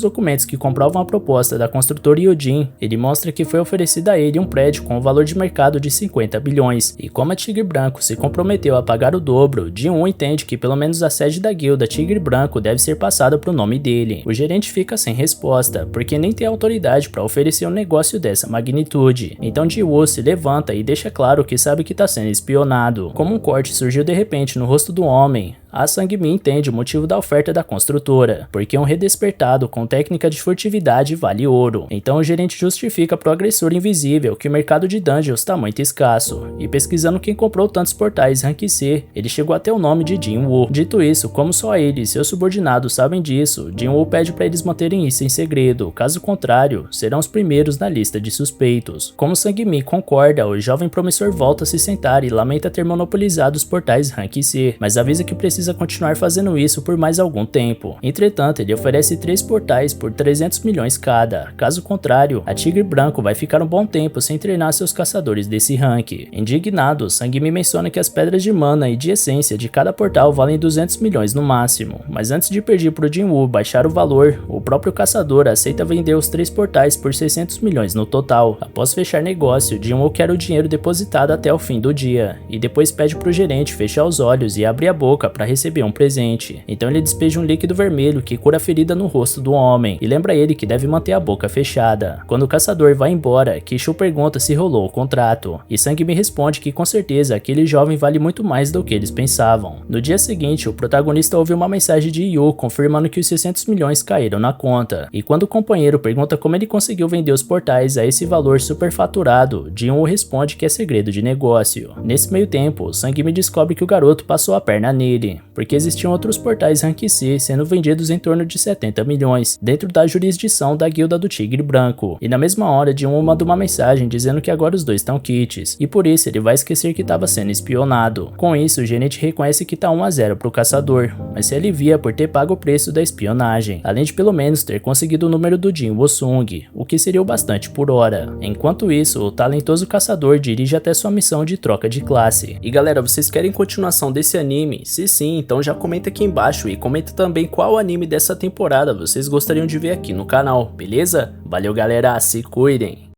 documentos que comprovam a proposta da construtora Yoji, ele mostra que foi oferecido a ele um prédio com um valor de mercado de 50 bilhões, e como a Tigre Branco se comprometeu a pagar o dobro, Jin-woo entende que pelo menos a sede da guilda Tigre Branco deve ser passada para o nome dele. O gerente fica sem resposta, porque nem tem autoridade para oferecer um negócio dessa magnitude. Então Jin-woo se levanta e deixa claro que sabe que está sendo espionado. Como um corte surgiu de repente no rosto do homem, a Sang-mi entende o motivo da oferta da construtora, porque um redespertado com técnica de furtividade vale ouro. Então o gerente justifica pro agressor invisível que o mercado de dungeons está muito escasso, e pesquisando quem comprou tantos portais Rank C, ele chegou até o nome de Jin-woo. Dito isso, como só ele e seus subordinados sabem disso, Jin-woo pede para eles manterem isso em segredo, caso contrário, serão os primeiros na lista de suspeitos. Como Sang-mi concorda, o jovem promissor volta a se sentar e lamenta ter monopolizado os portais Rank C, mas avisa que precisa continuar fazendo isso por mais algum tempo. Entretanto, ele oferece 3 portais por 300 milhões cada. Caso contrário, a Tigre Branco vai ficar um bom tempo sem treinar seus caçadores desse rank. Indignado, Sang-mi menciona que as pedras de mana e de essência de cada portal valem 200 milhões no máximo, mas antes de pedir pro Jin-woo baixar o valor, o próprio caçador aceita vender os 3 portais por 600 milhões no total. Após fechar negócio, Jin-woo quer o dinheiro depositado até o fim do dia, e depois pede pro gerente fechar os olhos e abrir a boca para receber um presente. Então ele despeja um líquido vermelho que cura a ferida no rosto do homem, e lembra ele que deve manter a boca fechada. Quando o caçador vai embora, Ki-shu pergunta se rolou o contrato, e Sang-mi responde que com certeza aquele jovem vale muito mais do que eles pensavam. No dia seguinte, o protagonista ouve uma mensagem de Yu confirmando que os 600 milhões caíram na conta, e quando o companheiro pergunta como ele conseguiu vender os portais a esse valor superfaturado, Jin-woo responde que é segredo de negócio. Nesse meio tempo, Sang-mi descobre que o garoto passou a perna nele, porque existiam outros portais Rank C sendo vendidos em torno de 70 milhões, dentro da jurisdição da guilda do Tigre Branco, e na mesma hora Jin-woo manda uma mensagem dizendo que agora os dois estão quites, e por isso ele vai esquecer que estava sendo espionado. Com isso, o gerente reconhece que tá 1-0 pro caçador, mas se alivia por ter pago o preço da espionagem, além de pelo menos ter conseguido o número do Jin Woo-sung, o que seria o bastante por hora. Enquanto isso, o talentoso caçador dirige até sua missão de troca de classe. E galera, vocês querem continuação desse anime? Se sim, então já comenta aqui embaixo e comenta também qual anime dessa temporada vocês gostariam de ver aqui no canal, beleza? Valeu galera, se cuidem!